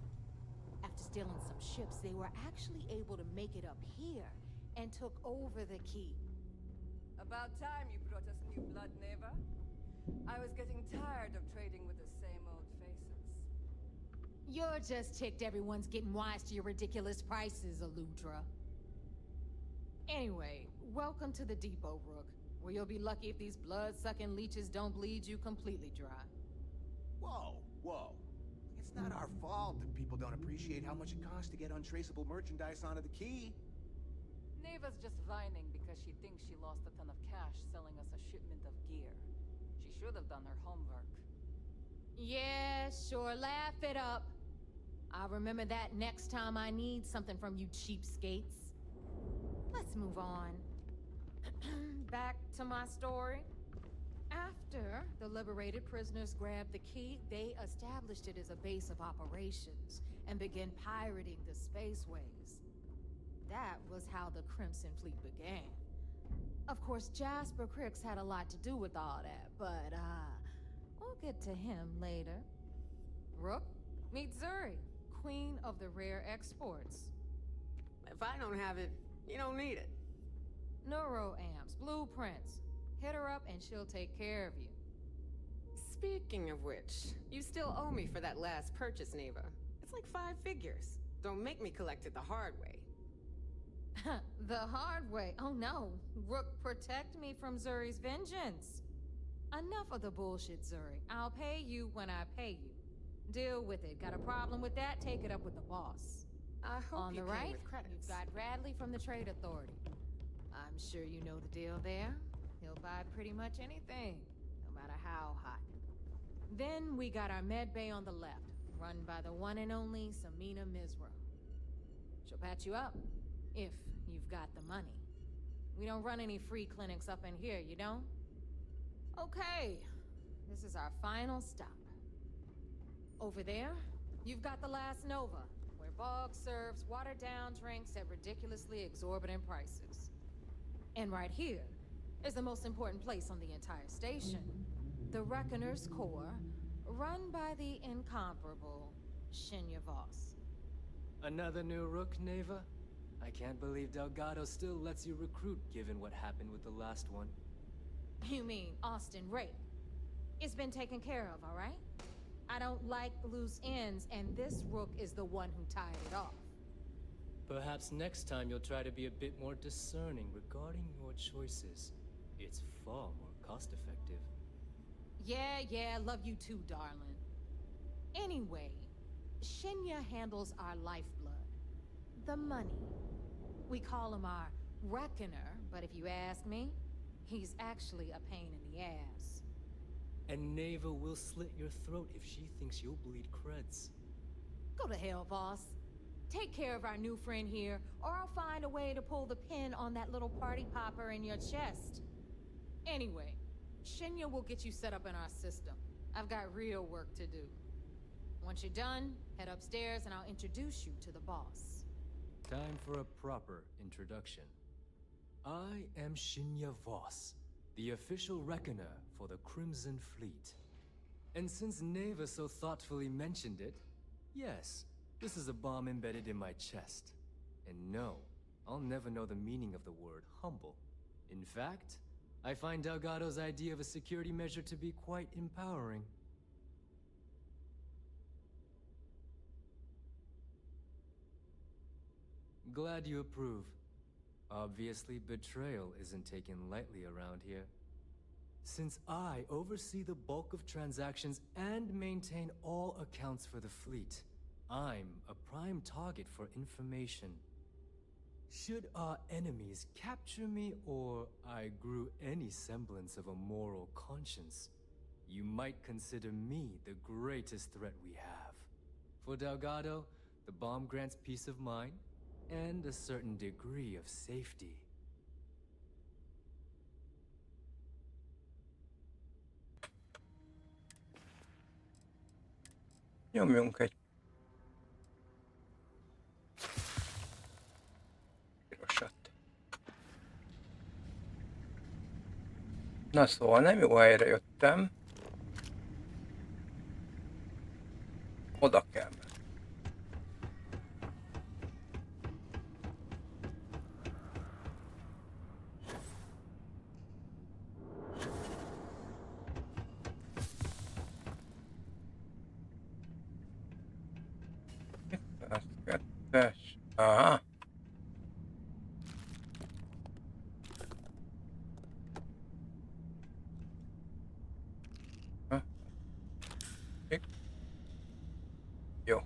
After stealing some ships, they were actually able to make it up here and took over the key. About time you brought us new blood, Neva. I was getting tired of trading with the same old faces. You're just ticked everyone's getting wise to your ridiculous prices, Aludra. Anyway, welcome to the depot, Rook, where you'll be lucky if these blood-sucking leeches don't bleed you completely dry. Whoa, whoa. It's not our fault that people don't appreciate how much it costs to get untraceable merchandise onto the key. Neva's just whining because she thinks she lost a ton of cash selling us a shipment of gear. She should have done her homework. Yeah, sure, laugh it up. I'll remember that next time I need something from you cheapskates. Let's move on. Back to my story. After the liberated prisoners grabbed the key, they established it as a base of operations and began pirating the spaceways. That was how the Crimson Fleet began. Of course, Jasper Cricks had a lot to do with all that, but, we'll get to him later. Rook, meet Zuri, Queen of the Rare Exports. If I don't have it, you don't need it. Neuroamps, blueprints. Hit her up and she'll take care of you. Speaking of which, you still owe me for that last purchase, Neva. It's like 5 figures. Don't make me collect it the hard way. The hard way? Oh no. Rook, protect me from Zuri's vengeance. Enough of the bullshit, Zuri. I'll pay you when I pay you. Deal with it. Got a problem with that? Take it up with the boss. I hope On you the pay right, with credits. you've got Radley from the Trade Authority. I'm sure you know the deal there. He'll buy pretty much anything, no matter how hot. Then we got our med bay on the left, run by the one and only Samina Misra. She'll patch you up, if you've got the money. We don't run any free clinics up in here, you don't? Okay, this is our final stop. Over there, you've got the Last Nova, where Bog serves watered-down drinks at ridiculously exorbitant prices. And right here is the most important place on the entire station. The Reckoner's Core, run by the incomparable Shinya Voss. Another new rook, Neva? I can't believe Delgado still lets you recruit, given what happened with the last one. You mean Austin Rake? It's been taken care of, all right? I don't like loose ends, and this rook is the one who tied it off. Perhaps next time you'll try to be a bit more discerning regarding your choices. It's far more cost-effective. Yeah, love you too, darling. Anyway, Shinya handles our lifeblood. The money. We call him our Reckoner, but if you ask me, he's actually a pain in the ass. And Neva will slit your throat if she thinks you'll bleed creds. Go to hell, boss. Take care of our new friend here, or I'll find a way to pull the pin on that little party popper in your chest. Anyway, Shinya will get you set up in our system. I've got real work to do. Once you're done, head upstairs and I'll introduce you to the boss. Time for a proper introduction. I am Shinya Voss, the official reckoner for the Crimson Fleet. And since Neva so thoughtfully mentioned it, yes, this is a bomb embedded in my chest. And no, I'll never know the meaning of the word humble. In fact, I find Delgado's idea of a security measure to be quite empowering. Glad you approve. Obviously, betrayal isn't taken lightly around here. Since I oversee the bulk of transactions and maintain all accounts for the fleet, I'm a prime target for information. Should our enemies capture me or I grew any semblance of a moral conscience, you might consider me the greatest threat we have. For Delgado, the bomb grants peace of mind and a certain degree of safety. Nyomjunk egy pirosat. Na szóval nem jó helyre jöttem. Oda kell menni. Kettes. Aha. Jó.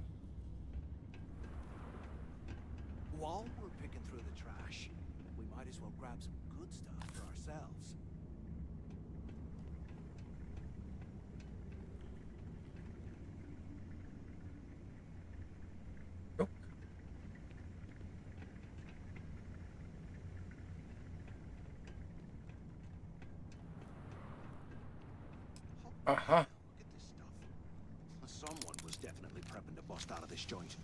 While we're picking through the trash, we might as well grab some good stuff for ourselves. Aha. Look at this stuff. Someone was definitely prepping to bust out of this joint.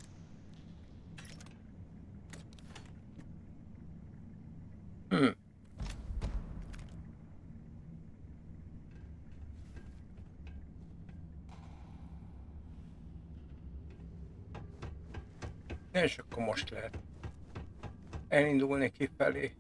És akkor most lehet elindulni kifelé.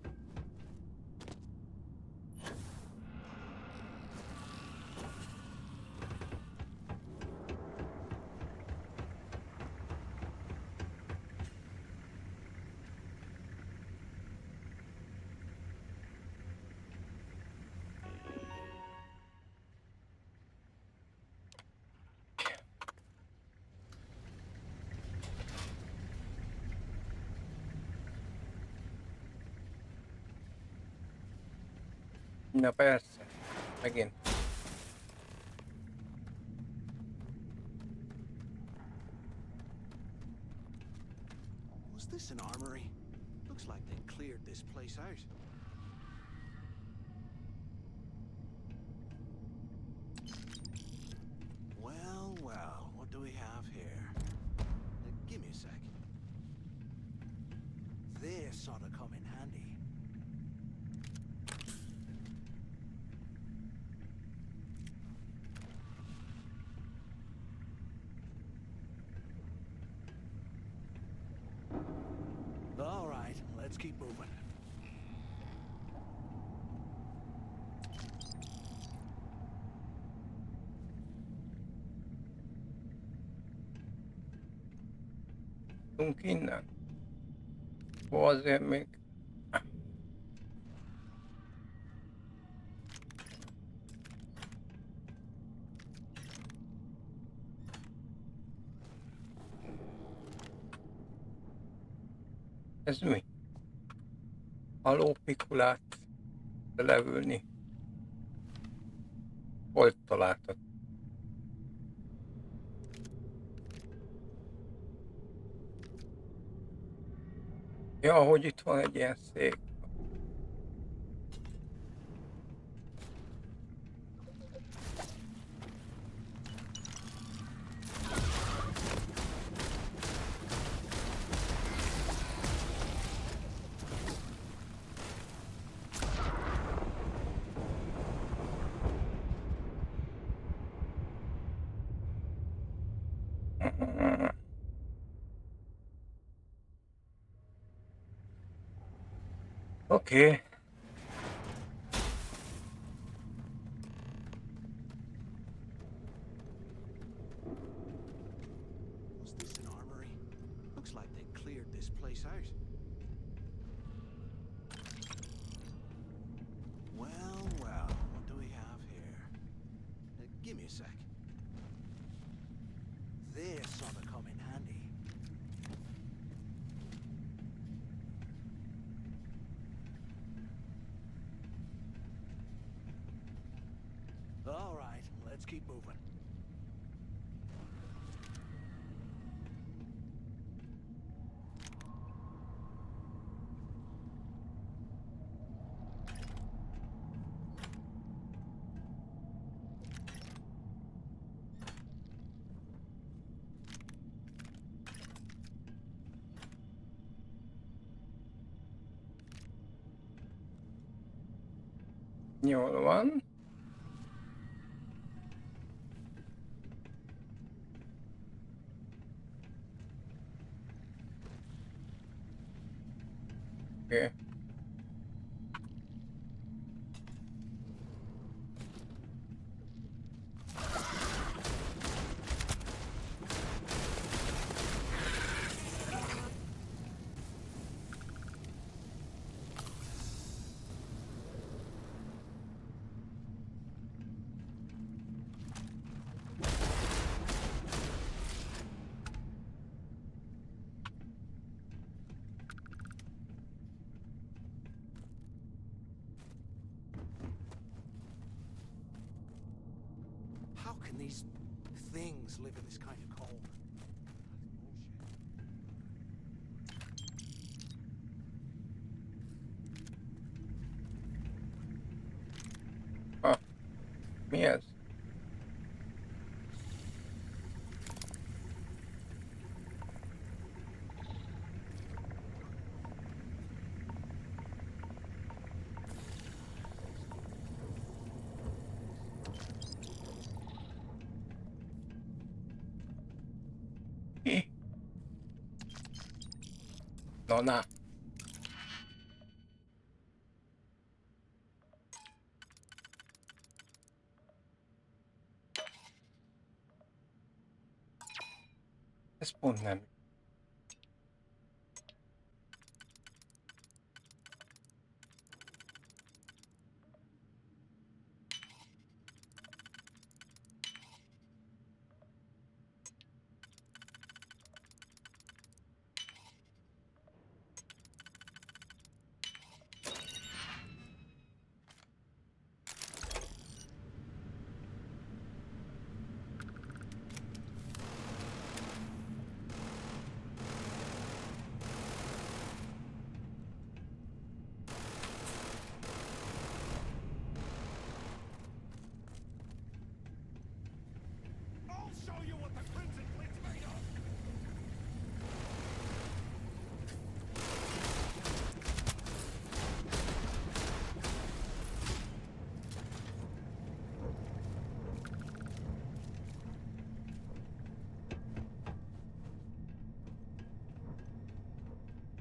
Na persze, megint. Was this an armory? Looks like they cleared this place out. let's keep moving. Tudunk innen? Ó, azért még... Ez mi? Haló Pikulát leülni. Hol találtad? Ja, hogy itt van egy ilyen szék. Oké. Was this an armory? Looks like they cleared this place out. Well, well, what do we have here? Give me a sec. This ought to come in handy. All right, let's keep moving. Jól van. Oké. How can these things live in this kind of cold? Ha. Mi ez? Mi? No, na. Ez pont nem. I'll show you what the Crimson Fleet's made of!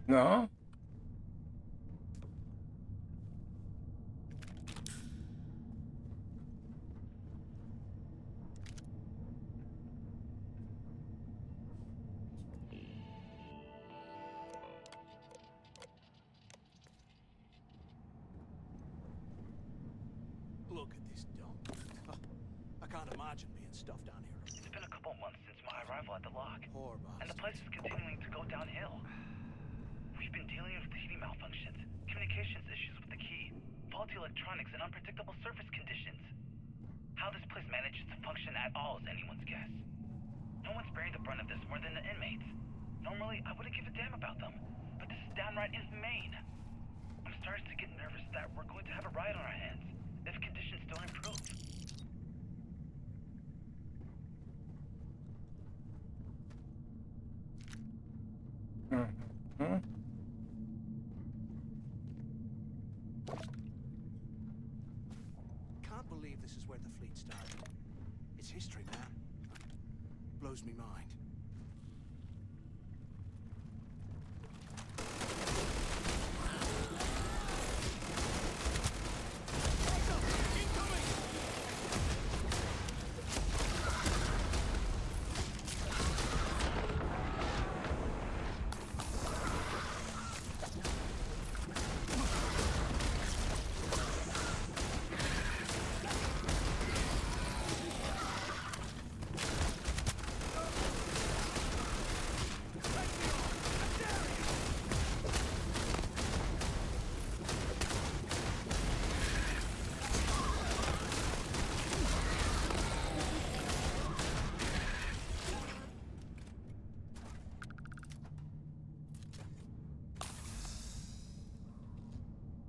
Na? Look at this dump. I can't imagine being stuffed down here. It's been a couple months since my arrival at the lock. Poor And the place is continuing to go downhill. We've been dealing with heating malfunctions, communications issues with the key, faulty electronics, and unpredictable surface conditions. How this place manages to function at all is anyone's guess. No one's bearing the brunt of this more than the inmates. Normally, I wouldn't give a damn about them, but this is downright inhumane. I'm starting to get nervous that we're going to have a riot on our hands if conditions don't improve. Can't believe this is where the fleet started. It's history, man. Blows me mind.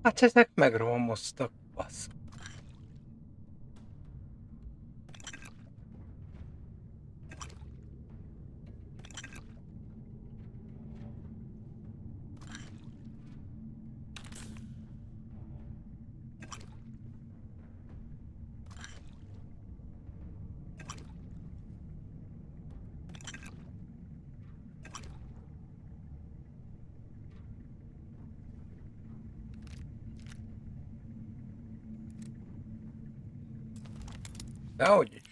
Hát ezek megromoztak, basz. Dehogy is.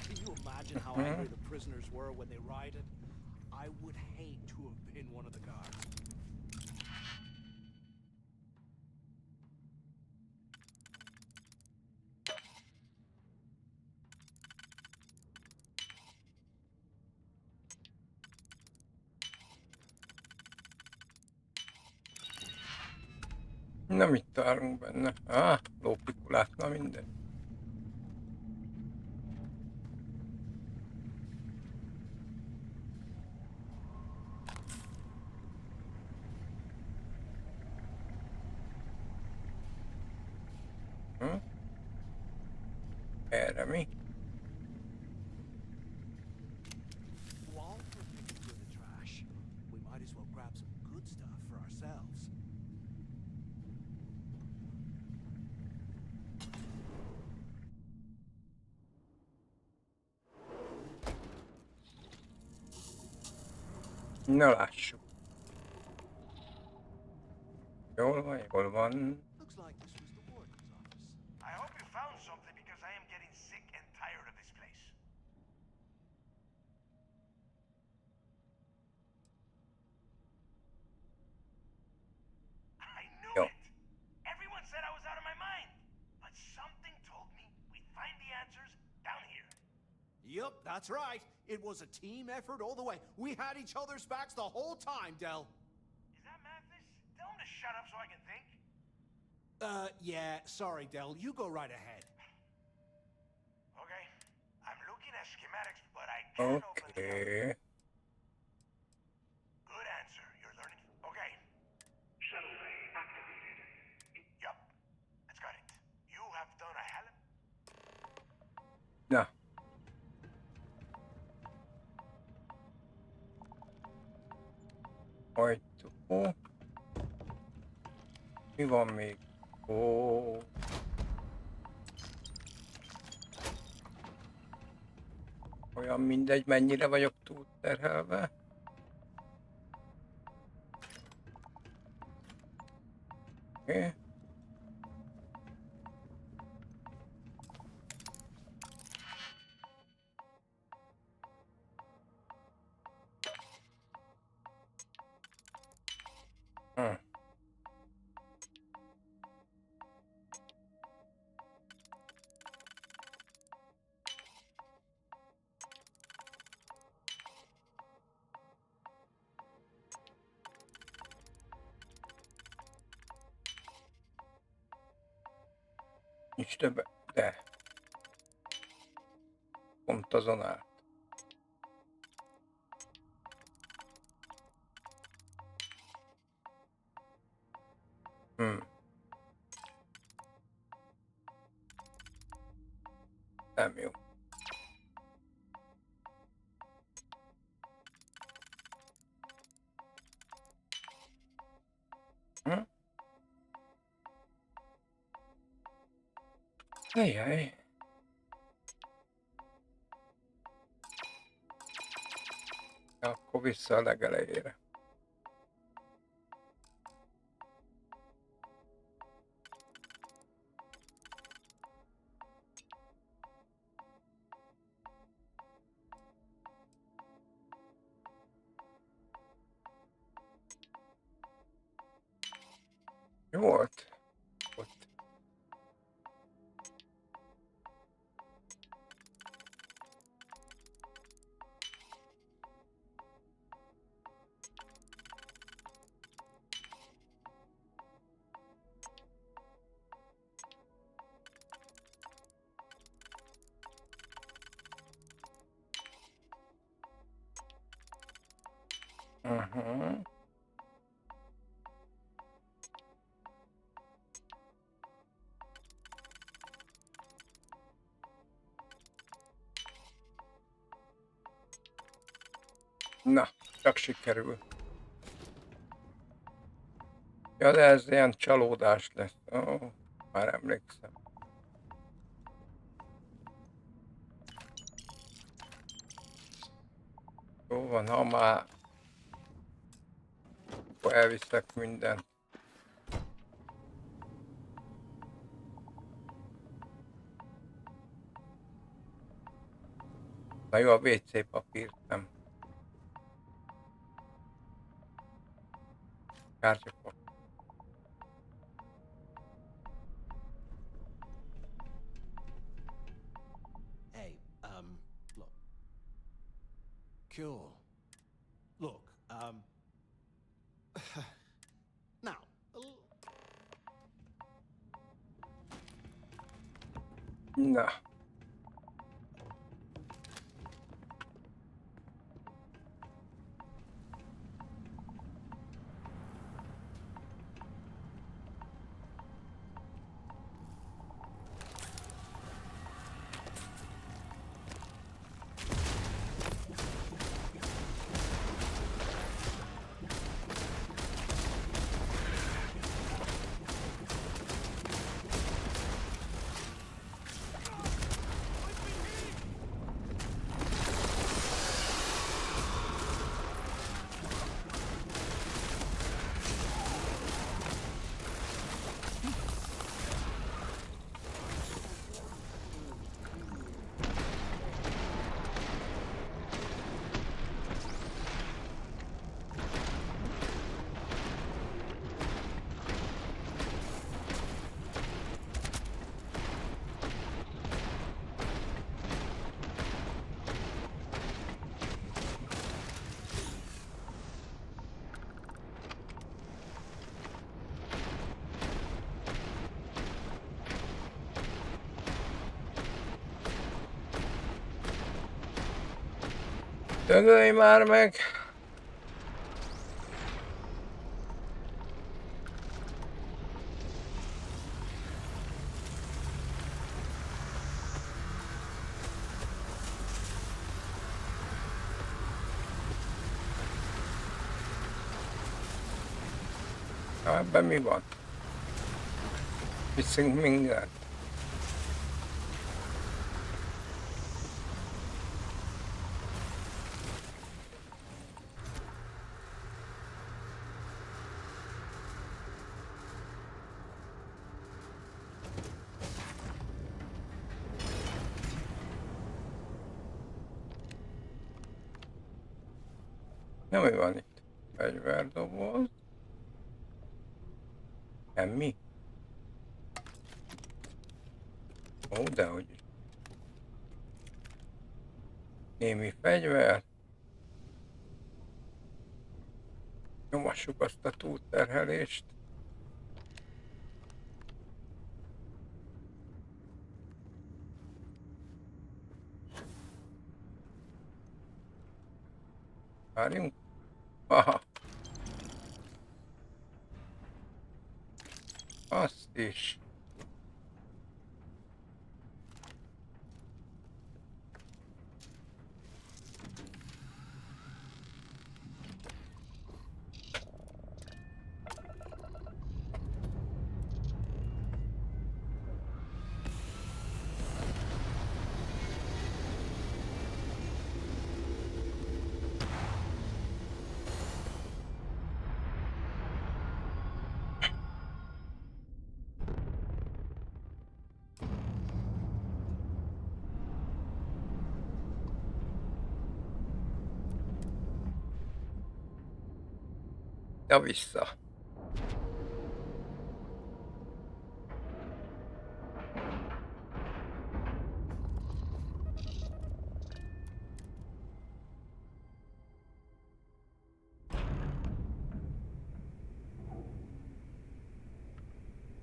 Can you imagine how angry the prisoners were when they rioted? I would hate to have been one of the guards. Na, mit találunk benne? Lópikulát, na mindegy. Erre mi? While we're picking through the trash, we might as well grab some good stuff for ourselves. Na lássuk. Jól van, jól van. Looks like this was the warden's office. I hope you found something because I am getting sick and tired of this place. I knew Jó. it! Everyone said I was out of my mind. But something told me we'd find the answers down here. Yup, that's right. It was a team effort all the way. We had each other's backs the whole time, Del. Is that Mathis? Tell him to shut up so I can think. Yeah, sorry, Del. You go right ahead. Okay. I'm looking at schematics, but I can't open the Okay. Good answer. You're learning. Okay. Shuttle bay activated. Yup. That's got it. You have done a hell of... Na. Ajtó. Mi van még? Ó. Olyan mindegy, mennyire vagyok túlterhelve. Oké. Nincs több, de pont azon át. Nem jó. Ajjaj. Akkor vissza a legelejére. Jó volt. Ott. Na, csak sikerül. Ja, de ez ilyen csalódás lesz. Ó, már emlékszem. Jó van, ha már akkor elviszek mindent. Na jó, a WC papírt nem. Kártyapapír. Hey, look. Cool. Look, now, Na. Dögölj már meg! Ebben mi van? Viszünk mindent. Na mi van itt? Fegyverdoboz. Semmi? Ó, dehogy is. Némi fegyver. Nyomassuk azt a túlterhelést. Várjunk. Aha. Azt is. Ja, vissza.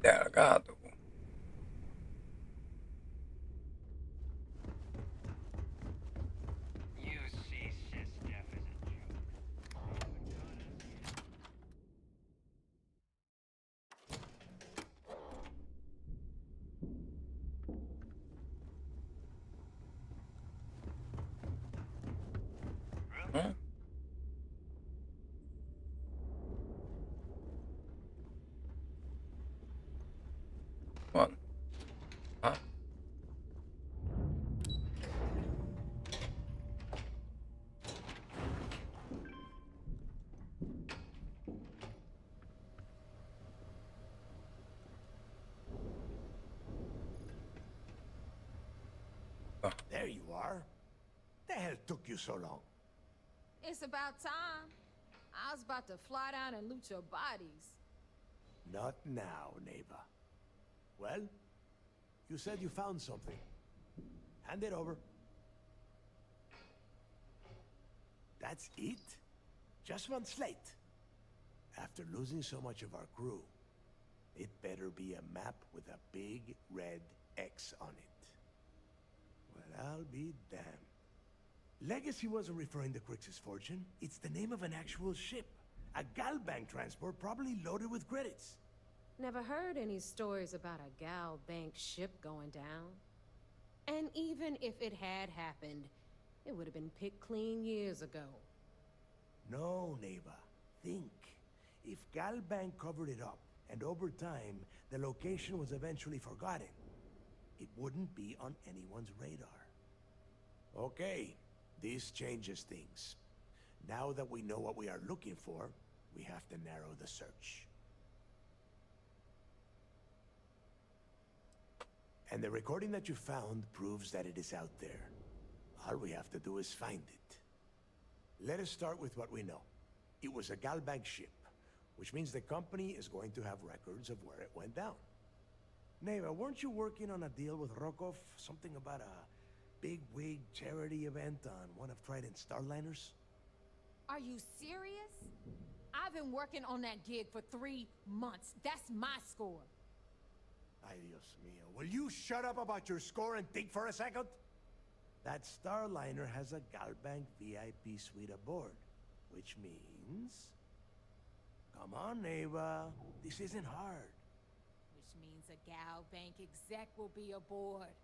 Delgado. You see, Sis Def is a joke. Hm? Van. Ha? There you are. The hell took you so long? It's about time. I was about to fly down and loot your bodies. Not now, neighbor. Well, you said you found something. Hand it over. That's it? Just one slate? After losing so much of our crew, it better be a map with a big red X on it. Well, I'll be damned. Legacy wasn't referring to Crix's fortune. It's the name of an actual ship. A Galbank transport probably loaded with credits. Never heard any stories about a Gal Bank ship going down. And even if it had happened, it would have been picked clean years ago. No, neighbor. Think. If Galbank covered it up, and over time, the location was eventually forgotten, it wouldn't be on anyone's radar. Okay, this changes things. Now that we know what we are looking for, we have to narrow the search. And the recording that you found proves that it is out there. All we have to do is find it. Let us start with what we know. It was a Galbank ship, which means the company is going to have records of where it went down. Neighbor, weren't you working on a deal with Rokov? Something about a big-wig charity event on one of Trident's starliners? Are you serious? I've been working on that gig for 3 months. That's my score. Ay, Dios mío. Will you shut up about your score and think for a second? That Starliner has a Galbank VIP suite aboard, which means... Come on, Ava. This isn't hard. Which means a Gal Bank exec will be aboard.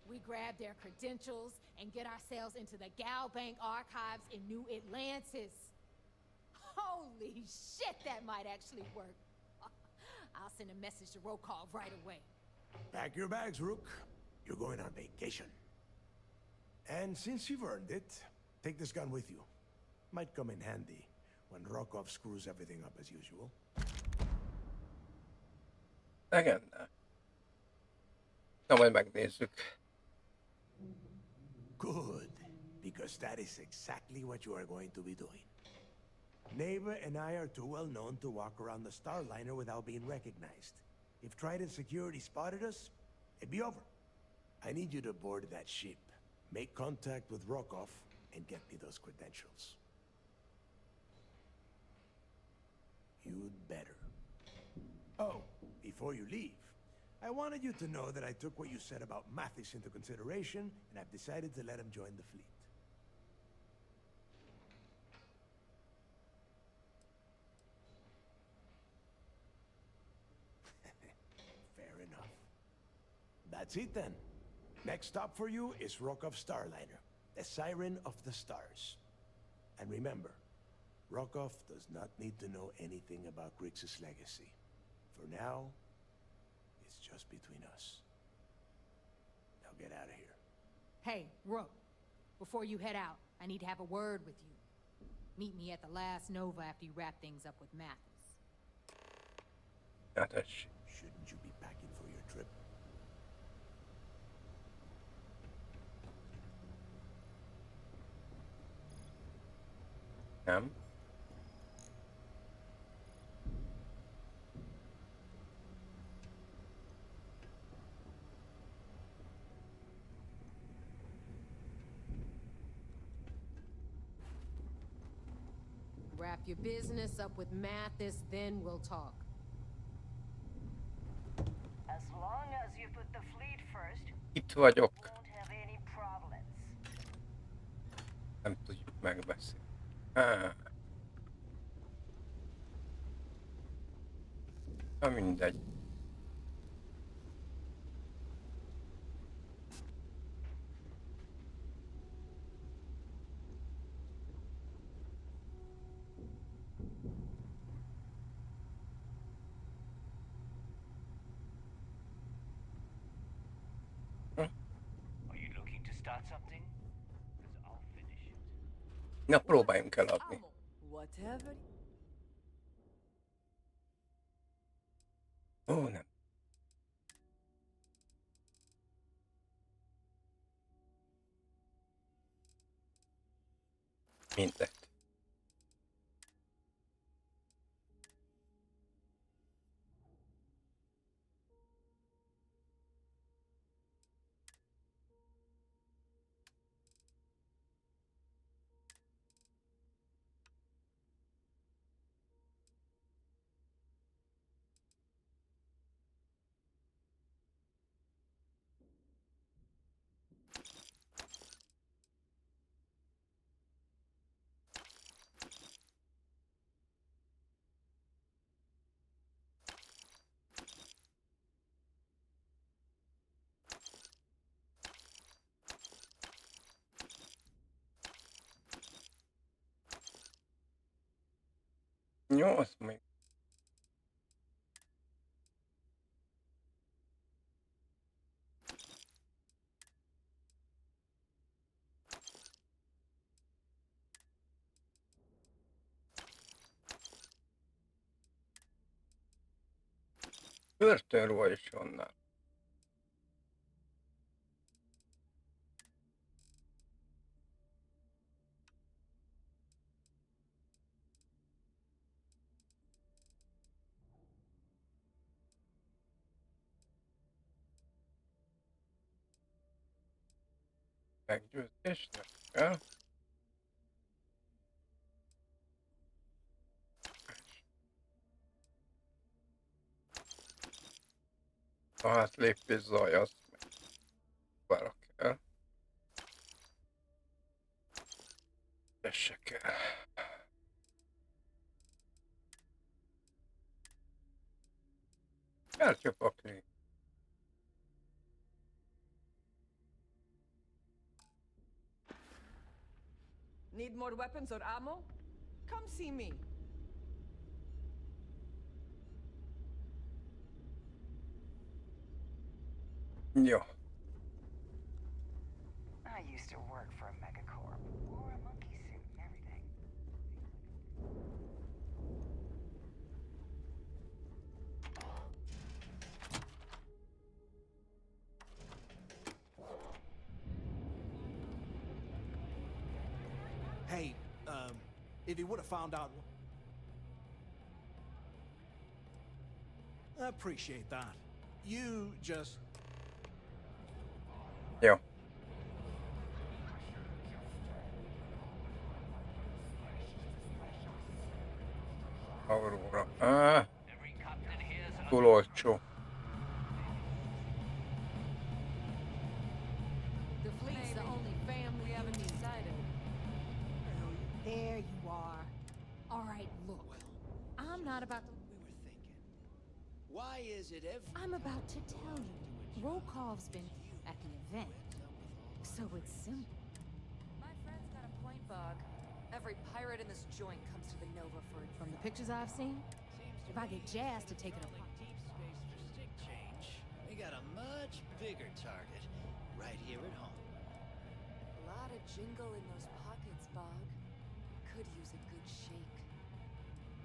We grab their credentials and get ourselves into the Gal Bank archives in New Atlantis. Holy shit, that might actually work. I'll send a message to Rokov right away. Pack your bags, Rook. You're going on vacation. And since you've earned it, take this gun with you. Might come in handy when Rokov screws everything up as usual. Igen. Na, majd megnézzük. Good, because that is exactly what you are going to be doing. Neva and I are too well known to walk around the Starliner without being recognized. If Trident Security spotted us, it'd be over. I need you to board that ship, make contact with Rokov, and get me those credentials. You'd better. Oh, before you leave, I wanted you to know that I took what you said about Mathis into consideration, and I've decided to let him join the fleet. Fair enough. That's it then. Next stop for you is Rokov Starliner, the Siren of the Stars. And remember, Rokov does not need to know anything about Grixis' legacy. For now, it's just between us. Now get out of here. Hey, Rook, before you head out, I need to have a word with you. Meet me at the last Nova after you wrap things up with Mathis. Shouldn't you be packing for your trip? Nem. Wrap your business up with Mathis, then we'll talk. As long as you put the fleet first, Itt vagyok. won't have any problems. Nem tudjuk megbeszélni. Ah. Na mindegy. Are you looking to start something? Because I'll finish it. Na, próbáljunk eladni. Whatever. Ó, nem. Mindegy. Jó, azt még. Börtönruha is van nála. Meggyőzésnek kell. Hát lépés zaj, azt meg várok el. Se kell. El kell pakni. Need more weapons or ammo? Come see me. Jó. I used to work for a megacorp. Wore a monkey suit and everything. Hey, if he would have found out... I appreciate that. You just... Jó. Aurora. Túl olcsó. The fleet's the only family we haven't decided. There you are. All right, look. I'm not about to... Why is it every... I'm about to tell you. Rokov's been at the event. So it's simple. My friend's got a point, Bog. Every pirate in this joint comes to the Nova for... From the pictures I've seen, if I get jazzed to take it apart. deep space for stick change. We got a much bigger target right here at home. A lot of jingle in those pockets, Bog. Could use a good shake.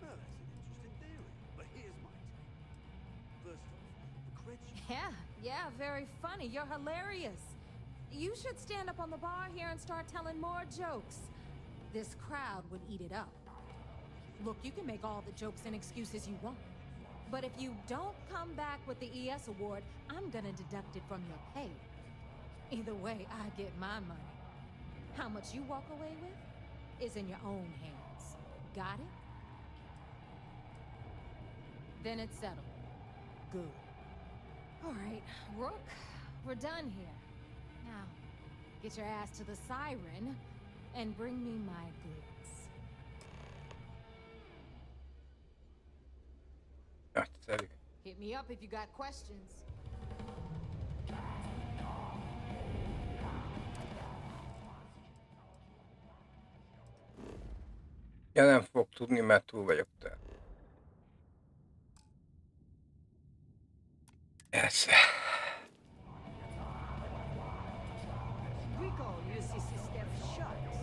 Well, that's an interesting theory, but here's my take. First off, the creds you... Yeah, very funny. You're hilarious. You should stand up on the bar here and start telling more jokes. This crowd would eat it up. Look, you can make all the jokes and excuses you want. But if you don't come back with the ES award, I'm gonna deduct it from your pay. Either way, I get my money. How much you walk away with is in your own hands. Got it? Then it's settled. Good. All right, Rook, we're done here. Now, get your ass to the Siren and bring me my goods. Nagyszerű. Hit me up if you got questions. Ja, nem fog tudni, mert túl vagyok te. Ez. Rico, you see Steph shots.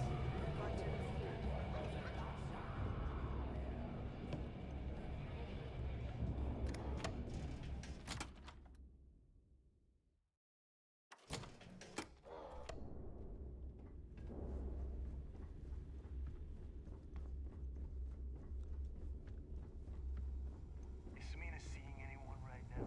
Is Samina seeing anyone right now?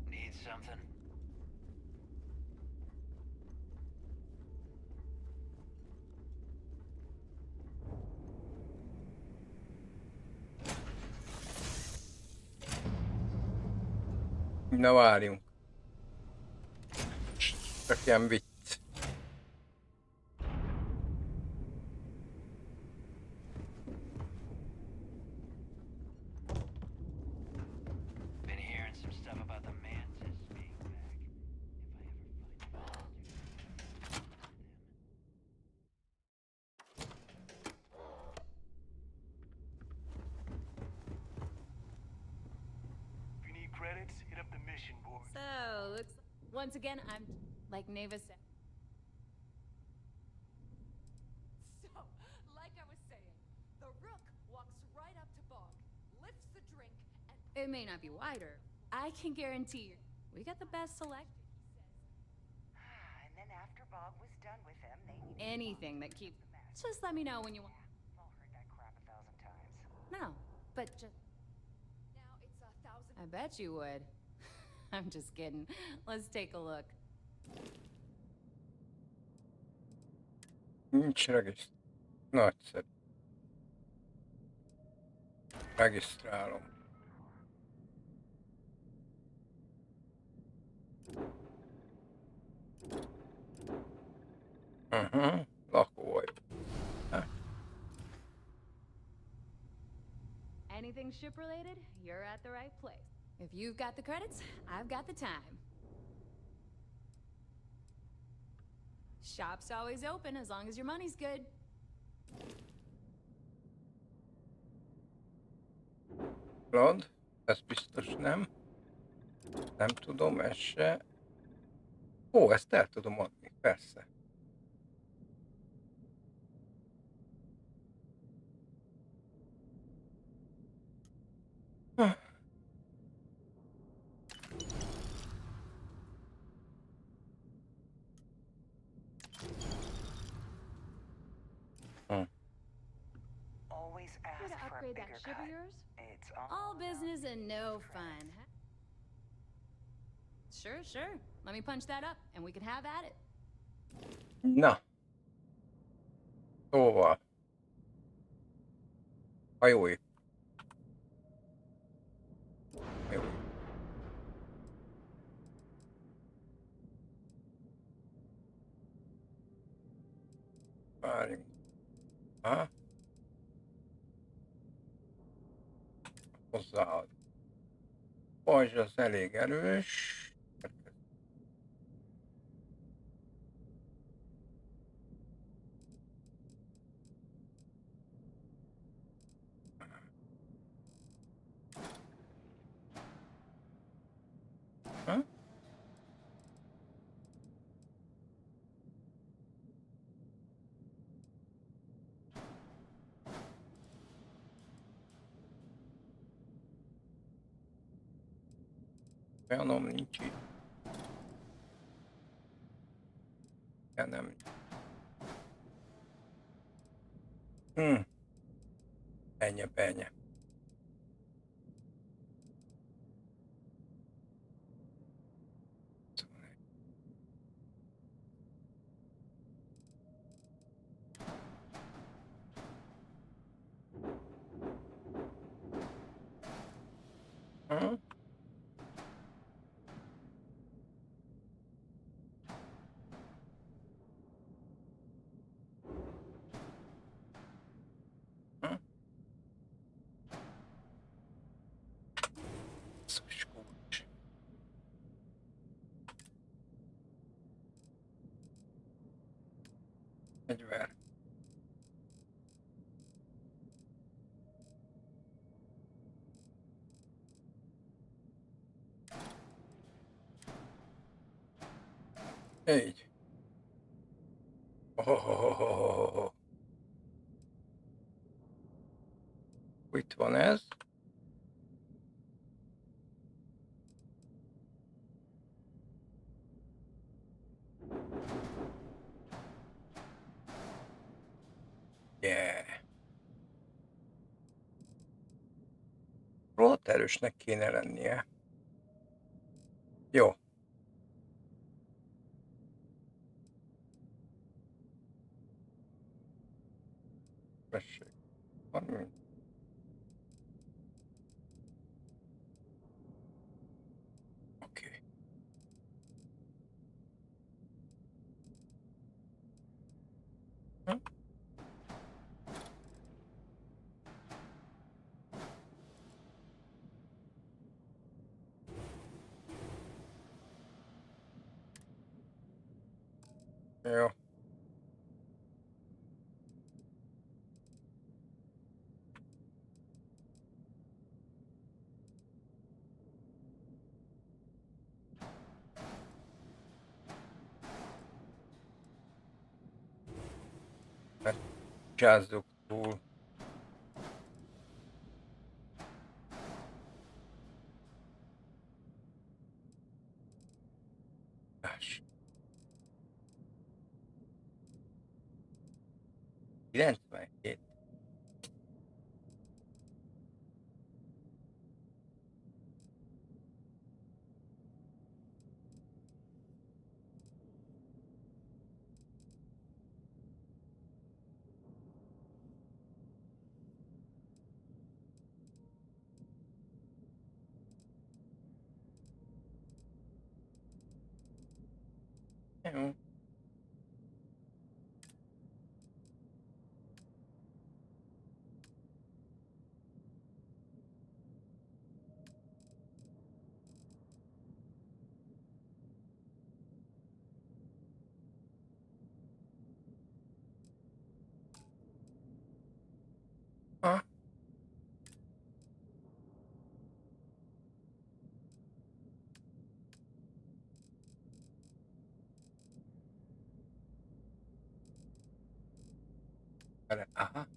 Need something? Na várjunk. Csak ilyen vicc. Been hearing some stuff about the mantis being back. If you need credits, hit up the mission board. So, looks... Once again, I'm like Neva said. So, like I was saying, the Rook walks right up to Bog, lifts the drink, and... It may not be wider. I can guarantee you, we got the best select. And then after Bob was done with them, they needed Anything that keeps... Just let me know when you want. I've all heard that crap 1,000 times. No, but just... Now it's 1,000... I bet you would. I'm just kidding. Let's take a look. Nincs regisztrálom. Nagyszerű. Regisztrálom. Lakóhajó. Anything ship related, you're at the right place. If you've got the credits, I've got the time. Shop's always open as long as your money's good. Lad, ez biztos nem. Nem tudom, ez se. Ó, ezt el tudom adni, persze. Always Here ask to for a upgrade that bigger ship cut. of yours? It's All business and no fun. Sure, sure. Let me punch that up, and we can have at it. Na. Szóval. Hajói. Hajói. Várjunk. Ha? Hozzáad. Pajzs az elég erős. Ha? Olyanom nincs itt. Ja, nem. Ennyi, ennyi. Ha? Ha? Szus kulcs. Fegyver. Így. Oh. Itt van ez. Yeah. Rohadt erősnek kéne lennie. Jó. Tessék. 30. Oké. Hm? Jó. Csázzuk túl. Láss. 97. Jó. Aha. Aha.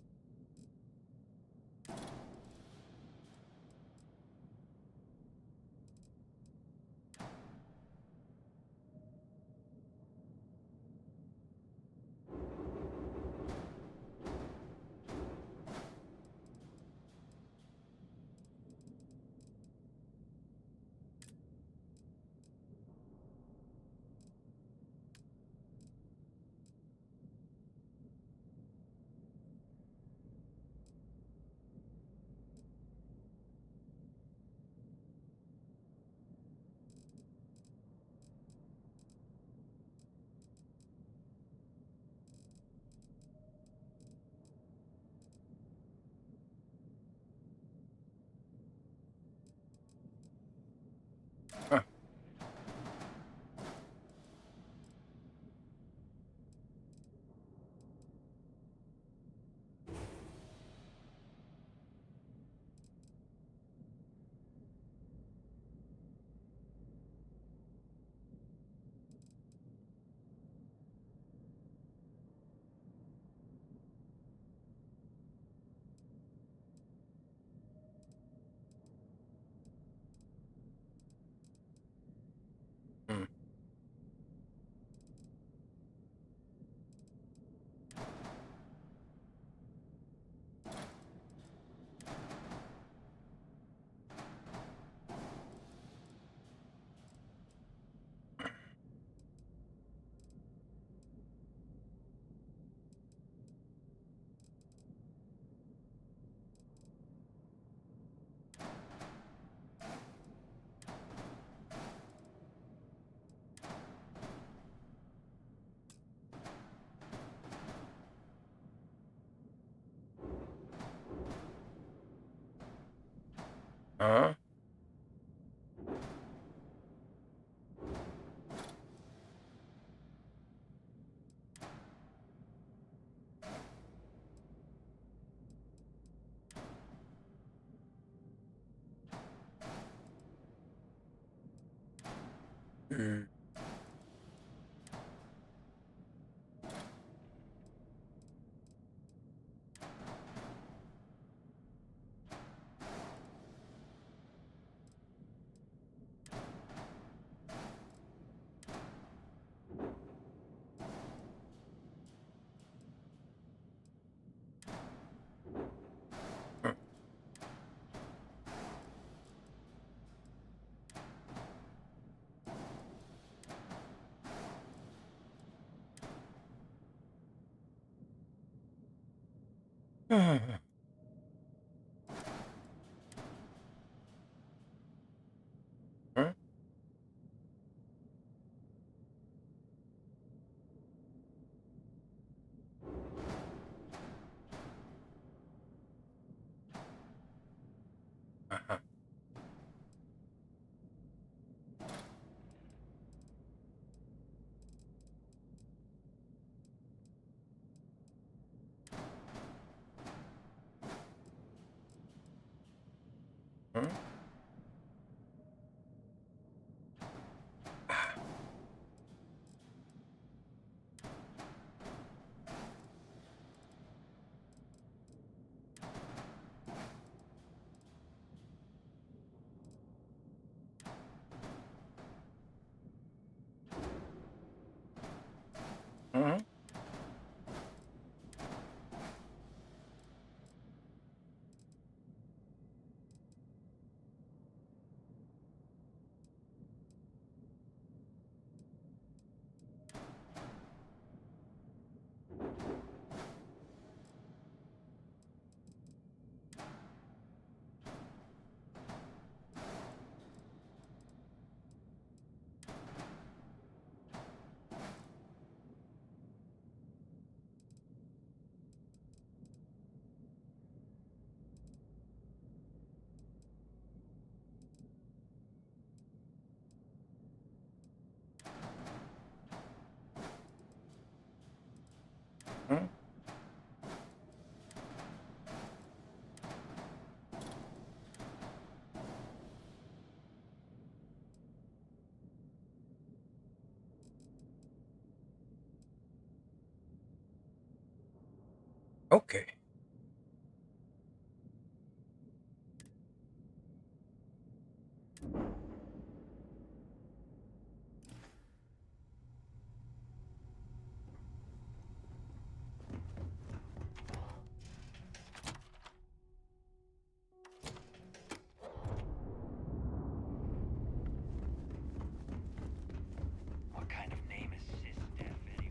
Hmm. Aha. Hmm. Hmm. Hmm. Aha. Hmm. Hmm. Oké. What kind of name is Sys-Def anyway?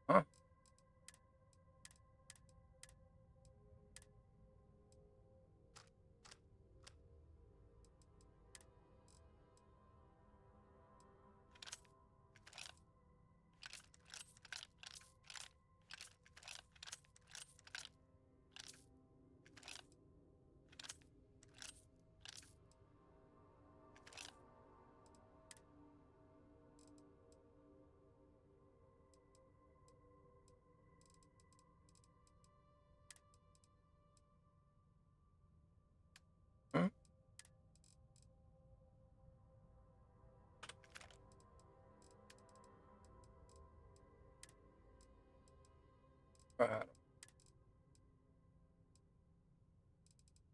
Ha? Hm? Várom.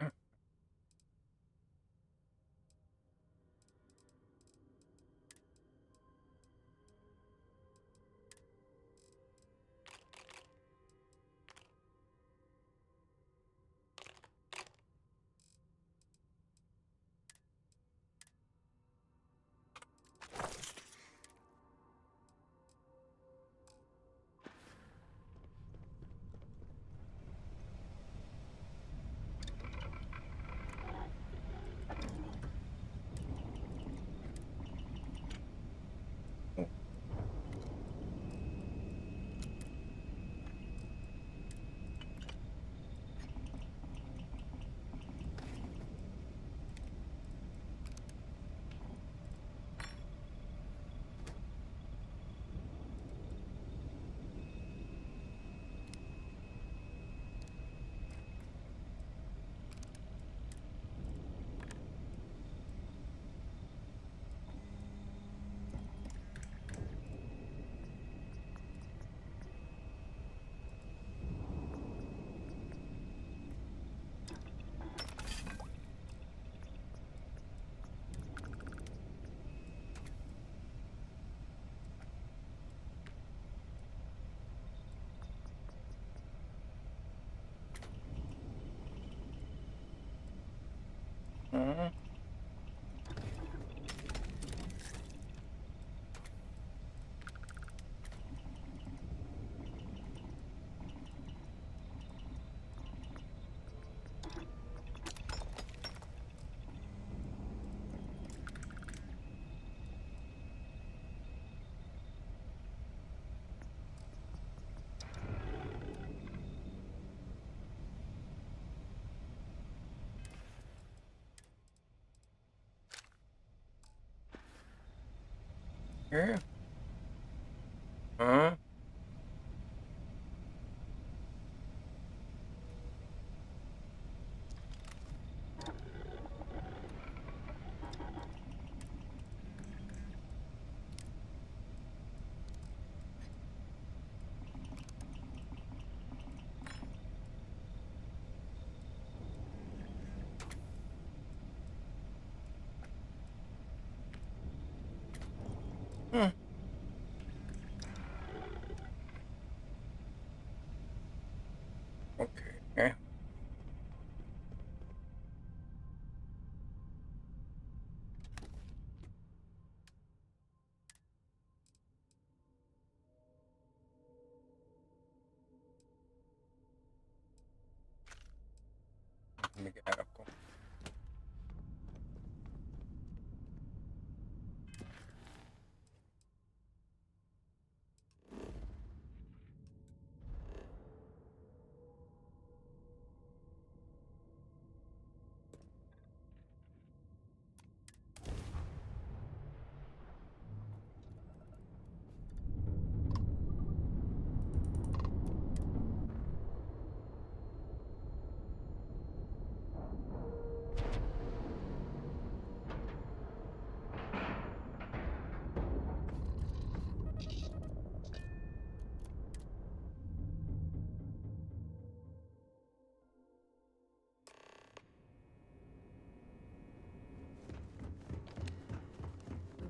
Hm. Mhm. Oké. Hm. Hm. Oké. Még elrakom.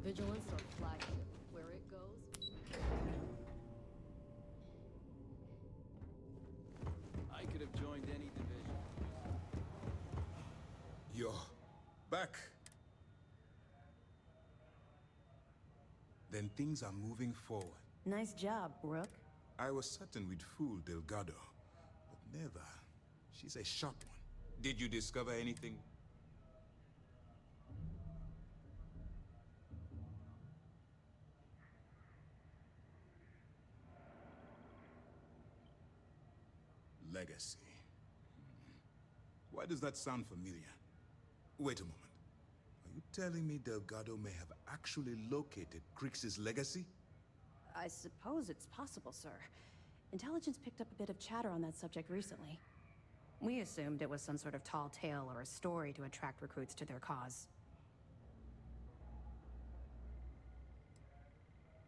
Vigilance or flagship, where it goes. I could have joined any division. You're back. Then things are moving forward. Nice job, Rook. I was certain we'd fool Delgado, but never. She's a sharp one. Did you discover anything? Legacy. Why does that sound familiar? Wait a moment. Are you telling me Delgado may have actually located Crix's legacy? I suppose it's possible, sir. Intelligence picked up a bit of chatter on that subject recently. We assumed it was some sort of tall tale or a story to attract recruits to their cause.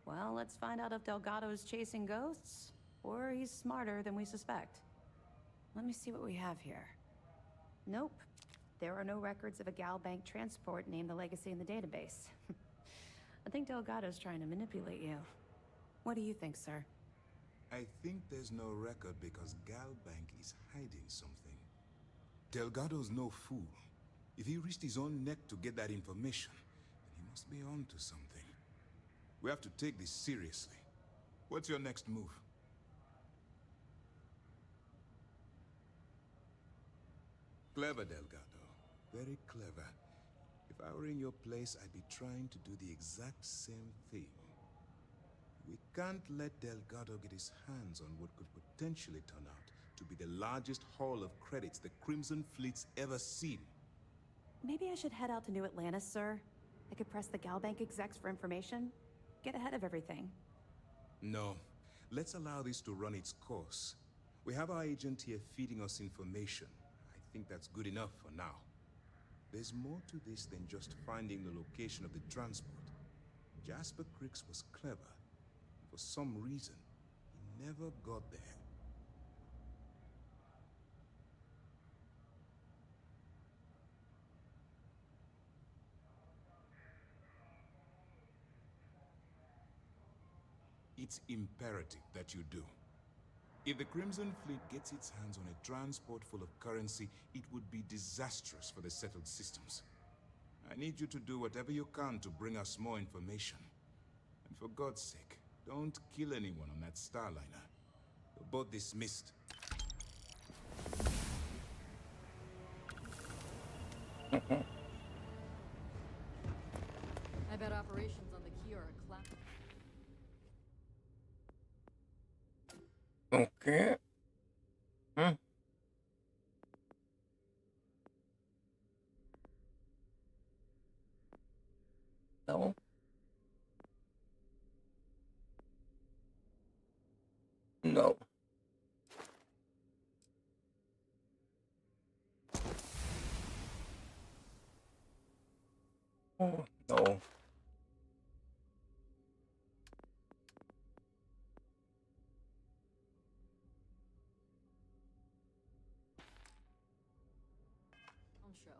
Well, let's find out if Delgado's chasing ghosts, or he's smarter than we suspect. Let me see what we have here. Nope. There are no records of a Gal Bank transport named the Legacy in the database. I think Delgado's trying to manipulate you. What do you think, sir? I think there's no record because Gal Bank is hiding something. Delgado's no fool. If he risked his own neck to get that information, then he must be onto something. We have to take this seriously. What's your next move? Clever, Delgado. Very clever. If I were in your place, I'd be trying to do the exact same thing. We can't let Delgado get his hands on what could potentially turn out to be the largest haul of credits the Crimson Fleet's ever seen. Maybe I should head out to New Atlantis, sir. I could press the Gal Bank execs for information. Get ahead of everything. No. Let's allow this to run its course. We have our agent here feeding us information. I think that's good enough for now. There's more to this than just finding the location of the transport. Jasper Crix was clever. For some reason, he never got there. It's imperative that you do. If the Crimson Fleet gets its hands on a transport full of currency, it would be disastrous for the settled systems. I need you to do whatever you can to bring us more information. And for God's sake, don't kill anyone on that Starliner. You're both dismissed. I bet operations on the key are a clap. Okay. No. No. Oh, no. Show.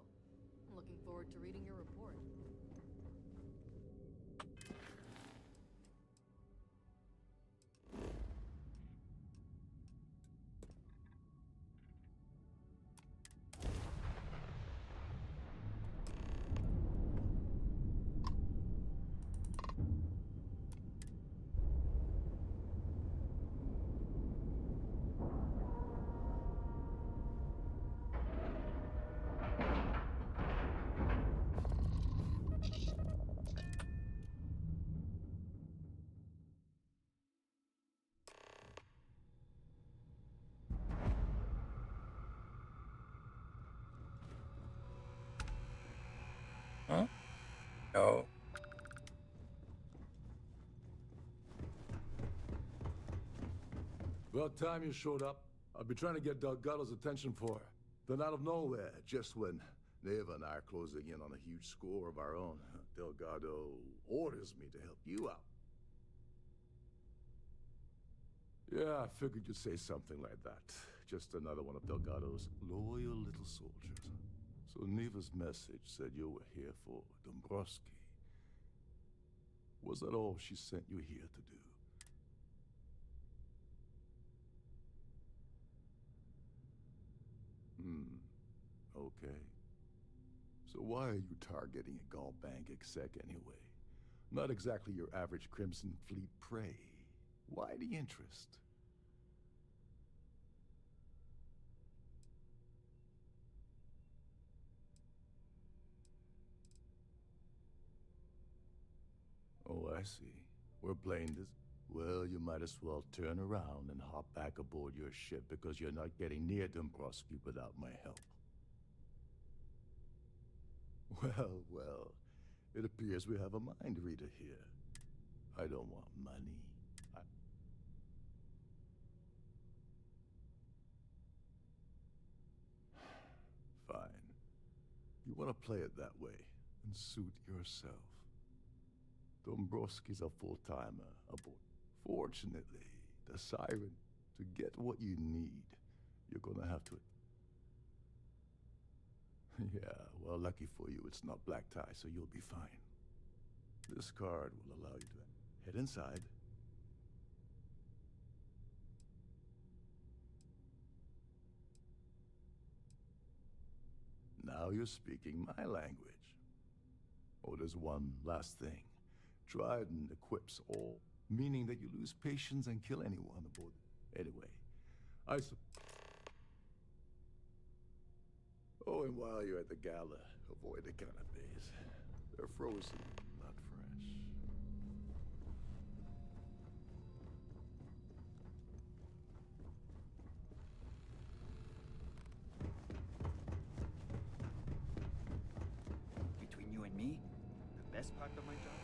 I'm looking forward to reading your report. Huh? No. About time you showed up. I've been trying to get Delgado's attention for. Then out of nowhere, just when Neva and I are closing in on a huge score of our own, Delgado orders me to help you out. Yeah, I figured you'd say something like that. Just another one of Delgado's loyal little soldiers. So Neva's message said you were here for Dombrowski. Was that all she sent you here to do? Okay. So why are you targeting a Gall Bank exec anyway? Not exactly your average Crimson Fleet prey. Why the interest? Oh, I see. We're playing this. Well, you might as well turn around and hop back aboard your ship because you're not getting near Dombrowski without my help. Well, well. It appears we have a mind reader here. I don't want money. Fine. You want to play it that way and suit yourself. Dombrowski's a full-timer aboard. Fortunately, the siren, to get what you need, you're gonna have to... Yeah, well, lucky for you, it's not black tie, so you'll be fine. This card will allow you to head inside. Now you're speaking my language. Oh, there's one last thing. Trident equips all, meaning that you lose patience and kill anyone aboard. Anyway, Oh, and while you're at the gala, avoid the canapes. They're frozen, not fresh. Between you and me, the best part of my job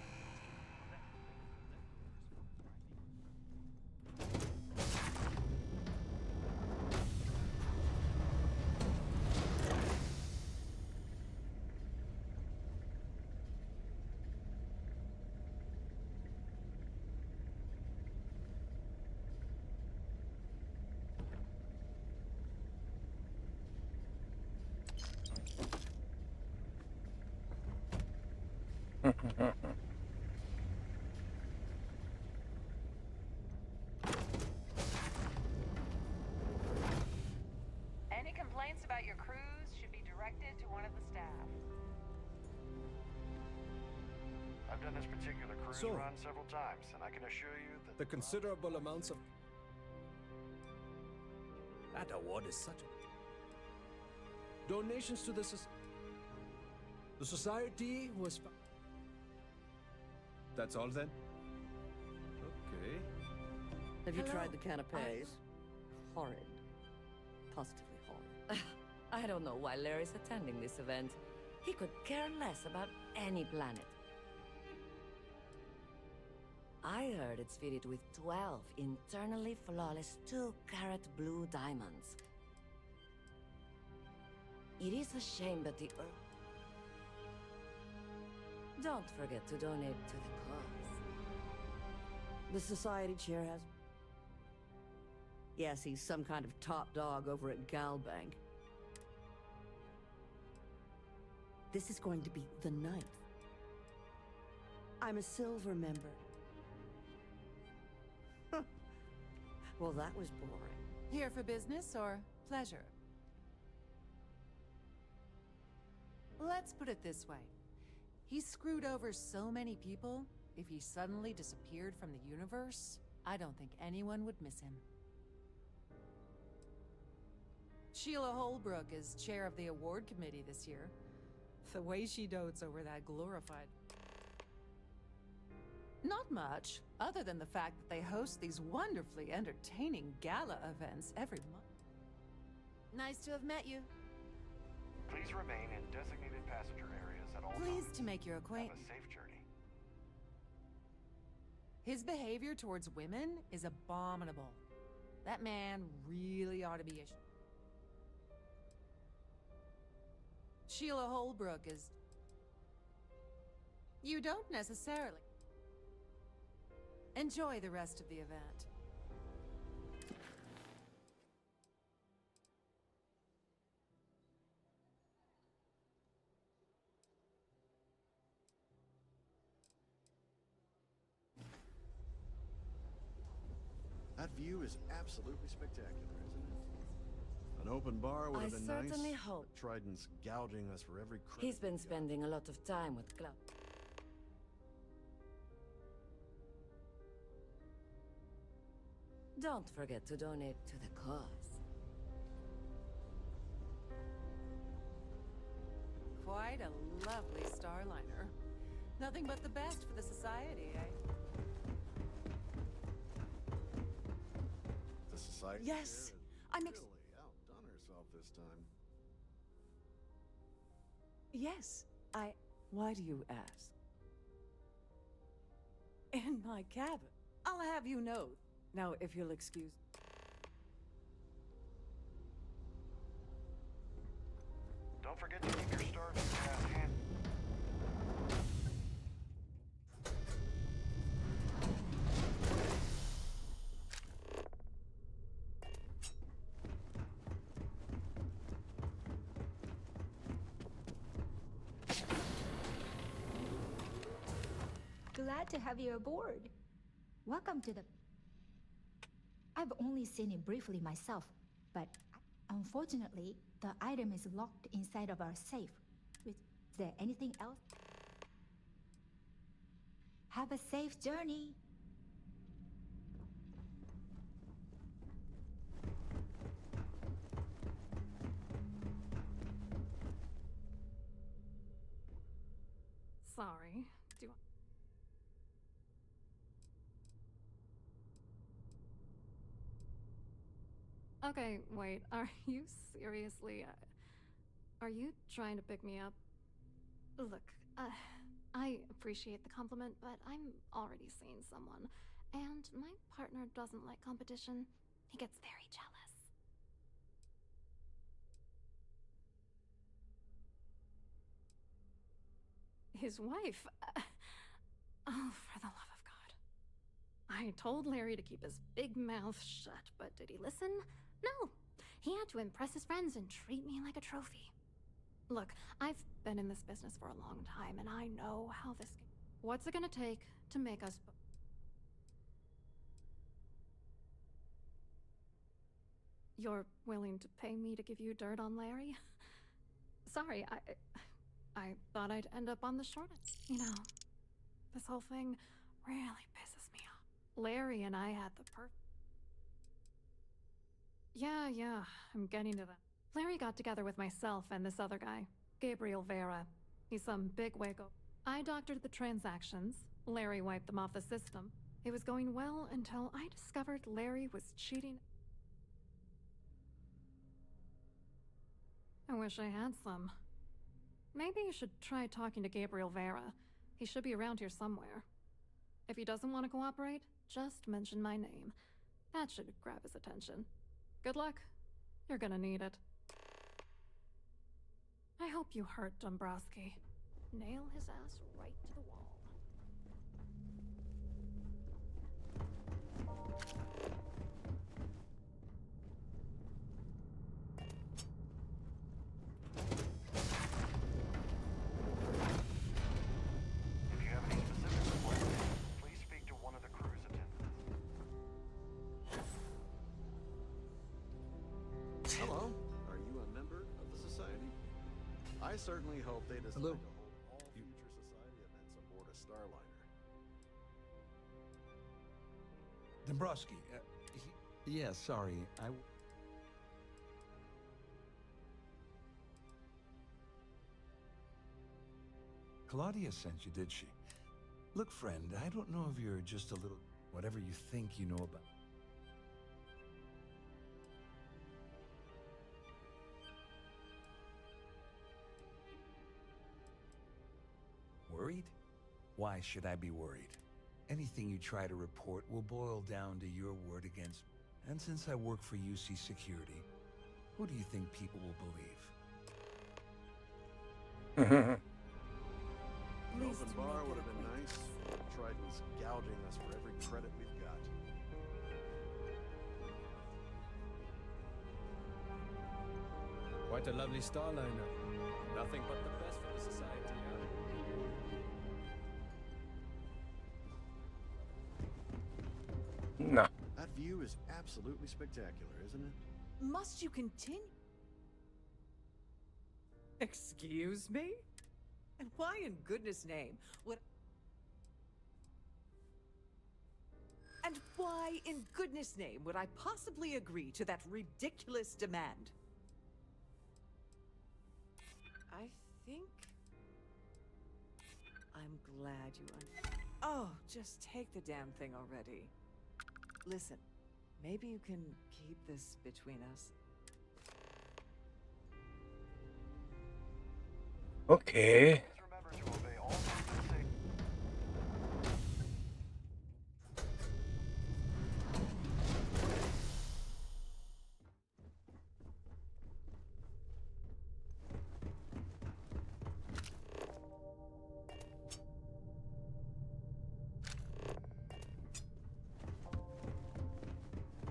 Any complaints about your cruise should be directed to one of the staff. I've done this particular cruise So, run several times, and I can assure you that the considerable amounts of... That award is such a... Donations to the society was... That's all then? Okay. Have you Hello. tried the canapes? Horrid. Positively horrid. I don't know why Larry's attending this event. He could care less about any planet. I heard it's fitted with 12 internally flawless 2-carat blue diamonds. It is a shame that the Earth... Don't forget to donate to the cause. The society chair has... Yes, he's some kind of top dog over at Galbank. This is going to be the 9th. I'm a silver member. Well, that was boring. Here for business or pleasure? Let's put it this way. He screwed over so many people, if he suddenly disappeared from the universe, I don't think anyone would miss him. Sheila Holbrook is chair of the award committee this year. The way she dotes over that glorified... Not much, other than the fact that they host these wonderfully entertaining gala events every month. Nice to have met you. please remain in designated passenger areas at all times. Pleased to make your acquaintance. Have a safe journey. His behavior towards women is abominable. That man really ought to be issued. Sheila Holbrook is... You don't necessarily. Enjoy the rest of the event. That view is absolutely spectacular, isn't it? An open bar would have been nice. I certainly hope. But Trident's gouging us for every credit. He's been spending a lot of time with Club. Don't forget to donate to the cause. Quite a lovely starliner. Nothing but the best for the society, eh? The society Yes, I'm really outdone herself this time. Yes, Why do you ask? In my cabin. I'll have you know. Now, if you'll excuse... Don't forget to keep your starving ass handy. Glad to have you aboard. Welcome to the... I've only seen it briefly myself, but unfortunately, the item is locked inside of our safe. Is there anything else? Have a safe journey. Sorry. Do you... Okay, wait. Are you seriously... are you trying to pick me up? Look, I appreciate the compliment, but I'm already seeing someone. And my partner doesn't like competition. He gets very jealous. His wife? Oh, for the love of God. I told Larry to keep his big mouth shut, but did he listen? No. He had to impress his friends and treat me like a trophy. Look, I've been in this business for a long time, and I know how this... What's it gonna take to make us... You're willing to pay me to give you dirt on Larry? Sorry, I thought I'd end up on the short end. You know, this whole thing really pisses me off. Larry and I had the Yeah, I'm getting to that. Larry got together with myself and this other guy, Gabriel Vera. He's some bigwig. I doctored the transactions. Larry wiped them off the system. It was going well until I discovered Larry was cheating. I wish I had some. Maybe you should try talking to Gabriel Vera. He should be around here somewhere. If he doesn't want to cooperate, just mention my name. That should grab his attention. Good luck. You're gonna need it. I hope you hurt Dombrowski. Nail his ass right to the wall. If you have any specific requests, please speak to one of the crew's attendants. Hello. Are you a member of the society? I certainly hope they decide to hold all future society events aboard a Starliner. Dombrowski, yeah, sorry, Claudia sent you, did she? Look, friend, I don't know if you're just a little... whatever you think you know about... Worried? Why should I be worried? Anything you try to report will boil down to your word against me. And since I work for UC Security, who do you think people will believe? An open bar would have been nice. Trident's gouging us for every credit we've got. Quite a lovely starliner. Nothing but the best for the society, Na. That view view is absolutely spectacular, isn't it? Must you continue? Excuse me? And why in goodness name would... And why in goodness name would I possibly agree to that ridiculous demand? I think... I'm glad you Oh, just take the damn thing already. Listen, maybe you can keep this between us. Okay.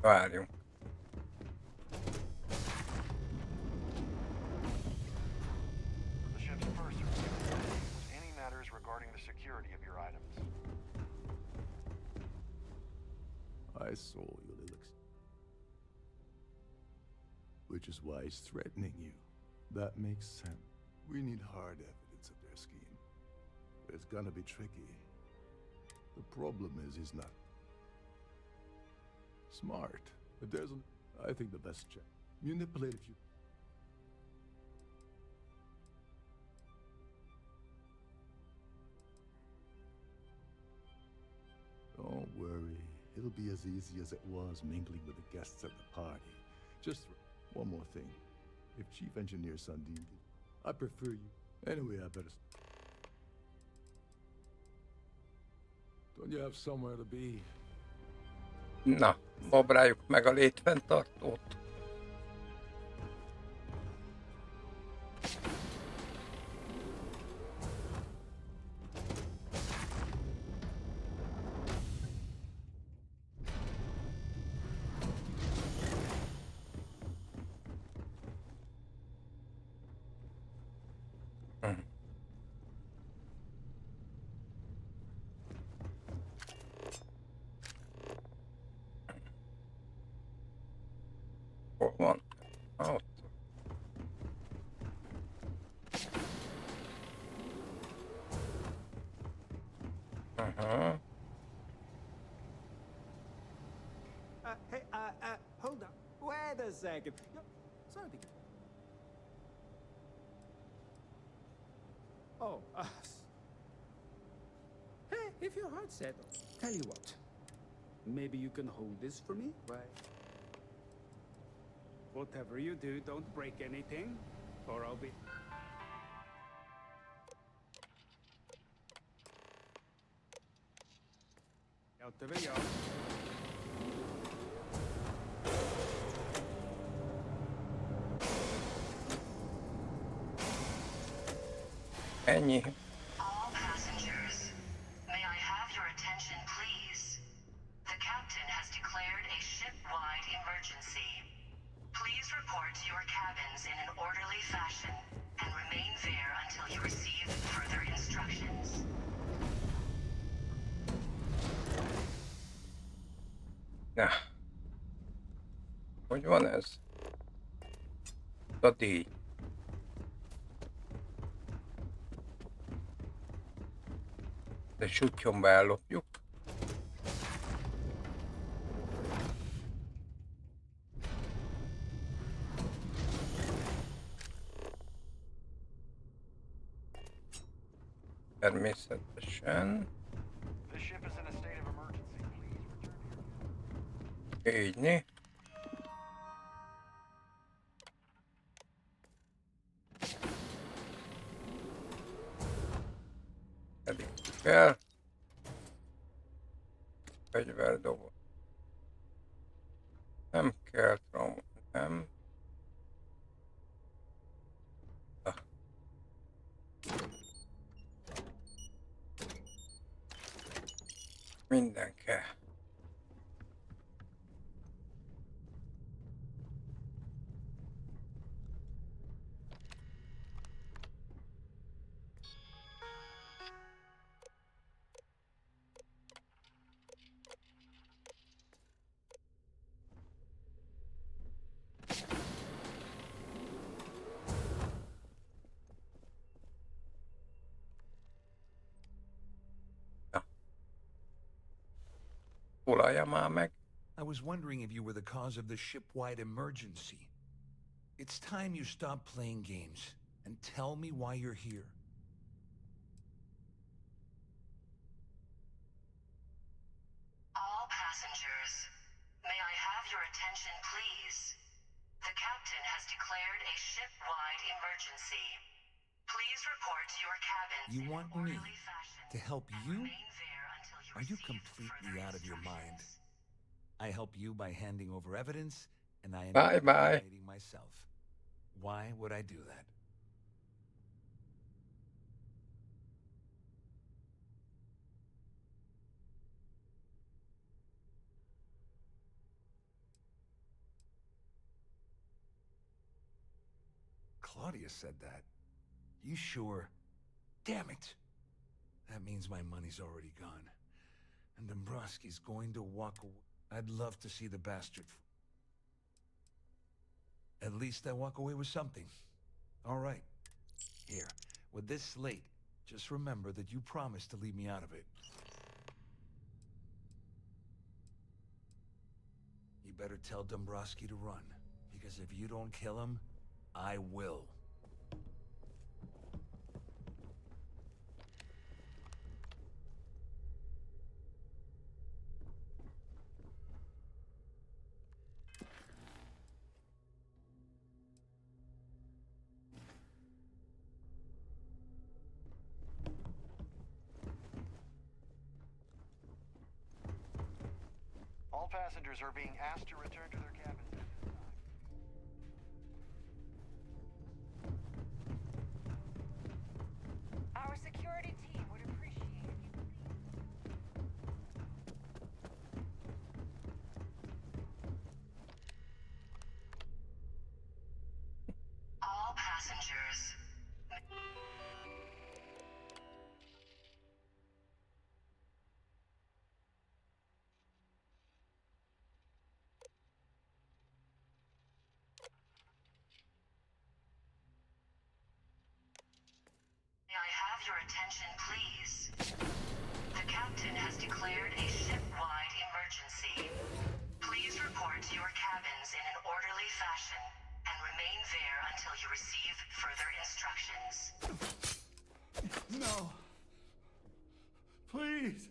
Várjunk. The ship's first review any matters regarding the security of your items. I saw you, Lilix. Which is why he's threatening you. That makes sense. We need hard evidence of their scheme. It's gonna be tricky. The problem is he's not smart. But there's an... I think the best check. Manipulate if you... Don't worry. It'll be as easy as it was mingling with the guests at the party. Just one more thing. If Chief Engineer Sundin... I prefer you. Anyway, I better... Don't you have somewhere to be? Na, babráljuk meg a létfenntartót. Hol van? Ott. Hey, hold on. Wait a second. No, sorry. Oh, hey, if your heart's set, tell you what. Maybe you can hold this for me, right? Whatever you do, don't break anything, or I'll be... Out of the yard. Ennyi. All passengers, may I have your attention, please? The captain has declared a ship-wide emergency. Please report to your cabins in an orderly fashion and remain there until you receive further instructions. Na. Hogy van ez? A díj. De sutyomba ellopjuk. Természetesen. The ship is in a state of emergency. Please return to your... Így né. Eddig kell. Fegyverdobó. Nem kell trauma, nem. Minden kell. Szólalja már meg. I was wondering if you were the cause of the ship-wide emergency. It's time you stop playing games and tell me why you're here. All passengers, may I have your attention, please? The captain has declared a ship-wide emergency. Please report to your cabins You in want an me orderly fashion to help and you? remain there until you Are you receive completely further out of your mind? instructions. I help you by handing over evidence, and I end Bye up bye. incriminating myself. Why would I do that? Claudia said that. You sure? Damn it! That means my money's already gone. And Dombrowski's going to walk away. I'd love to see the bastard. At least I walk away with something. All right. Here, with this slate, just remember that you promised to leave me out of it. You better tell Dombrowski to run, because if you don't kill him, I will. All passengers are being asked to return to their cabins at this time. Our security team would appreciate if you all passengers. May I have your attention, please? The captain has declared a ship-wide emergency. Please report to your cabins in an orderly fashion and remain there until you receive further instructions. No. Please.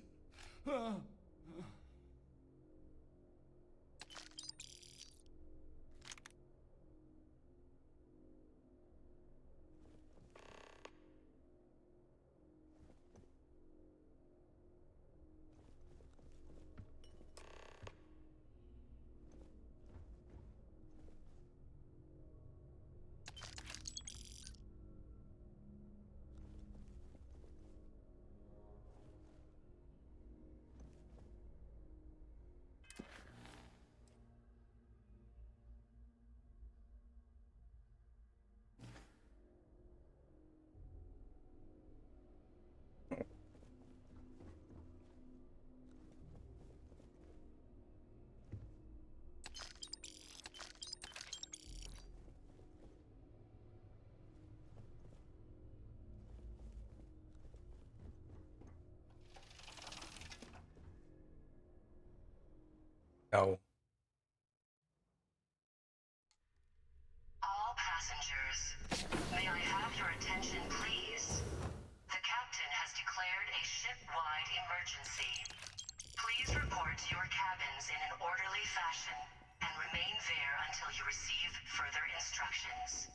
No. All passengers, may I have your attention, please? The captain has declared a ship-wide emergency. Please report to your cabins in an orderly fashion and remain there until you receive further instructions.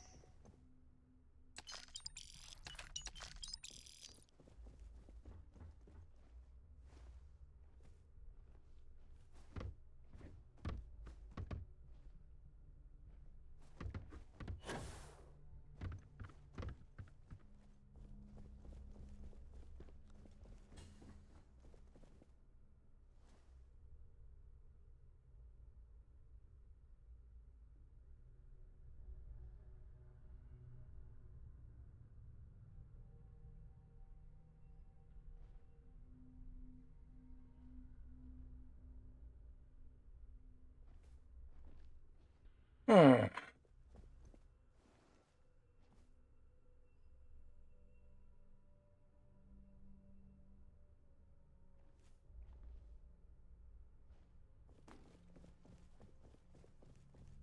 Hmm.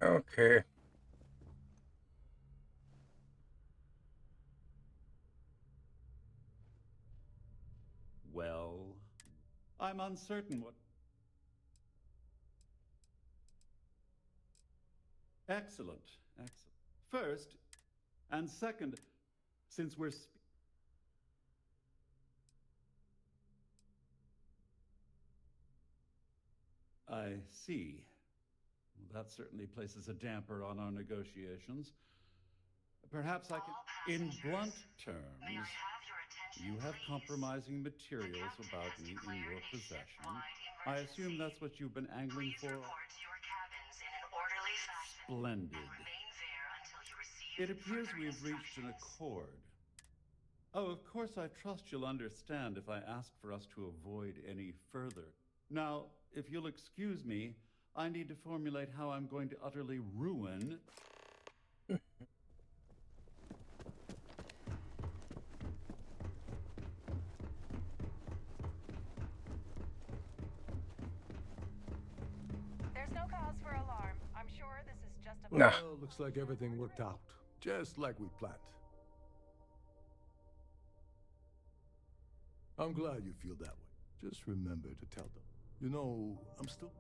Okay. Well, I'm uncertain what... Excellent, excellent. First, and second, since we're I see. Well, that certainly places a damper on our negotiations. Perhaps I can... In blunt terms, you have compromising materials about me in your possession. I assume that's what you've been angling for? Splendid. It appears we've reached an accord. Oh, of course, I trust you'll understand if I ask for us to avoid any further. Now, if you'll excuse me, I need to formulate how I'm going to utterly ruin... There's no cause for alarm. I'm sure this is just a... Nah. Well, looks like everything worked out. Just like we planned. I'm glad you feel that way. Just remember to tell them. You know, I'm still...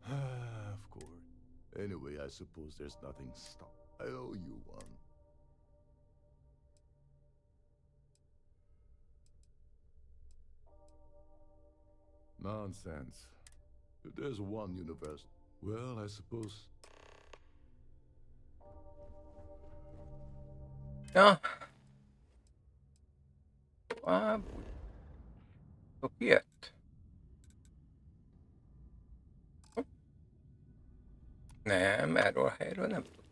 Of course. Anyway, I suppose there's nothing stop. I owe you one. Nonsense. If there's one universe, well, I suppose... Ja. Tök ilyet? Nem, erről a helyről nem tudom.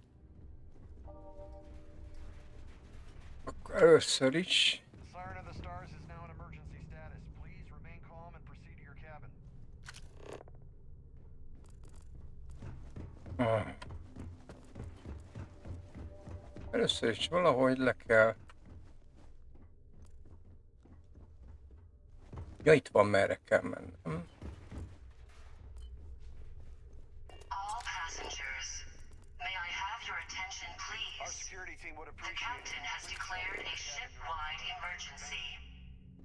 Akkor először is... Siren of the Stars is now in emergency status. Please remain calm and proceed to your cabin. Először is valahogy le kell... Ja, itt van, merre kell mennem. All passengers, may I have your attention, please? Our security team would The appreciate captain has declared a ship-wide emergency.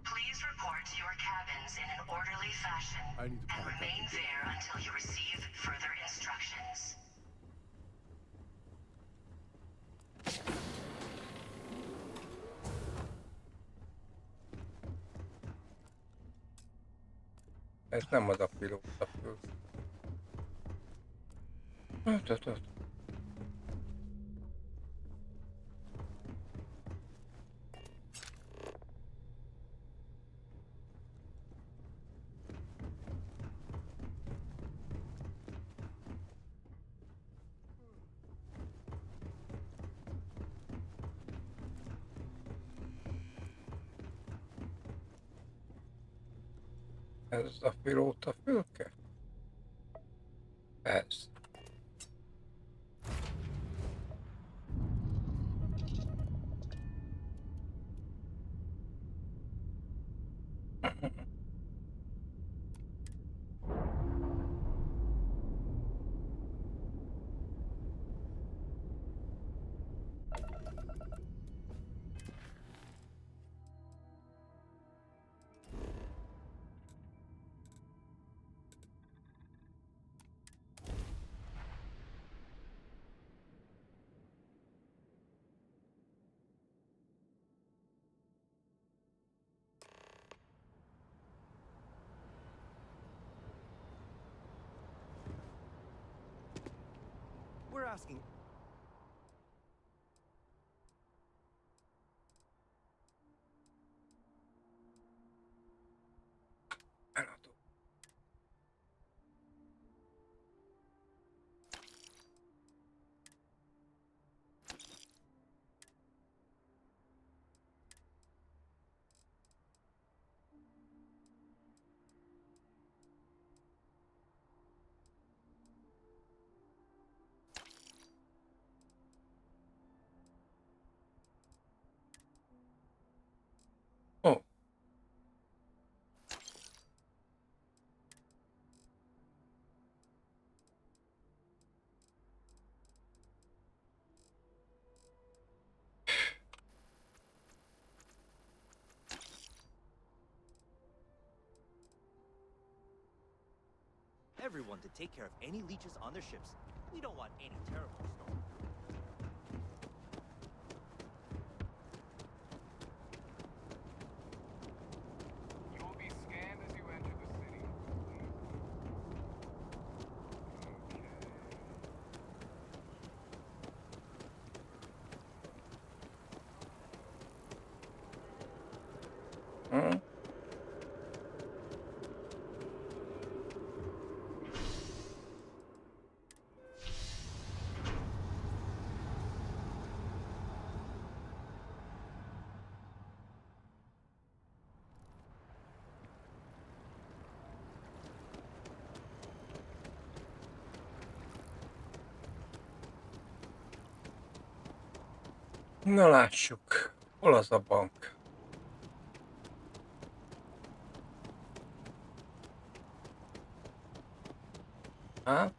Please report to your cabins in an orderly fashion and remain there until you receive further instructions. Ez nem az a pilóta fül. Ez a pilóta fülke? Ez. We're asking. everyone to take care of any leeches on their ships. We don't want any terrible storm. You will be scanned as you enter the city. Hmm? Na lássuk, hol az a bank? Há?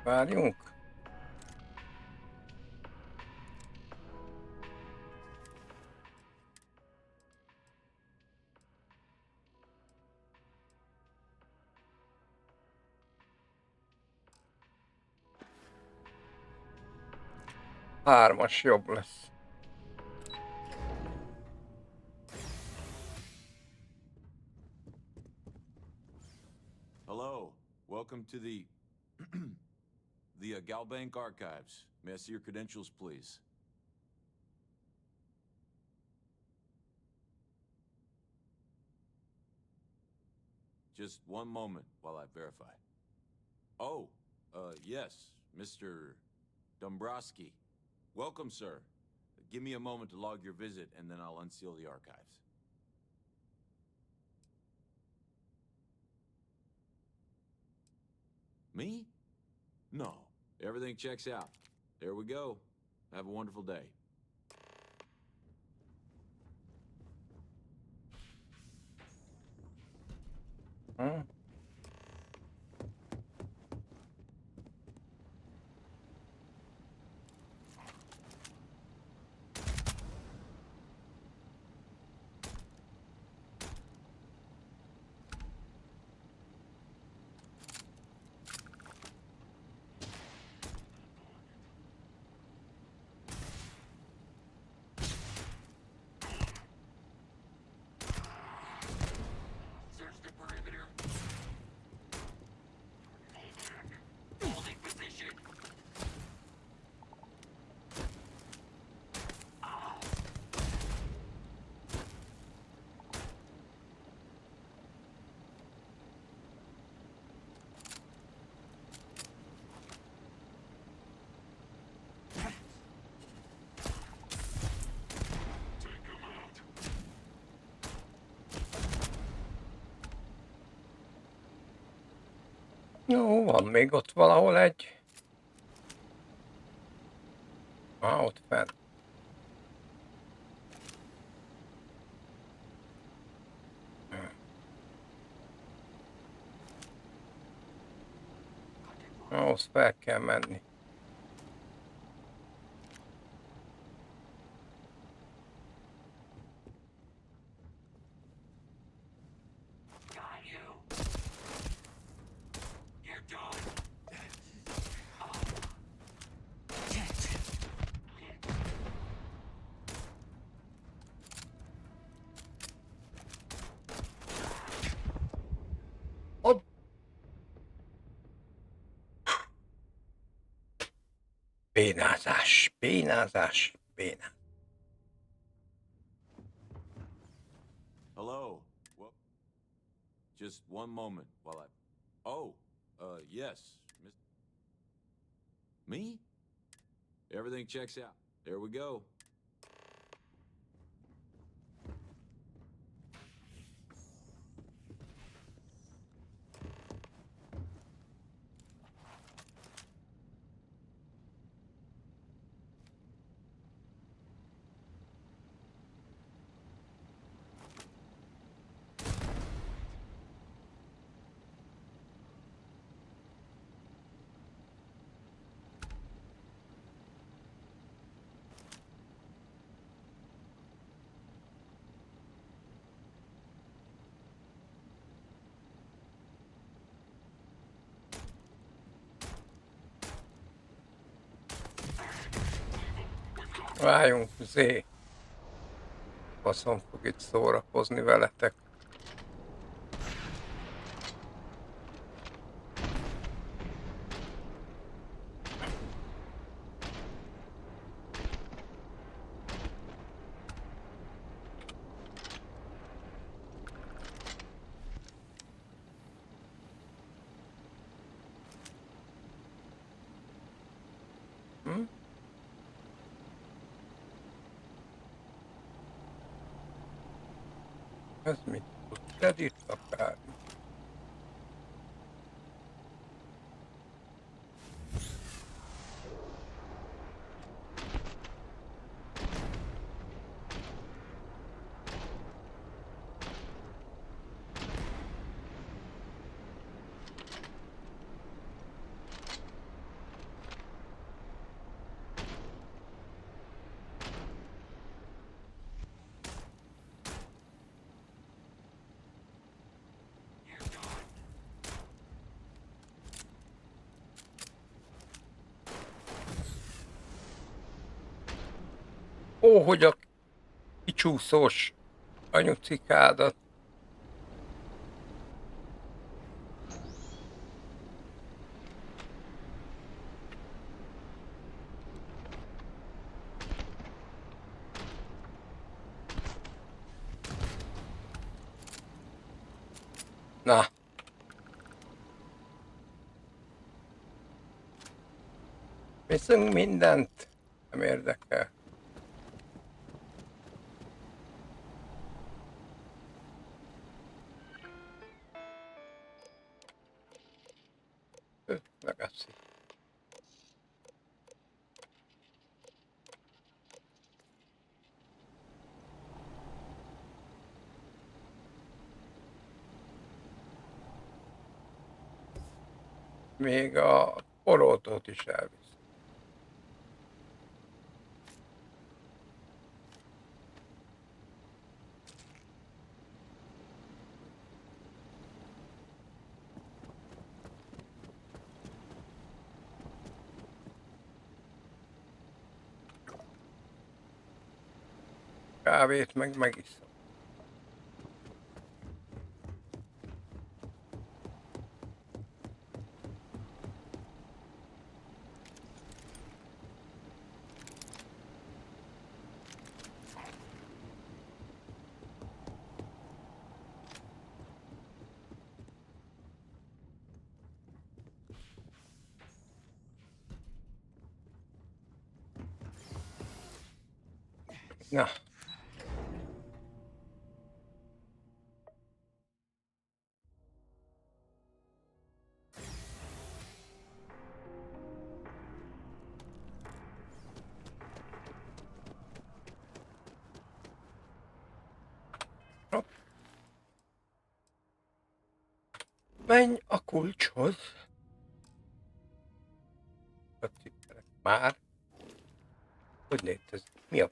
Várjunk? Hármas jobb lesz. Hello, welcome to the Galbank Archives. May I see your credentials, please? Just one moment while I verify. Oh, yes, Mr. Dombrowski. Welcome, sir. Give me a moment to log your visit, and then I'll unseal the archives. Me? No. Everything checks out. There we go. Have a wonderful day. Hmm? Jó, van még ott valahol egy. Ott fent. Ahhoz fel kell menni. Bénázás, bénázás, bénázás. Hello. Well, just one moment while I... Oh, yes, Miss... Me? Everything checks out. There we go. Várjunk, Zé. Faszom fog itt szórakozni veletek. Ez mit tudtad itt akár? Ó, hogy a kicsúszós anyucikádat. Na. Viszünk mindent. Nem érdekel. Megeszi. Még a poroltót is elvisz. Kávét meg megiszom. Na. Menj a kulcshoz. Már? Hogy létezik? Mi a...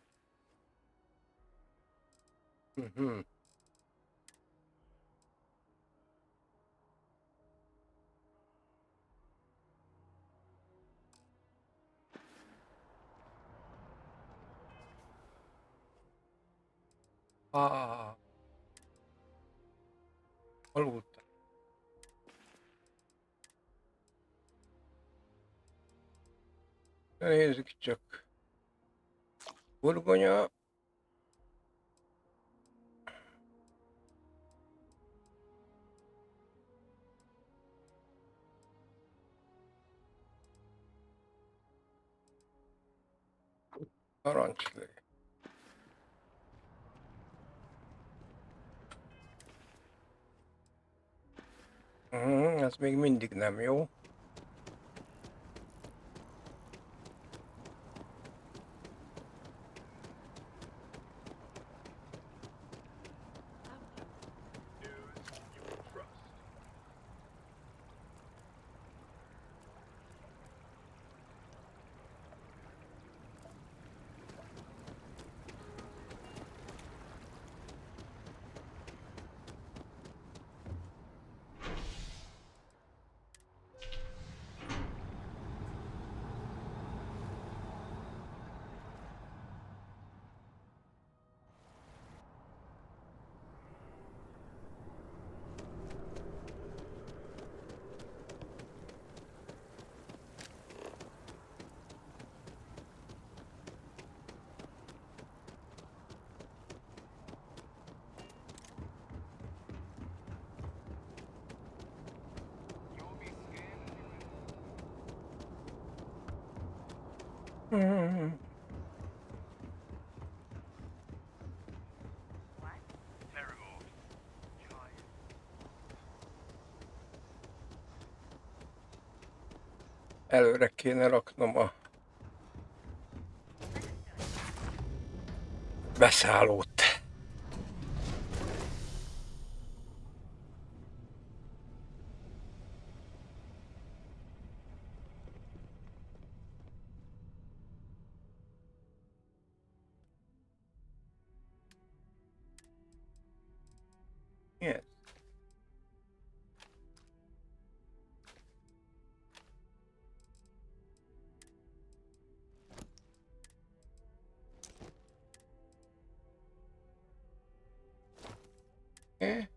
Aludtam. Nézzük csak. Burgonya. Narancslé. Ez még mindig nem jó. Előre kéne raknom a beszállót. Yes. Okay.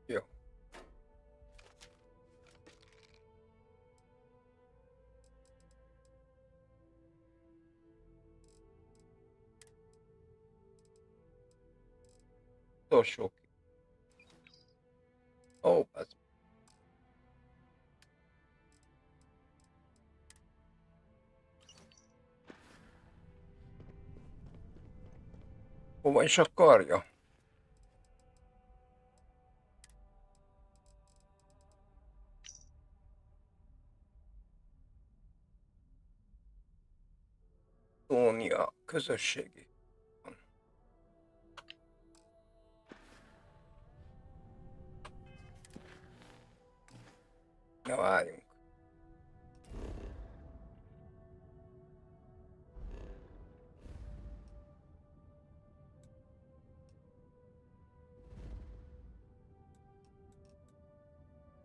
Jó. Utolsó. Ó, az. Hova is akarja? Tónia közösségi. Na várjunk.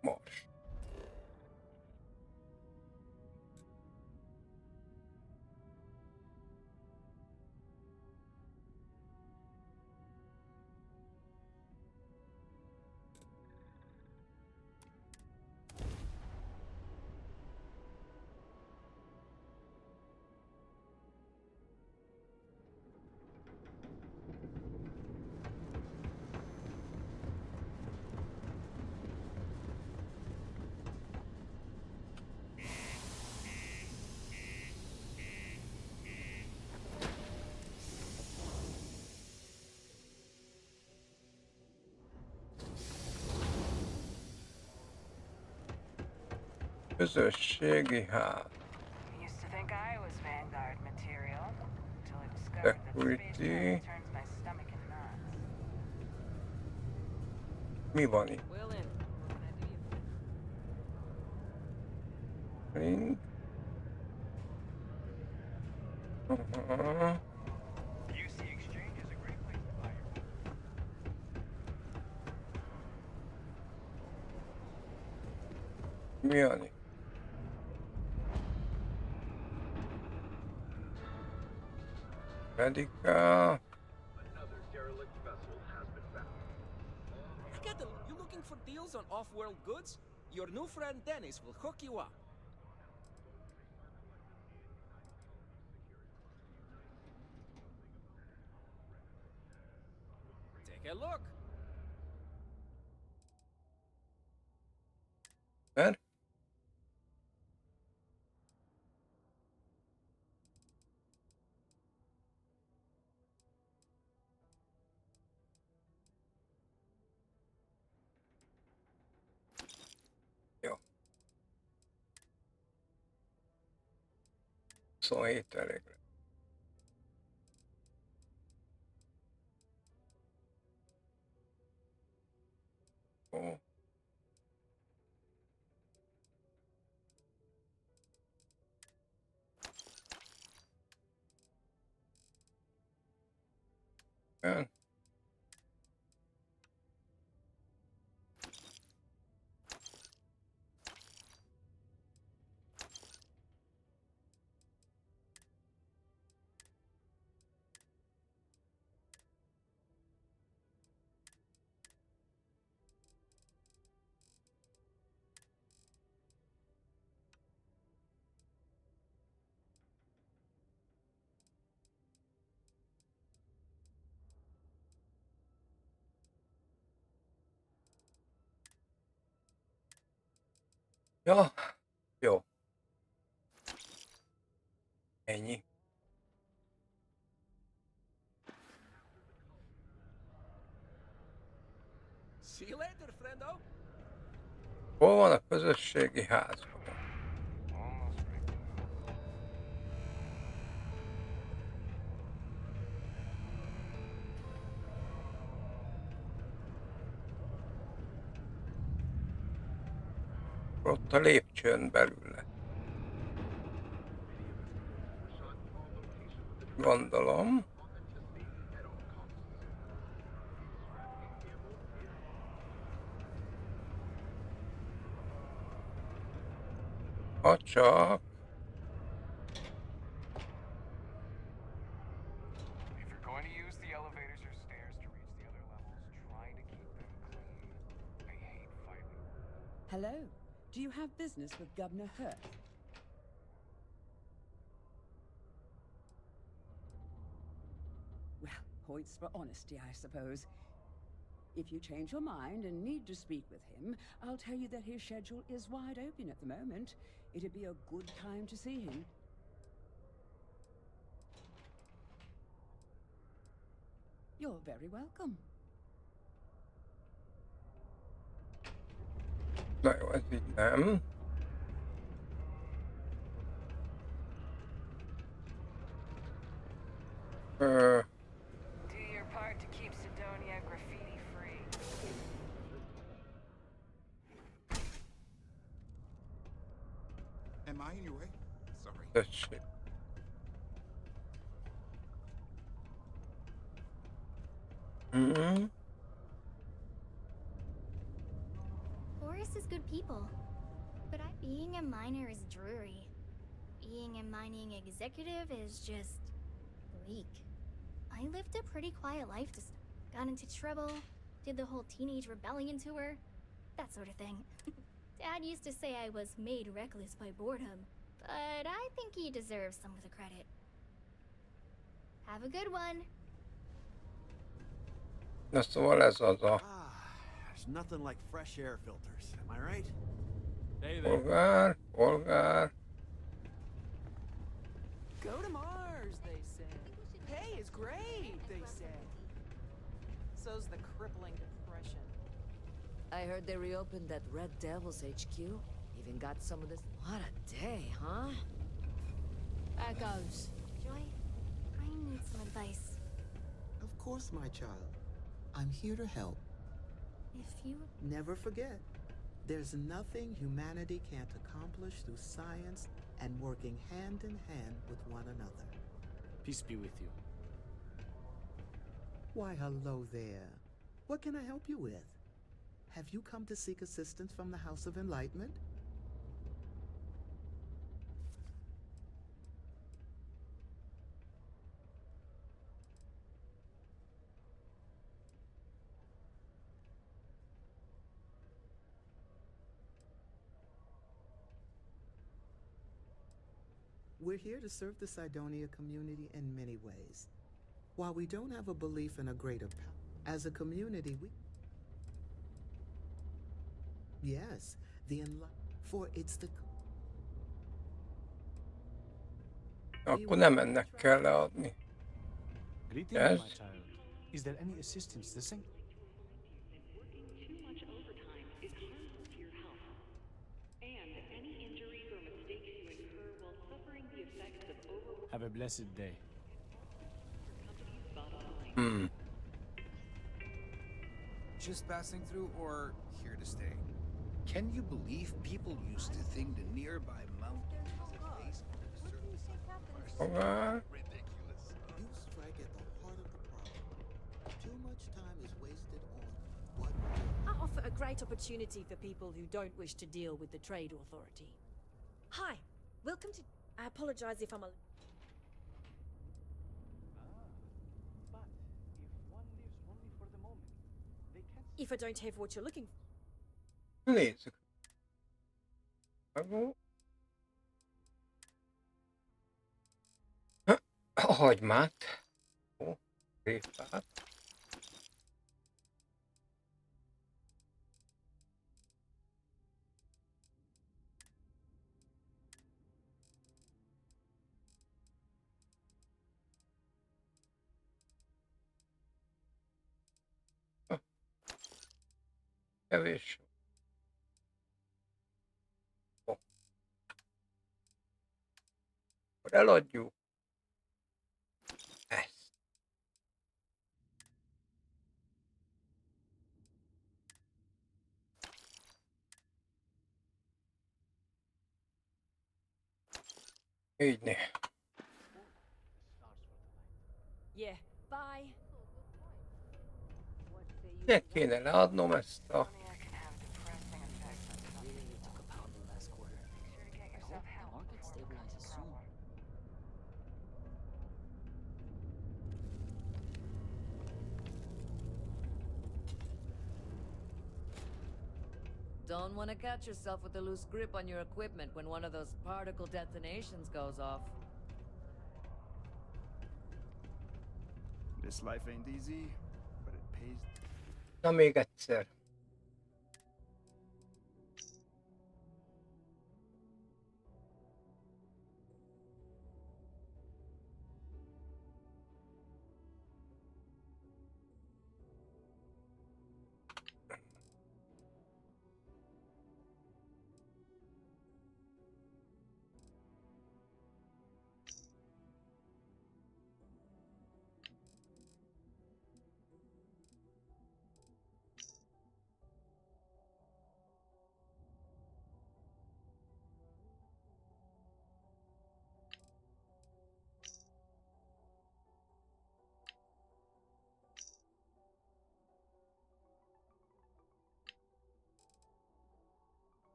Mars. Közösségi ház. Used to think I was Vanguard material until I discovered that the space Security. turns my stomach in knots. Mi van itt? Will in. What can I do you? Ring. UC Exchange is a great place to buy your Mi van itt? Medical. Kettle, you looking for deals on off-world goods? Your new friend Dennis will hook you up. Take a look. Mert? Jó. 27 elég lesz. Ó. Jön. Ja, jó. Ennyi. See you later, friendo. Hol van a közösségi házban? Ott a lépcsőn belül lett. Gondolom. Ha csak... If you're going to use the elevators or stairs to reach the other levels, try to keep them clean. I hate fighting. Hello. Do you have business with Governor Hurt? Well, points for honesty, I suppose. If you change your mind and need to speak with him, I'll tell you that his schedule is wide open at the moment. It'd be a good time to see him. You're very welcome. Na jó, ez így nem. Do your part to keep Sidonia graffiti free. Am I in your way? Sorry. Tessék. Horace is good people, but being a miner is dreary. Being a mining executive is just bleak. I lived a pretty quiet life to got into trouble, did the whole teenage rebellion tour, that sort of thing. Dad used to say I was made reckless by boredom, but I think he deserves some of the credit. Have a good one. Na szóval ez az a... There's nothing like fresh air filters, am I right? Hey Polgár, polgár. Go to Mars, they say. Pay is great, they say. So's the crippling depression. I heard they reopened that Red Devils HQ. Even got some of this. What a day, huh? That goes. Joy, I need some advice. Of course, my child. I'm here to help. If you... Never forget, there's nothing humanity can't accomplish through science and working hand in hand with one another. Peace be with you. Why, hello there. What can I help you with? Have you come to seek assistance from the House of Enlightenment? We're here to serve the Cydonia community in many ways. While we don't have a belief in a greater power, as a community, we... Yes, for it's the... Akkor nem ennek kell leadni. Greetings, Yes. my child. Is there any assistance to sing? Have a blessed day. Just passing through or here to stay? Can you believe people used to think the nearby mountain was a base under the surface? Polgár. You strike at the heart of the problem. Too much time is wasted on what... I offer a great opportunity for people who don't wish to deal with the Trade Authority. Hi, welcome to... I apologize if I'm a... If I don't have what you're looking for. Nézzük. Megó. A hagymát. Ó, réfát. Kevés. Ó. Akkor eladjuk ezt. Így né. Yeah, bye. Miért kéne leadnom ezt a... Don't want to catch yourself with a loose grip on your equipment when one of those particle detonations goes off. This life ain't easy, but it pays. Na még egyszer.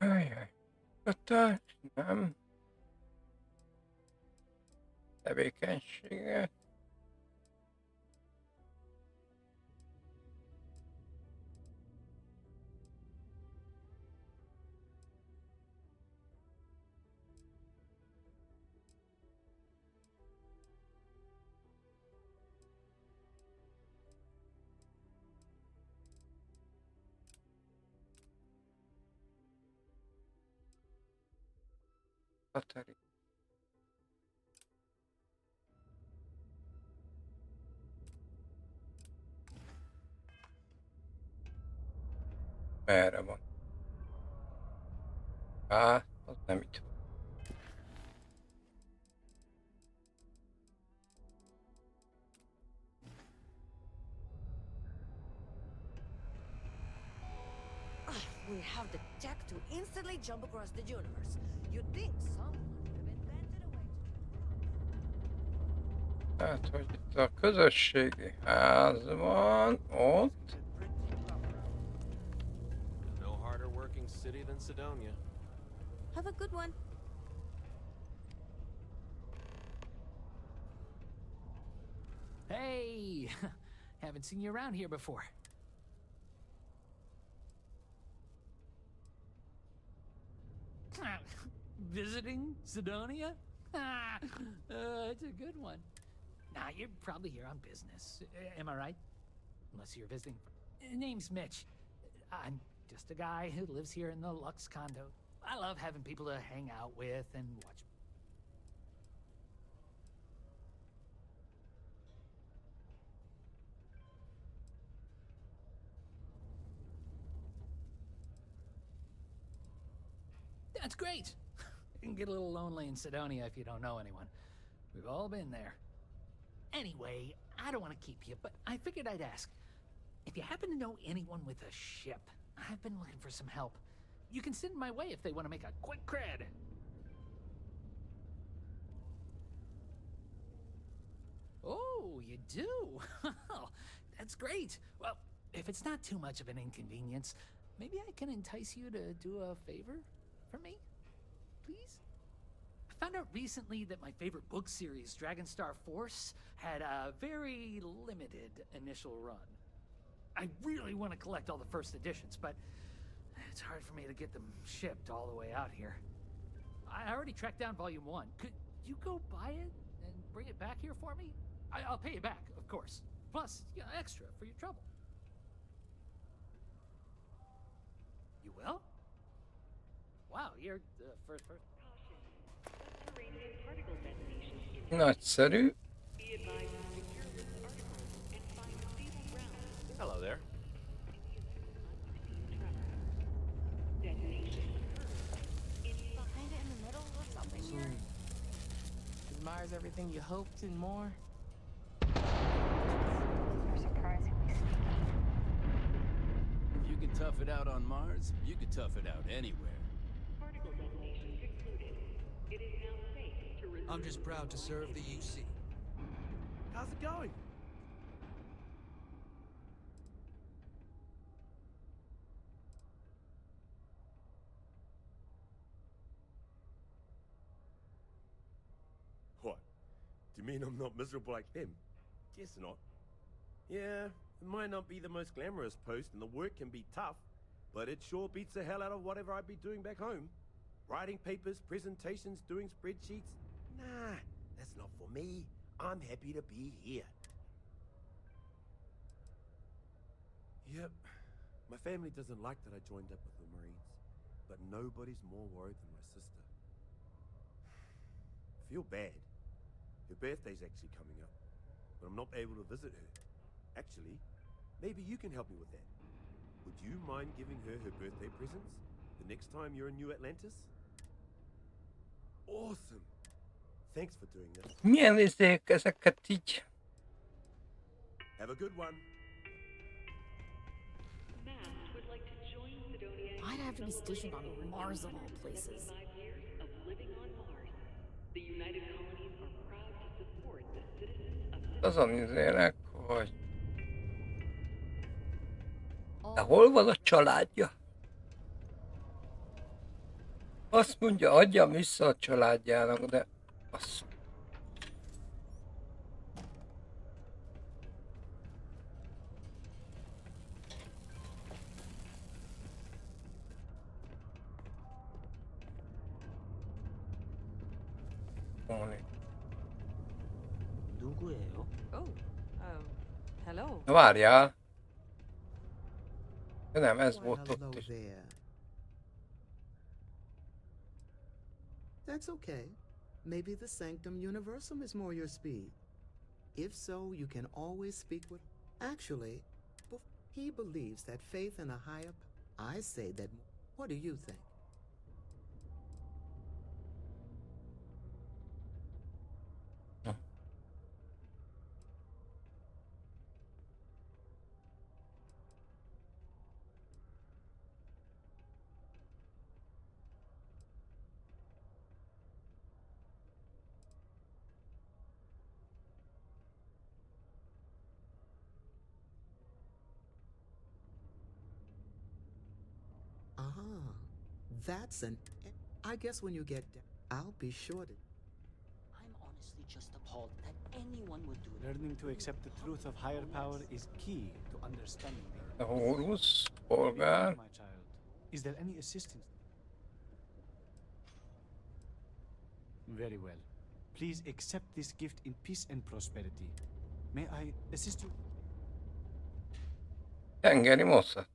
Ajaj. Kötás, nem. Tevékenységet. Hatari. Merre van? Hát, az nem itt van. We have the tech to instantly jump across the universe. You'd think someone would have invented a way to... Hát, hogy itt a közösségi ház van, ott. No harder working city than Sidonia. Have a good one. Hey! Haven't seen you around here before. Visiting Sidonia? It's a good one. Nah, you're probably here on business. Am I right? Unless you're visiting. Name's Mitch. I'm just a guy who lives here in the Lux condo. I love having people to hang out with and watch. That's great. You can get a little lonely in Sidonia if you don't know anyone. We've all been there. Anyway, I don't want to keep you, but I figured I'd ask. If you happen to know anyone with a ship, I've been looking for some help. You can send my way if they want to make a quick cred. Oh, you do? That's great. Well, if it's not too much of an inconvenience, maybe I can entice you to do a favor for me? please? I found out recently that my favorite book series, Dragonstar Force, had a very limited initial run. I really want to collect all the first editions, but it's hard for me to get them shipped all the way out here. I already tracked down Volume 1. Could you go buy it and bring it back here for me? I'll pay you back, of course. Plus, extra for your trouble. You will? Wow, you're the first person. Nagyszerű. Hello there. Kinda in the middle or something here? Is Mars everything you hoped and more? You're surprisingly sneaky. If you can tough it out on Mars, you can tough it out anywhere. Particle detonation concluded. It is now safe to resume. I'm just proud to serve the UC. How's it going? What? Do you mean I'm not miserable like them? Guess not. Yeah, it might not be the most glamorous post and the work can be tough, but it sure beats the hell out of whatever I'd be doing back home. Writing papers, presentations, doing spreadsheets. Nah, that's not for me. I'm happy to be here. Yep, my family doesn't like that I joined up with the Marines, but nobody's more worried than my sister. I feel bad. Her birthday's actually coming up, but I'm not able to visit her. Actually, maybe you can help me with that. Would you mind giving her her birthday presents the next time you're in New Atlantis? Awesome! Thanks for doing this. Milyen izék ezeket így? Have a good one. Mast would like to join Sidonia. Why'd I have to be stationed on Mars of all places? 75 years of living on Mars. The United Colonies are proud to support the citizens of Azon izélek, hogy... De hol van a családja? Azt mondja, adjam vissza a családjának, de... Az... 누구예요? Oh, hello. Na várjál! De nem, ez Why, volt hello ott is. there. That's okay. Maybe the Sanctum Universum is more your speed. If so, you can always speak with... Actually, he believes that faith in a higher... I say that... What do you think? That's an... I guess when you get... I'll be sure to... I'm honestly just appalled that anyone would do it. Learning to accept the truth of higher power is key to understanding the... Horus, polgár. My child, is there any assistance? Very well. Please accept this gift in peace and prosperity. May I assist you? Tengeri mossa.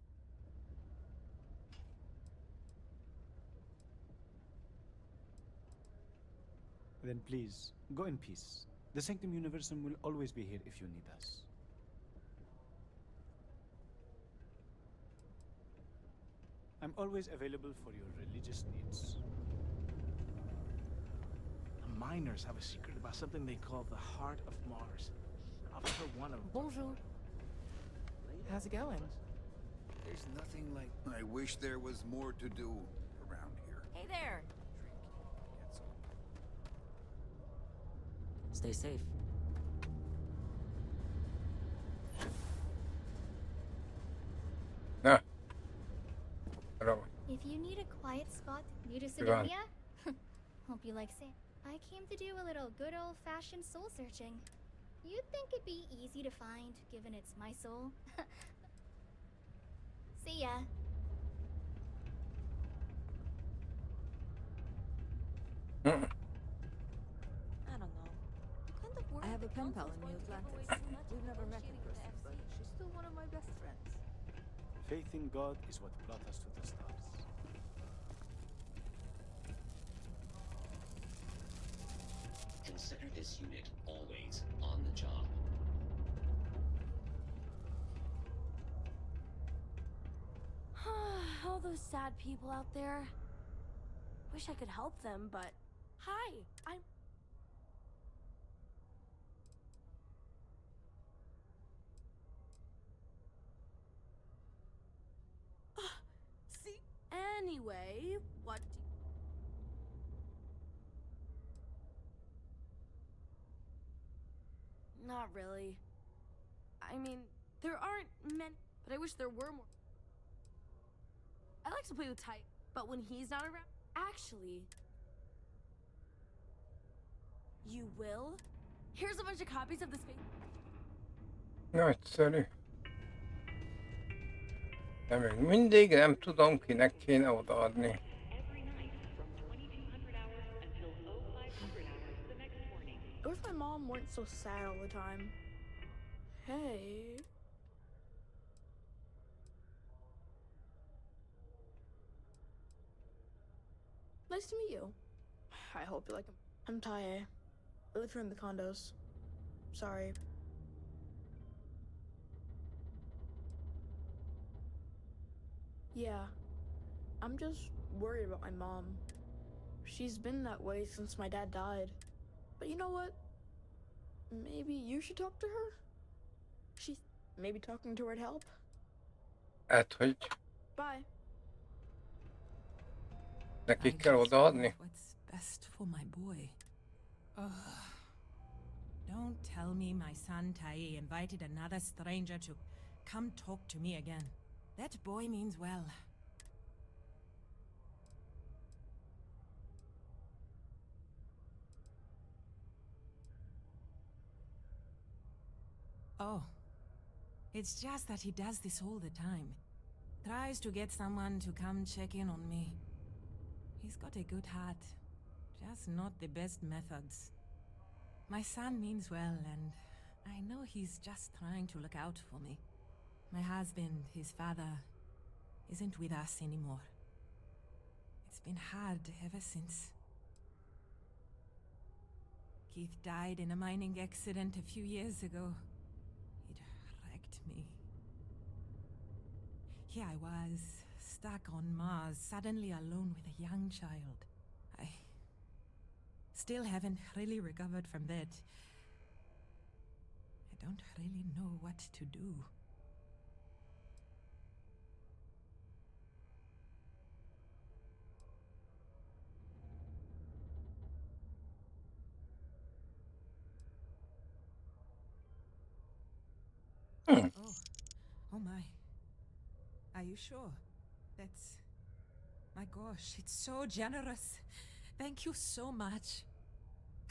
Then please, go in peace. The Sanctum Universum will always be here if you need us. I'm always available for your religious needs. The miners have a secret about something they call the heart of Mars. I've heard one of them. Bonjour. How's it going? There's nothing like... I wish there was more to do around here. Hey there. Stay safe. Hello. If you need a quiet spot new to Sidonia, Hope you like Sam. I came to do a little good old-fashioned soul searching. You'd think it'd be easy to find, given it's my soul. See ya. I don't know. Kind of I have a pen pal in New Atlantis. We've never met in person, but she's still one of my best friends. Faith in God is what brought us to the stars. Consider this unit always on the job. All those sad people out there. Wish I could help them, but... Hi, I'm... See? Anyway, what do you... Not really. I mean, there aren't many, but I wish there were more. I like to play with Ty, but when he's not around... Actually... You will? Here's a bunch of copies of the space... Nagyszerű. De még mindig nem tudom, kinek kéne odaadni. I wish my mom weren't so sad all the time. Hey... Nice to meet you. I hope you like him. I'm Tae. I live here in the condos. Sorry. Yeah. I'm just worried about my mom. She's been that way since my dad died. But you know what? Maybe you should talk to her? Maybe talking to her would help? Hát, hogy Bye. nekik kell odaadni? What's best for my boy? Don't tell me my son Tai invited another stranger to come talk to me again. That boy means well. Oh. It's just that he does this all the time. Tries to get someone to come check in on me. He's got a good heart, just not the best methods. My son means well, and I know he's just trying to look out for me. My husband, his father, isn't with us anymore. It's been hard ever since. Keith died in a mining accident a few years ago. It wrecked me. Here I was, stuck on Mars, suddenly alone with a young child. I still haven't really recovered from that. I don't really know what to do. Oh my. Are you sure? That's... My gosh, it's so generous. Thank you so much.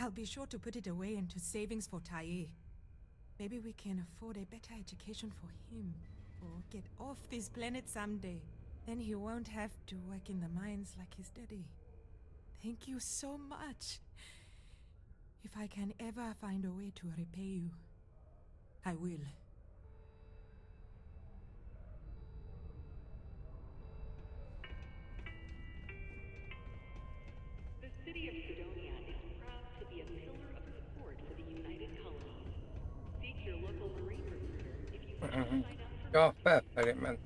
I'll be sure to put it away into savings for Tai. Maybe we can afford a better education for him. Or get off this planet someday. Then he won't have to work in the mines like his daddy. Thank you so much. If I can ever find a way to repay you, I will. The city of Sidonia is proud to be a pillar of support for the United Colonies. Seek your local Marine recruiter if you wish to sign up for... Ja, felfelé ment.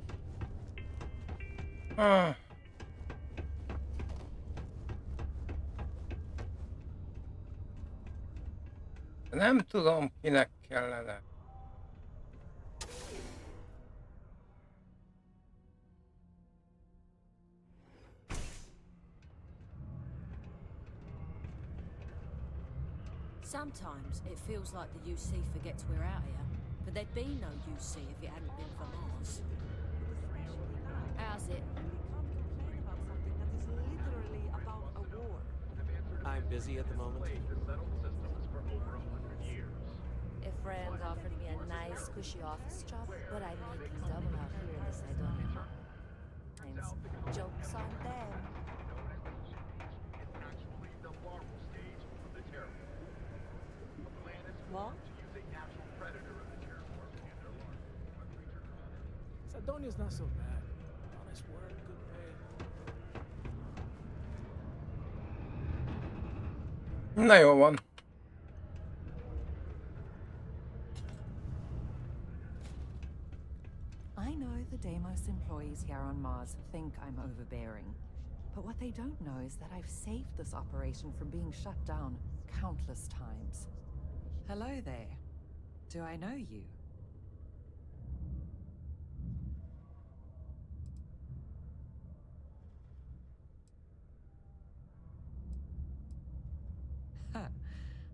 Nem tudom, kinek kellene. Sometimes it feels like the UC forgets we're out here, but there'd be no UC if it hadn't been for Mars. How's it? We can't complain about something that is literally about a war. busy at the moment? If friends offered me a nice, cushy office job, but I make double out here in the Sidonia mines. Joke's on them. What? Sidonia's not so bad. Honest work, good pay. Na jó van. I know the Deimos employees here on Mars think I'm overbearing. But what they don't know is that I've saved this operation from being shut down countless times. Hello there. Do I know you?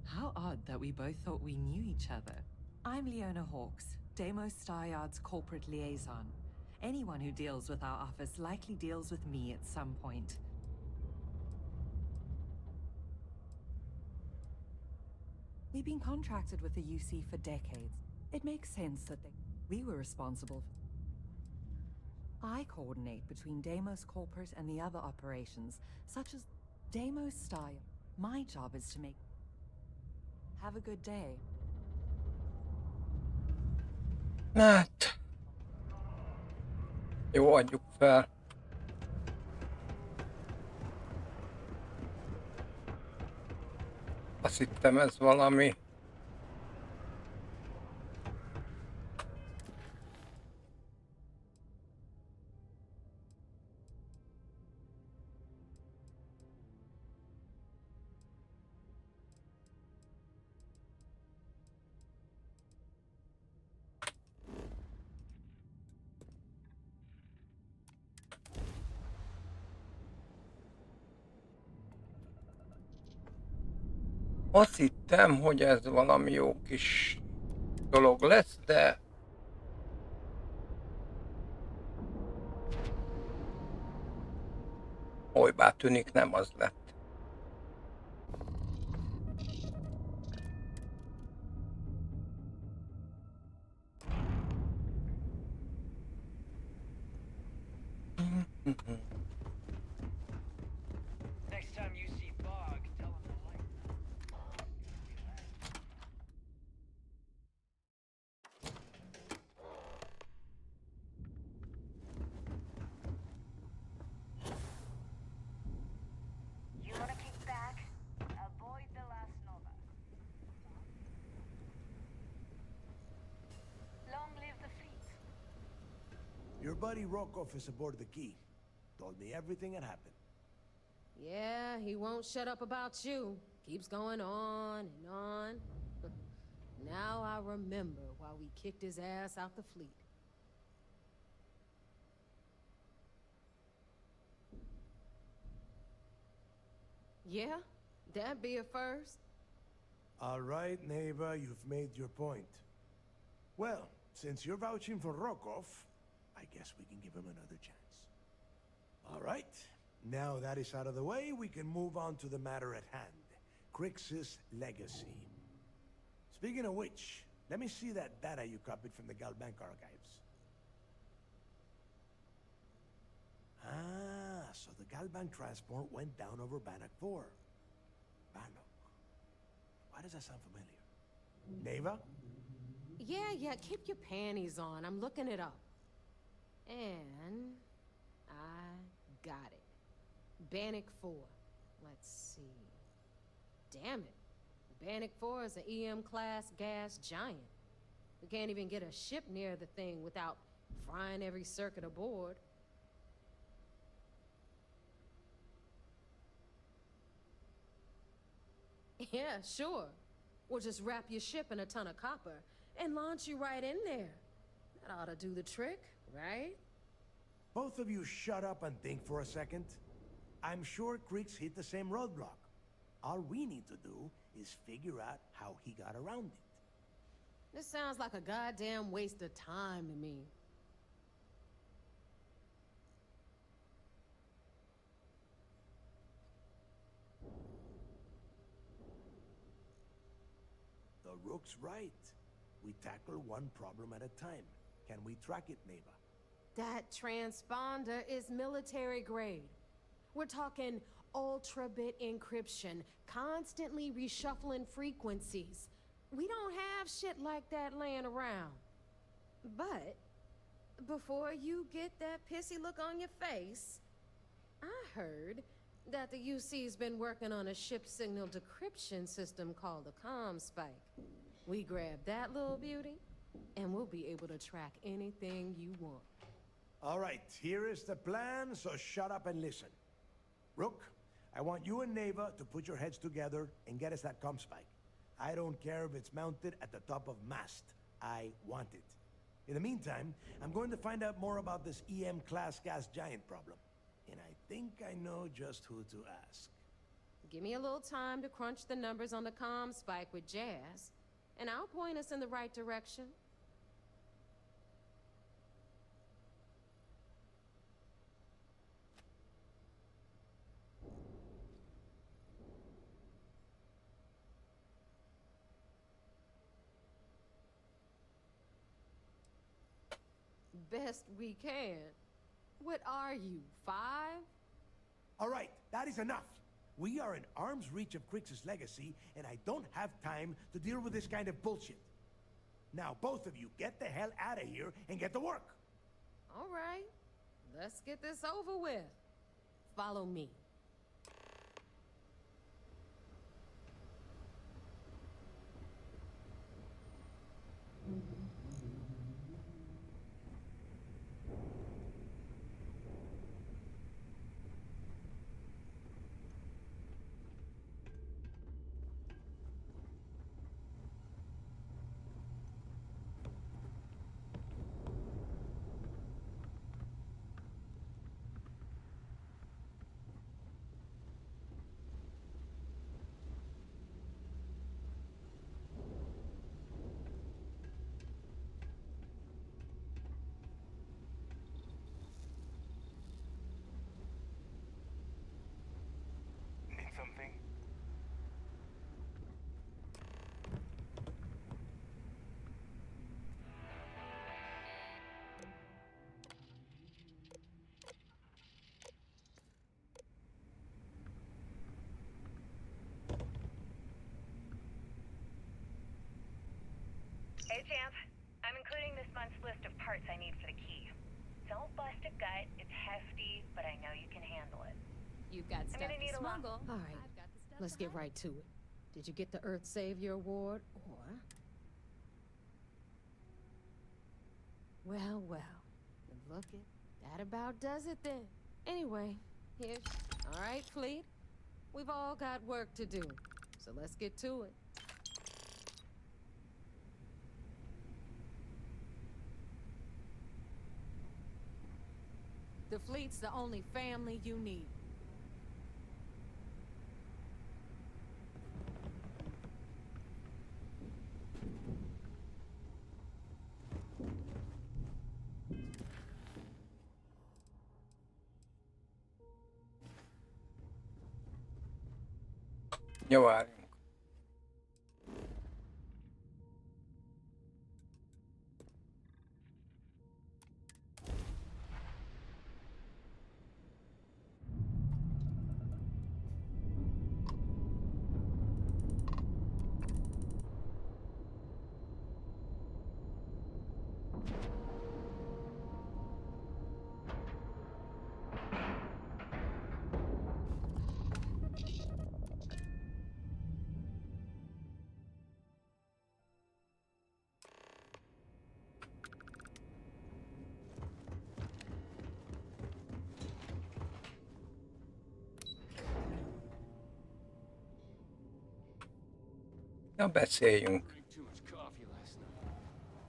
How odd that we both thought we knew each other. I'm Leona Hawks, Deimos Staryard's corporate liaison. Anyone who deals with our office likely deals with me at some point. We've been contracted with the UC for decades. It makes sense that we were responsible. I coordinate between Deimos Corporate and the other operations, such as Deimos Staryard. My job is to make... Have a good day. Hát... Jó, adjuk fel. Azt hittem ez valami... Azt hittem, hogy ez valami jó kis dolog lesz, de... Olybá tűnik, nem az lett. Next time you see Bog, tell him to like. You wanna kick back? Avoid the last Nova. Long live the fleet. Your buddy Rokov is aboard the Key. Told me everything that happened. Yeah, he won't shut up about you. Keeps going on and on. Now I remember why we kicked his ass out the fleet. Yeah, that'd be a first. All right, Neva, you've made your point. Well, since you're vouching for Rokov, I guess we can give him another chance. All right. Now that is out of the way, we can move on to the matter at hand. Crix's legacy. Speaking of which, let me see that data you copied from the Galbank archives. Ah, so the Galbank transport went down over Bannock 4. Bannock. Why does that sound familiar? Neva? Yeah, keep your panties on. I'm looking it up. And... I got it. Bannock 4. Let's see. Damn it. Bannock 4 is an EM-class gas giant. We can't even get a ship near the thing without frying every circuit aboard. Yeah, sure. We'll just wrap your ship in a ton of copper and launch you right in there. That ought to do the trick, right? Both of you shut up and think for a second. I'm sure Creeks hit the same roadblock. All we need to do is figure out how he got around it. This sounds like a goddamn waste of time to me. Rook's right. We tackle one problem at a time. Can we track it, neighbor? That transponder is military grade. We're talking ultra-bit encryption, constantly reshuffling frequencies. We don't have shit like that laying around. But before you get that pissy look on your face, I heard that the UC's been working on a ship signal decryption system called a ComSpike. We grab that little beauty, and we'll be able to track anything you want. All right, here is the plan, so shut up and listen. Rook, I want you and Neva to put your heads together and get us that ComSpike. I don't care if it's mounted at the top of mast. I want it. In the meantime, I'm going to find out more about this EM-class gas giant problem. And I think I know just who to ask. Give me a little time to crunch the numbers on the ComSpike with Jazz, and I'll point us in the right direction. Best we can. What are you, 5? All right, that is enough. We are in arm's reach of Crix's legacy, and I don't have time to deal with this kind of bullshit. Now, both of you, get the hell out of here and get to work. All right, let's get this over with. Follow me. Need something? Hey, Champ. I'm including this month's list of parts I need for the key. Don't bust a gut. It's hefty, but I know you can handle it. You've got stuff gonna need to a lot- smuggle. All right, I've got the stuff let's to get hide. right to it. Did you get the Earth Savior Award, or... Well, look it. That about does it then. Anyway, here's... All right, Fleet. We've all got work to do, so let's get to it. The Fleet's the only family you need. Jó, várjunk. Na, beszéljünk.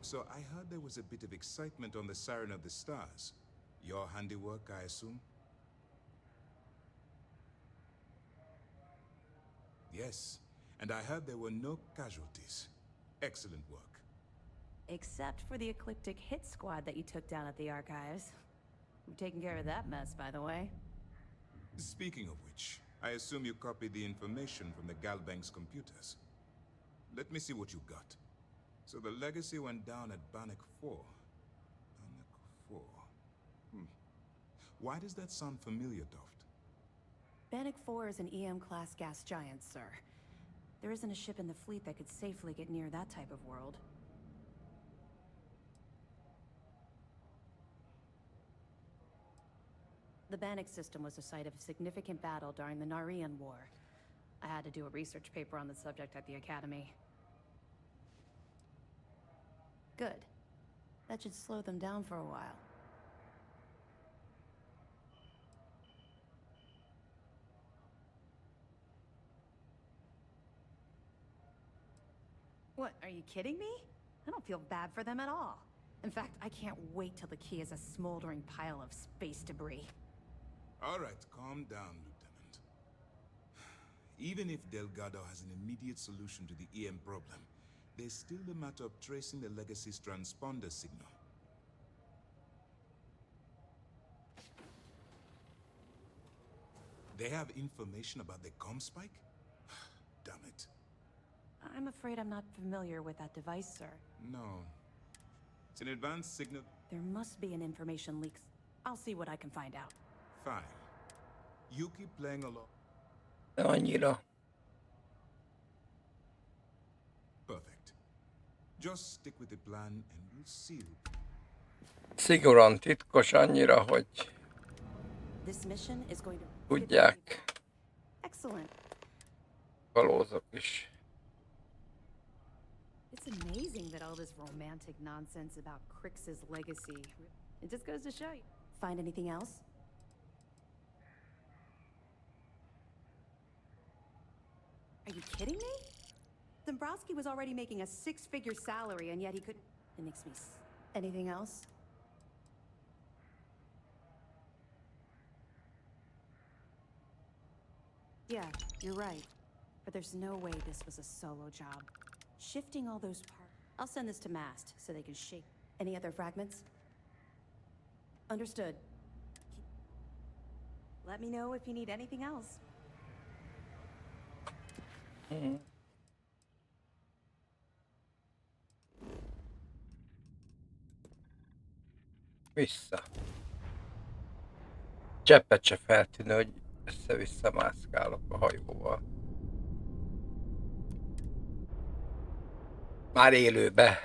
So I heard there was a bit of excitement on the Siren of the Stars. Your handiwork, I assume? Yes, and I heard there were no casualties. Excellent work. Except for the ecliptic hit squad that you took down at the archives. I'm taking care of that mess, by the way. Speaking of which, I assume you copied the information from the Galbank's computers. Let me see what you got. So the legacy went down at Bannock 4. Bannock 4. Why does that sound familiar, Toft? Bannock 4 is an EM-class gas giant, sir. There isn't a ship in the fleet that could safely get near that type of world. The Bannock system was the site of a significant battle during the Narian War. I had to do a research paper on the subject at the Academy. Good. That should slow them down for a while. What, are you kidding me? I don't feel bad for them at all. In fact, I can't wait till the key is a smoldering pile of space debris. All right, calm down, Lieutenant. Even if Delgado has an immediate solution to the EM problem, there's still the matter of tracing the Legacy's transponder signal. They have information about the comm spike? Damn it. I'm afraid I'm not familiar with that device, sir. No. It's an advanced signal. There must be an information leak. I'll see what I can find out. Fine. You keep playing along. Annyira. Perfect. Just stick with the plan and we'll see. Szigorúan titkos annyira, hogy This mission is going to tudják Excellent. kalózok is. It's amazing that all this romantic nonsense about Crix's legacy. It just goes to show you. Find anything else? Are you kidding me? Dombrowski was already making a 6-figure salary, and yet he couldn't. It makes me. Anything else? Yeah, you're right. But there's no way this was a solo job. Shifting all those parts. I'll send this to Mast so they can shake. Any other fragments? Understood. Let me know if you need anything else. Vissza. Cseppet se feltűnő, hogy össze-vissza mászkálok a hajóval. Már élőbe.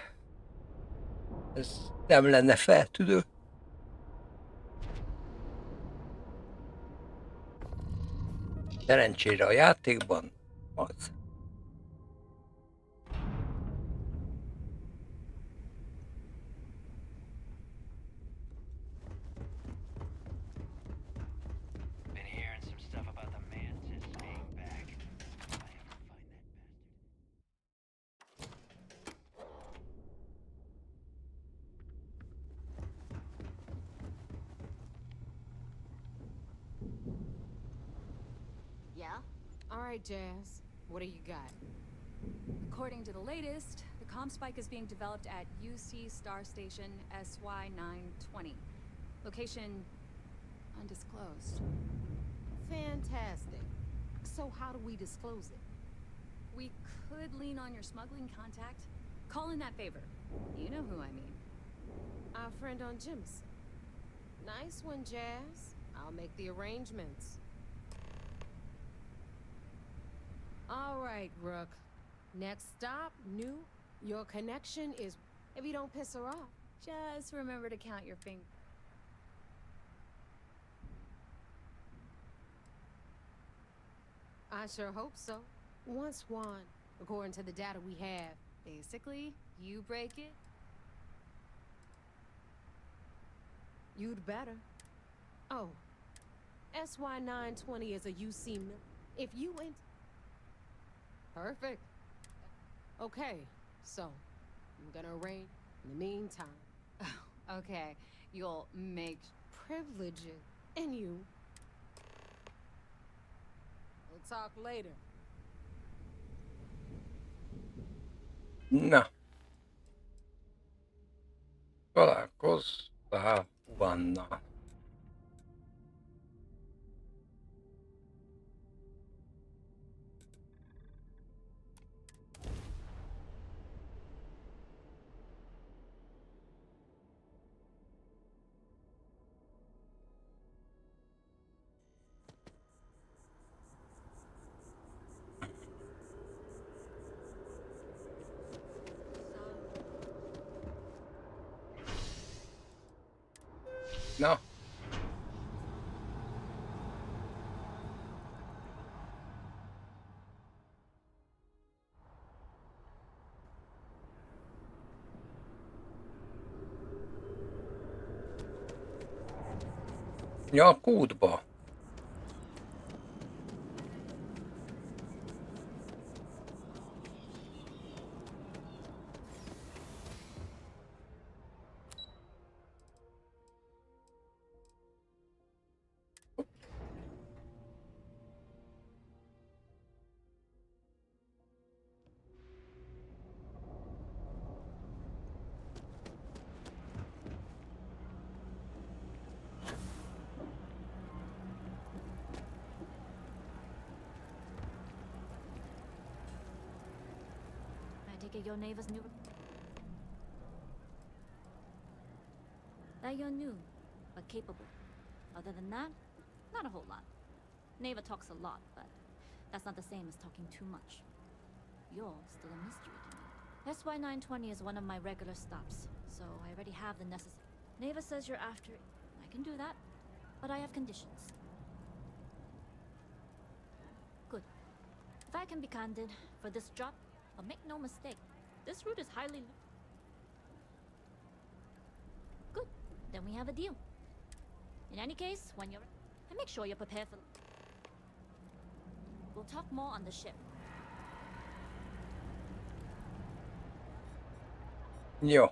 Ez nem lenne feltűnő. Szerencsére a játékban az. Been hearing some stuff about the Mantis being back. If I ever find that Yeah? All right, Jazz. What do you got? According to the latest, the comm spike is being developed at UC Star Station SY-920. Location undisclosed. Fantastic. So how do we disclose it? We could lean on your smuggling contact. Call in that favor. You know who I mean. Our friend on Jimson. Nice one, Jazz. I'll make the arrangements. All right, Rook. Next stop, New. Your connection is... If you don't piss her off. Just remember to count your fingers. I sure hope so. Once one, according to the data we have. Basically, you break it. You'd better. Oh. SY-920 is a UC... If you ain't... Perfect. Okay, so I'm gonna arrange in the meantime. Okay, you'll make privileges and you. We'll talk later. Na. Találkozzál Juannal. Na. Ja, a kútba. I take it your neighbor's new. That you're new, but capable. Other than that, not a whole lot. Neva talks a lot, but that's not the same as talking too much. You're still a mystery to me. SY 920 is one of my regular stops, so I already have the necessary. Neva says you're after it. I can do that, but I have conditions. Good. If I can be candid, for this job, but make no mistake, this route is highly... Good. Then we have a deal. In any case, when you're... And make sure you're prepared for... We'll talk more on the ship. Jó.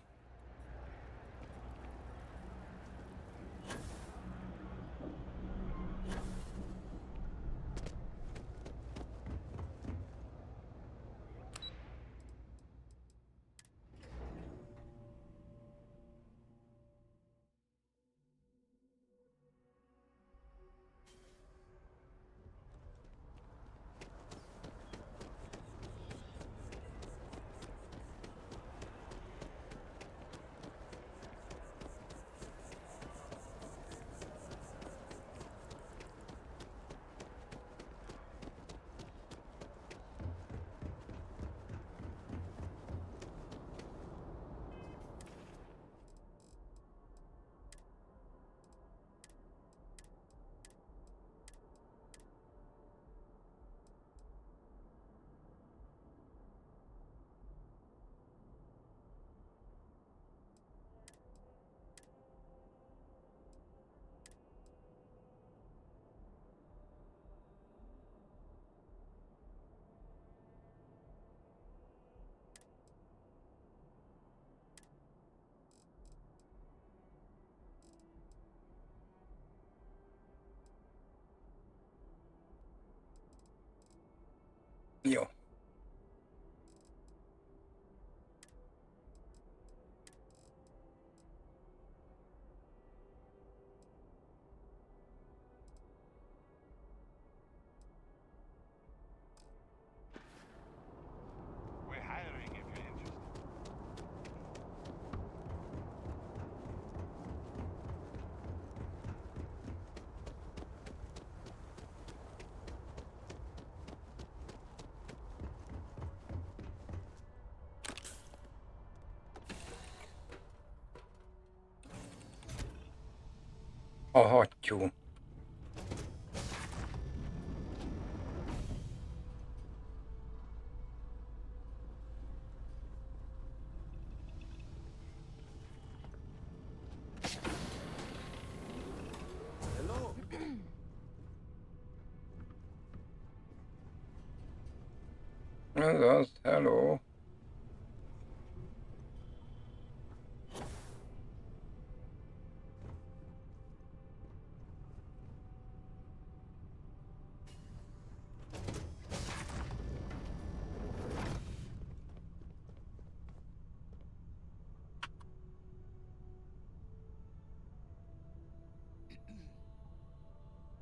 Jó. We're hiring if you're interested. A hattyú. Hello. Ez az, hello.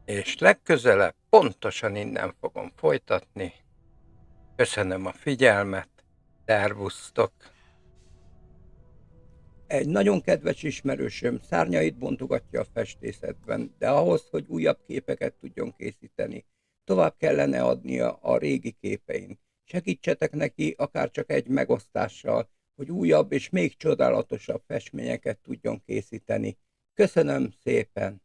És legközelebb pontosan innen fogom folytatni. Köszönöm a figyelmet, szervusztok! Egy nagyon kedves ismerősöm szárnyait bontogatja a festészetben, de ahhoz, hogy újabb képeket tudjon készíteni, tovább kellene adnia a régi képein. Segítsetek neki akár csak egy megosztással, hogy újabb és még csodálatosabb festményeket tudjon készíteni. Köszönöm szépen!